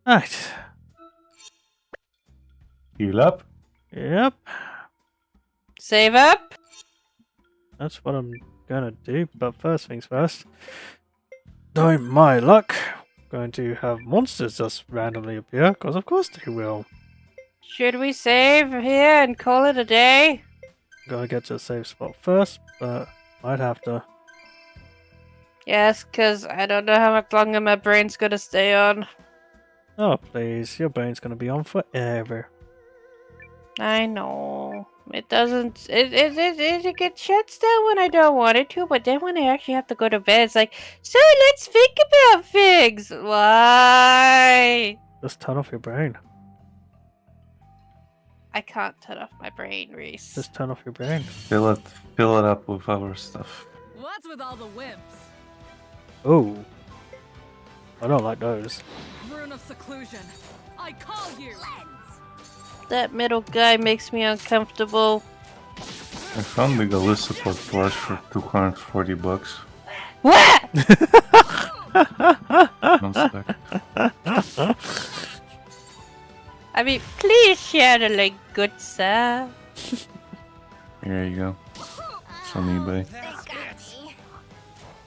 Right. Heal up. Yep. Save up. That's what I'm gonna do, but first things first. Knowing my luck, I'm going to have monsters just randomly appear, because of course they will. Should we save here and call it a day? Gotta get to a safe spot first, but might have to. Yes, cause I don't know how much longer my brain's gonna stay on. Oh please, your brain's gonna be on forever. I know. It doesn't. It gets shuts down when I don't want it to, but then when I actually have to go to bed, it's like, so let's think about things. Why? Just turn off your brain. I can't turn off my brain, Reese. Just turn off your brain. Fill it up with other stuff. What's with all the wimps? Oh. I don't like those. Rune of seclusion. I call you. That middle guy makes me uncomfortable. I found the Galissapod plush for $240. What? One sec. I mean, please share the link, good sir. Here you go. It's on eBay. They got me.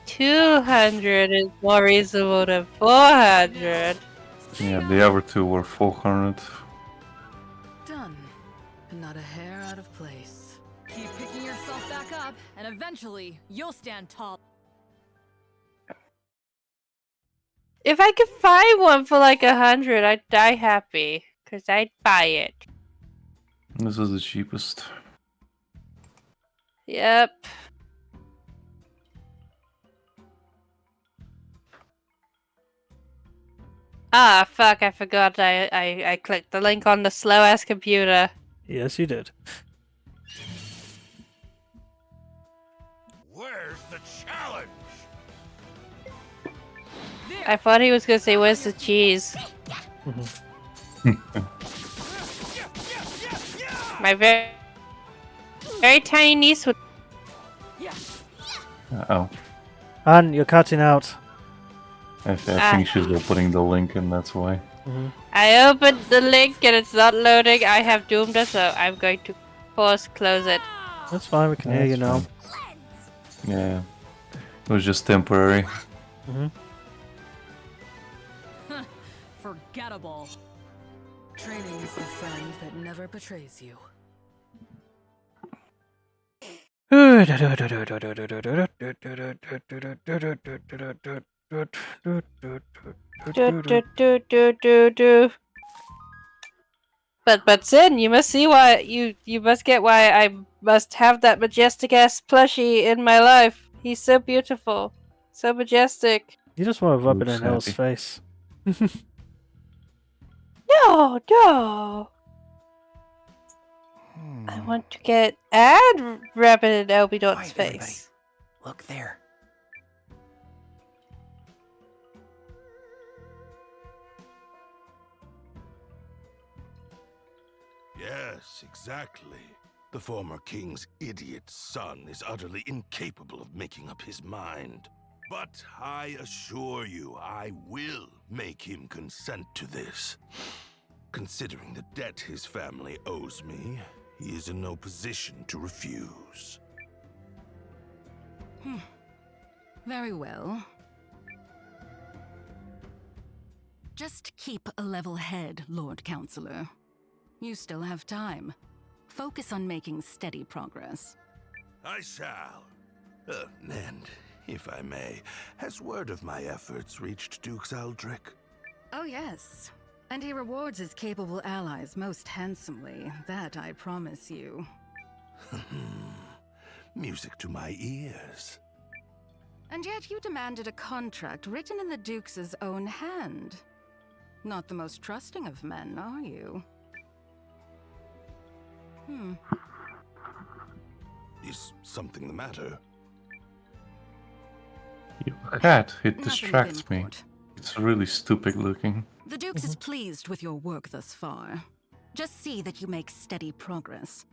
200 is more reasonable than 400. Yeah, the other two were 400. Done. Not a hair out of place. Keep picking yourself back up, and eventually, you'll stand tall. If I could find one for like 100, I'd die happy. Because I'd buy it. This is the cheapest. Yep. Ah, fuck, I forgot I clicked the link on the slow-ass computer. Yes, you did. Where's the challenge? I thought he was gonna say, where's the cheese? My very tiny niece would... Uh-oh. And you're cutting out. I think she's opening the link and that's why. I opened the link and it's not loading. I have doomed us, so I'm going to close it. That's fine, we can hear you now. Yeah. It was just temporary. Forgettable. Training is the friend that never betrays you. But Sin, you must see why you must get why I must have that majestic ass plushie in my life. He's so beautiful, so majestic. You just want to rub it in Looks Elle's happy. face. No, no. I want to get and rub it in Elbidon's Quiet, everybody. face. Look there. Yes, exactly. The former king's idiot son is utterly incapable of making up his mind. But I assure you, I will make him consent to this. Considering the debt his family owes me, he is in no position to refuse. Very well. Just keep a level head, Lord Counselor. You still have time. Focus on making steady progress. I shall. And, if I may, has word of my efforts reached Duke's Aldrich? Oh, yes. And he rewards his capable allies most handsomely. That I promise you. Music to my ears. And yet you demanded a contract written in the Duke's own hand. Not the most trusting of men, are you? Is something the matter? Your cat, it Nothing of distracts me. import. It's really stupid looking. The Duke's is pleased with your work thus far. Just see that you make steady progress.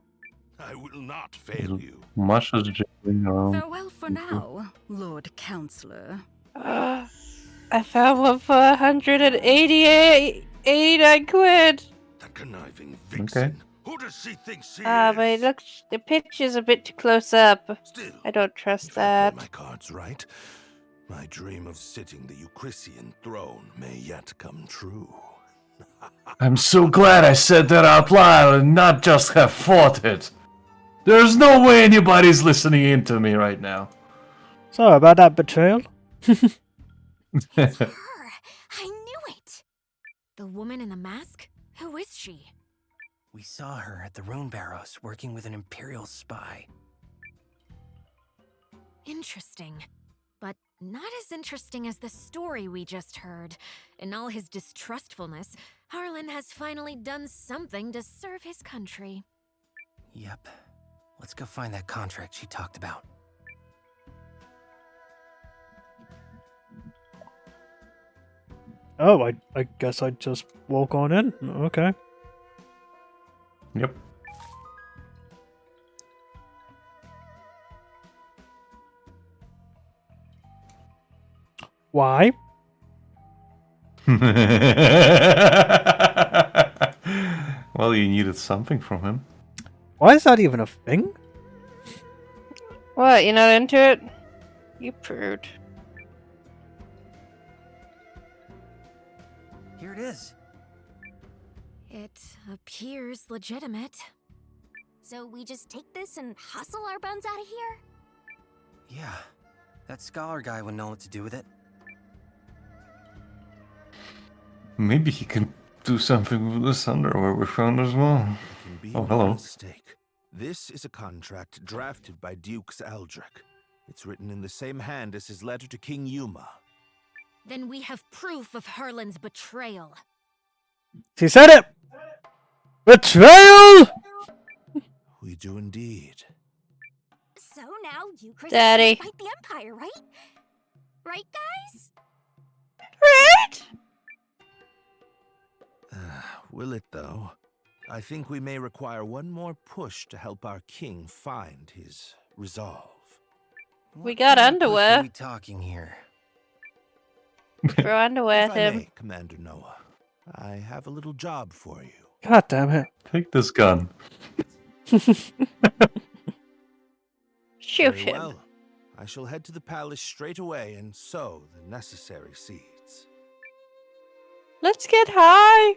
I will not fail you. Masha's jiggling around. Farewell for now, Lord Counselor. I found one for 189 quid. That conniving vixen. Who does she think she But is? it looks, the picture's a bit too close up. Still, I don't trust if I play that. my cards right, my dream of sitting the Eucrisian throne may yet come true. I'm so glad I said that out loud and not just have thought it. There's no way anybody's listening in to me right now. Sorry about that betrayal. Her! I knew it! The woman in the mask? Who is she? We saw her at the Rune Barrows working with an Imperial spy. Interesting. But not as interesting as the story we just heard. In all his distrustfulness, Harlan has finally done something to serve his country. Yep. Let's go find that contract she talked about. Oh, I guess I'd just walk on in. Okay. Yep. Why? Well, you needed something from him. Why is that even a thing? What, you're not into it? You prude. Here it is. It appears legitimate. So we just take this and hustle our buns out of here? Yeah, that scholar guy would know what to do with it. Maybe he can do something with this underwear we found as well. Can be Oh, no hello. mistake. This is a contract drafted by Dukes Eldrick. It's written in the same hand as his letter to King Yuma. Then we have proof of Harlan's betrayal. She said it! Betrayal! We do indeed. So now you, Chris, Daddy. fight the Empire, right? Right, guys? Right? Will it, though? I think we may require one more push to help our king find his resolve. We got kind of push underwear. are we talking here? Throw underwear If at I him. may, Commander Nowa, I have a little job for you. God damn it. Take this gun. Shoot Very him. well. I shall head to the palace straight away and sow the necessary seeds. Let's get high.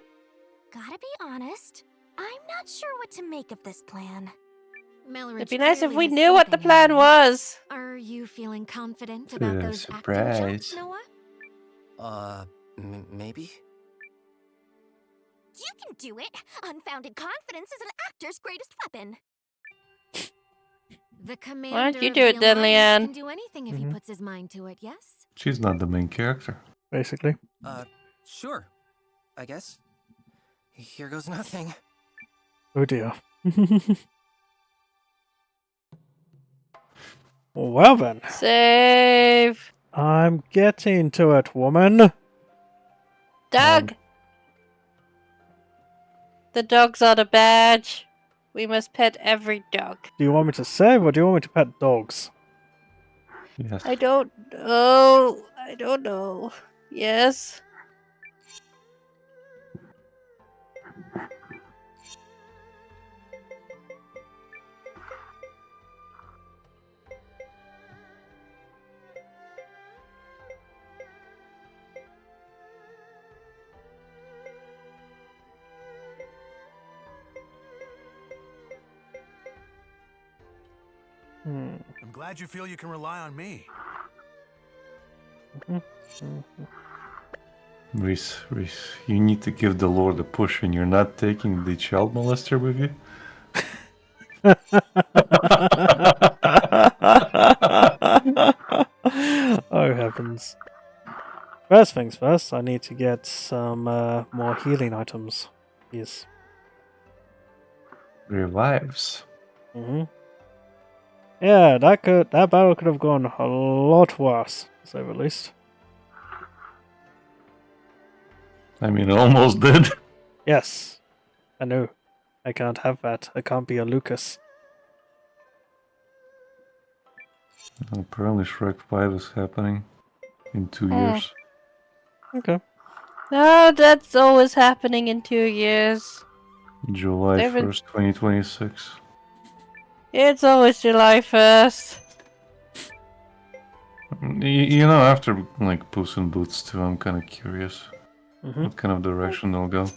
Gotta be honest, I'm not sure what to make of this plan. Melridge It'd be nice if clearly we has knew what the something in plan mind. was. Are you feeling confident about those acting Surprise. chops, Noah? Maybe? You can do it! Unfounded confidence is an actor's greatest weapon. The commander you of do the it then, Alliance Leanne? can do anything if he puts his mind to it, yes? She's not the main character. Basically. Sure. I guess. Here goes nothing. Oh dear. Well then. Save. I'm getting to it, woman. Doug. The dogs are the badge. We must pet every dog. Do you want me to save or do you want me to pet dogs? Yes. I don't know. I don't know. Yes. I'm glad you feel you can rely on me. Reese, you need to give the Lord a push and you're not taking the child molester with you? Oh heavens. First things first, I need to get some more healing items. Yes. Revives. Yeah, that battle could have gone a lot worse, to say the least. I mean, it almost did. Yes. I know. I can't have that. I can't be a Lucas. Apparently Shrek 5 is happening in 2 years. Okay. No, that's always happening in 2 years. July They've been- 1st, 2026. It's always July 1st. You know, after like Puss in Boots 2, I'm kind of curious Mm-hmm. what kind of direction they'll go.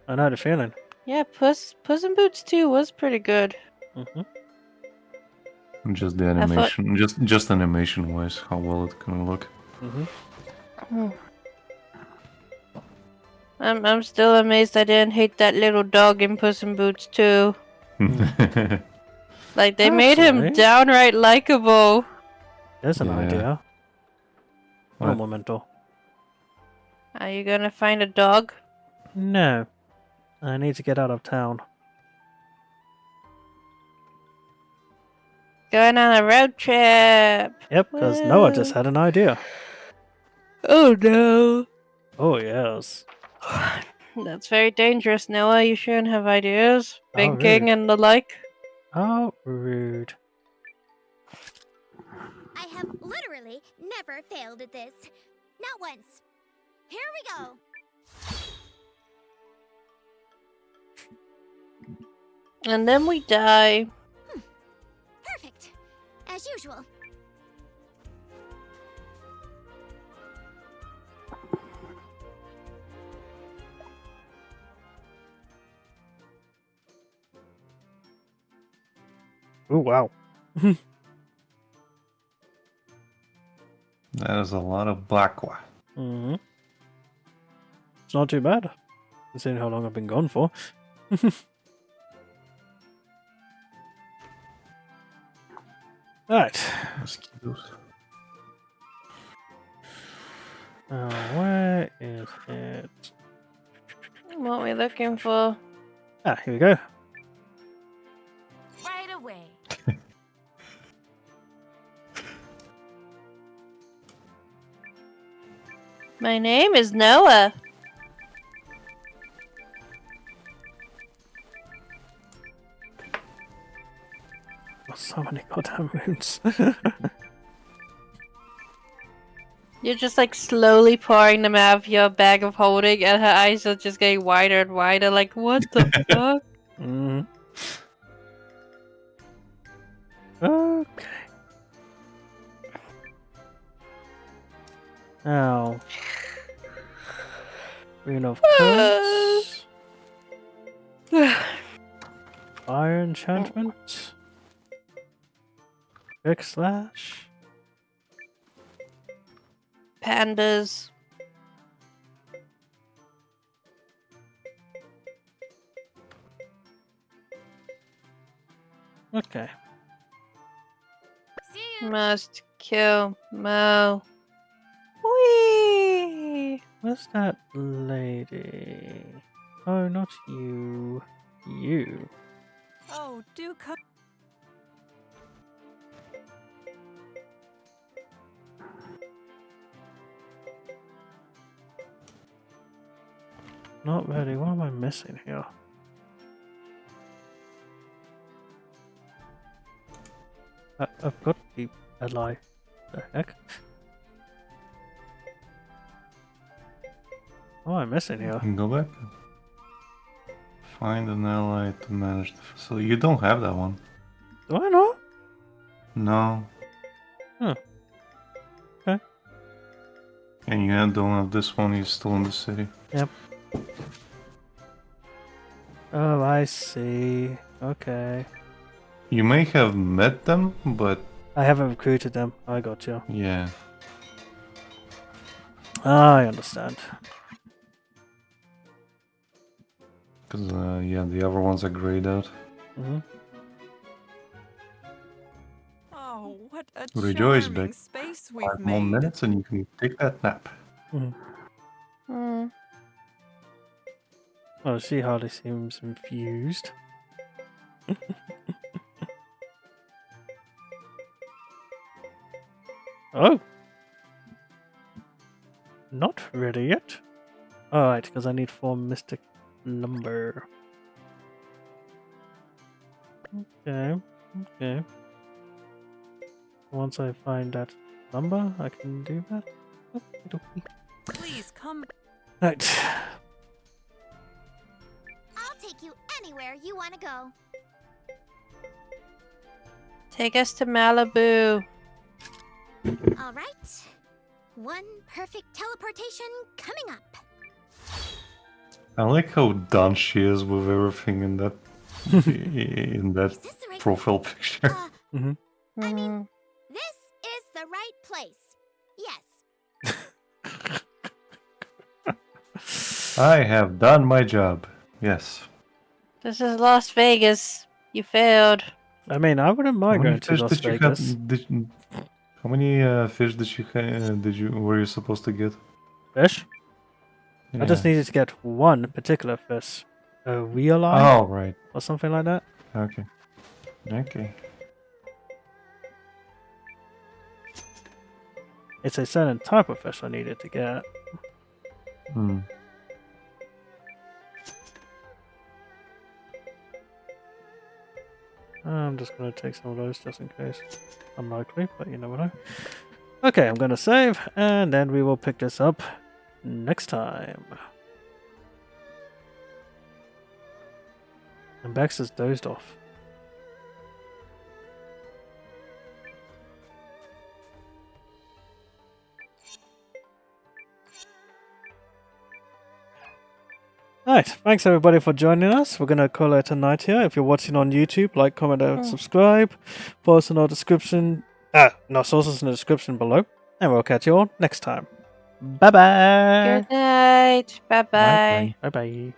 I know the feeling. Yeah, Puss in Boots 2 was pretty good. Mm-hmm. Just the thought- animation, just animation wise, how well it can look. Mm-hmm. I'm still amazed I didn't hate that little dog in Puss in Boots 2. Like, they made him Actually- downright likable. There's an Yeah. idea. What? Un momento. Are you gonna find a dog? No. I need to get out of town. Going on a road trip. Yep, because Noah just had an idea. Oh no. Oh, yes. That's very dangerous, Noah. You shouldn't have ideas. Oh, Thinking rude. and the like. How rude. I have literally never failed at this. Not once. Here we go. And then we die. Perfect. As usual. Oh wow. That is a lot of Blacqua. Mm-hmm. It's not too bad, considering how long I've been gone for. Right. Mosquitoes. Where is it? What are we looking for? Ah, here we go. Right away. My name is Noah. Oh, so many goddamn runes. You're just like slowly pouring them out of your bag of holding, and her eyes are just getting wider and wider. Like, what the fuck? Mm-hmm. Okay. Now, Rune of Curse, Fire Enchantment, Quick Slash. Pandas. Okay. See you. Must kill Mo. Whee! Where's that lady? Oh, not you. You. Oh, do come. Not really. What am I missing here? I've got the ally. The heck? What am I missing here? Go back. Find an ally to manage the facility. You don't have that one. Do I not? No. Huh. Okay. And you don't have this one, he's still in the city. Yep. Oh, I see. Okay. You may have met them, but I haven't recruited them. I got you. yeah. I understand. Because, yeah, the other ones are grayed out. Mm-hmm. Oh, what a Rejoice, charming Beck. space we've 5 more made. minutes and you can take that nap. Mm-hmm. Oh, she hardly seems infused. Oh! Not ready yet. Alright, because I need 4 mystic lumber. Okay, okay. Once I find that lumber, I can do that. Okey-dokey. Please come. Right. I'll take you anywhere you want to go. Take us to Malibu. All right. One perfect teleportation coming up. I like how done she is with everything in that in that Is this the right? profile picture. Mm-hmm. I mean, this is the right place. Yes. I have done my job. Yes. This is Las Vegas. You failed. I mean, I wouldn't How mind many going to fish Las did you Vegas. have? How many fish did you were you supposed to get? Fish? I just Yeah. needed to get one particular fish. A real eye? Oh right. Or something like that. Okay. Okay. It's a certain type of fish I needed to get. Hmm. I'm just going to take some of those just in case. Unlikely, but you never know. Okay, I'm going to save, and then we will pick this up next time. And Bex has dozed off. Right, thanks everybody for joining us. We're gonna call it a night here. If you're watching on YouTube, like, comment, and subscribe. Follow us in our description. No, sources in the description below. And we'll catch you all next time. Bye bye. Good night. Bye bye. Bye bye.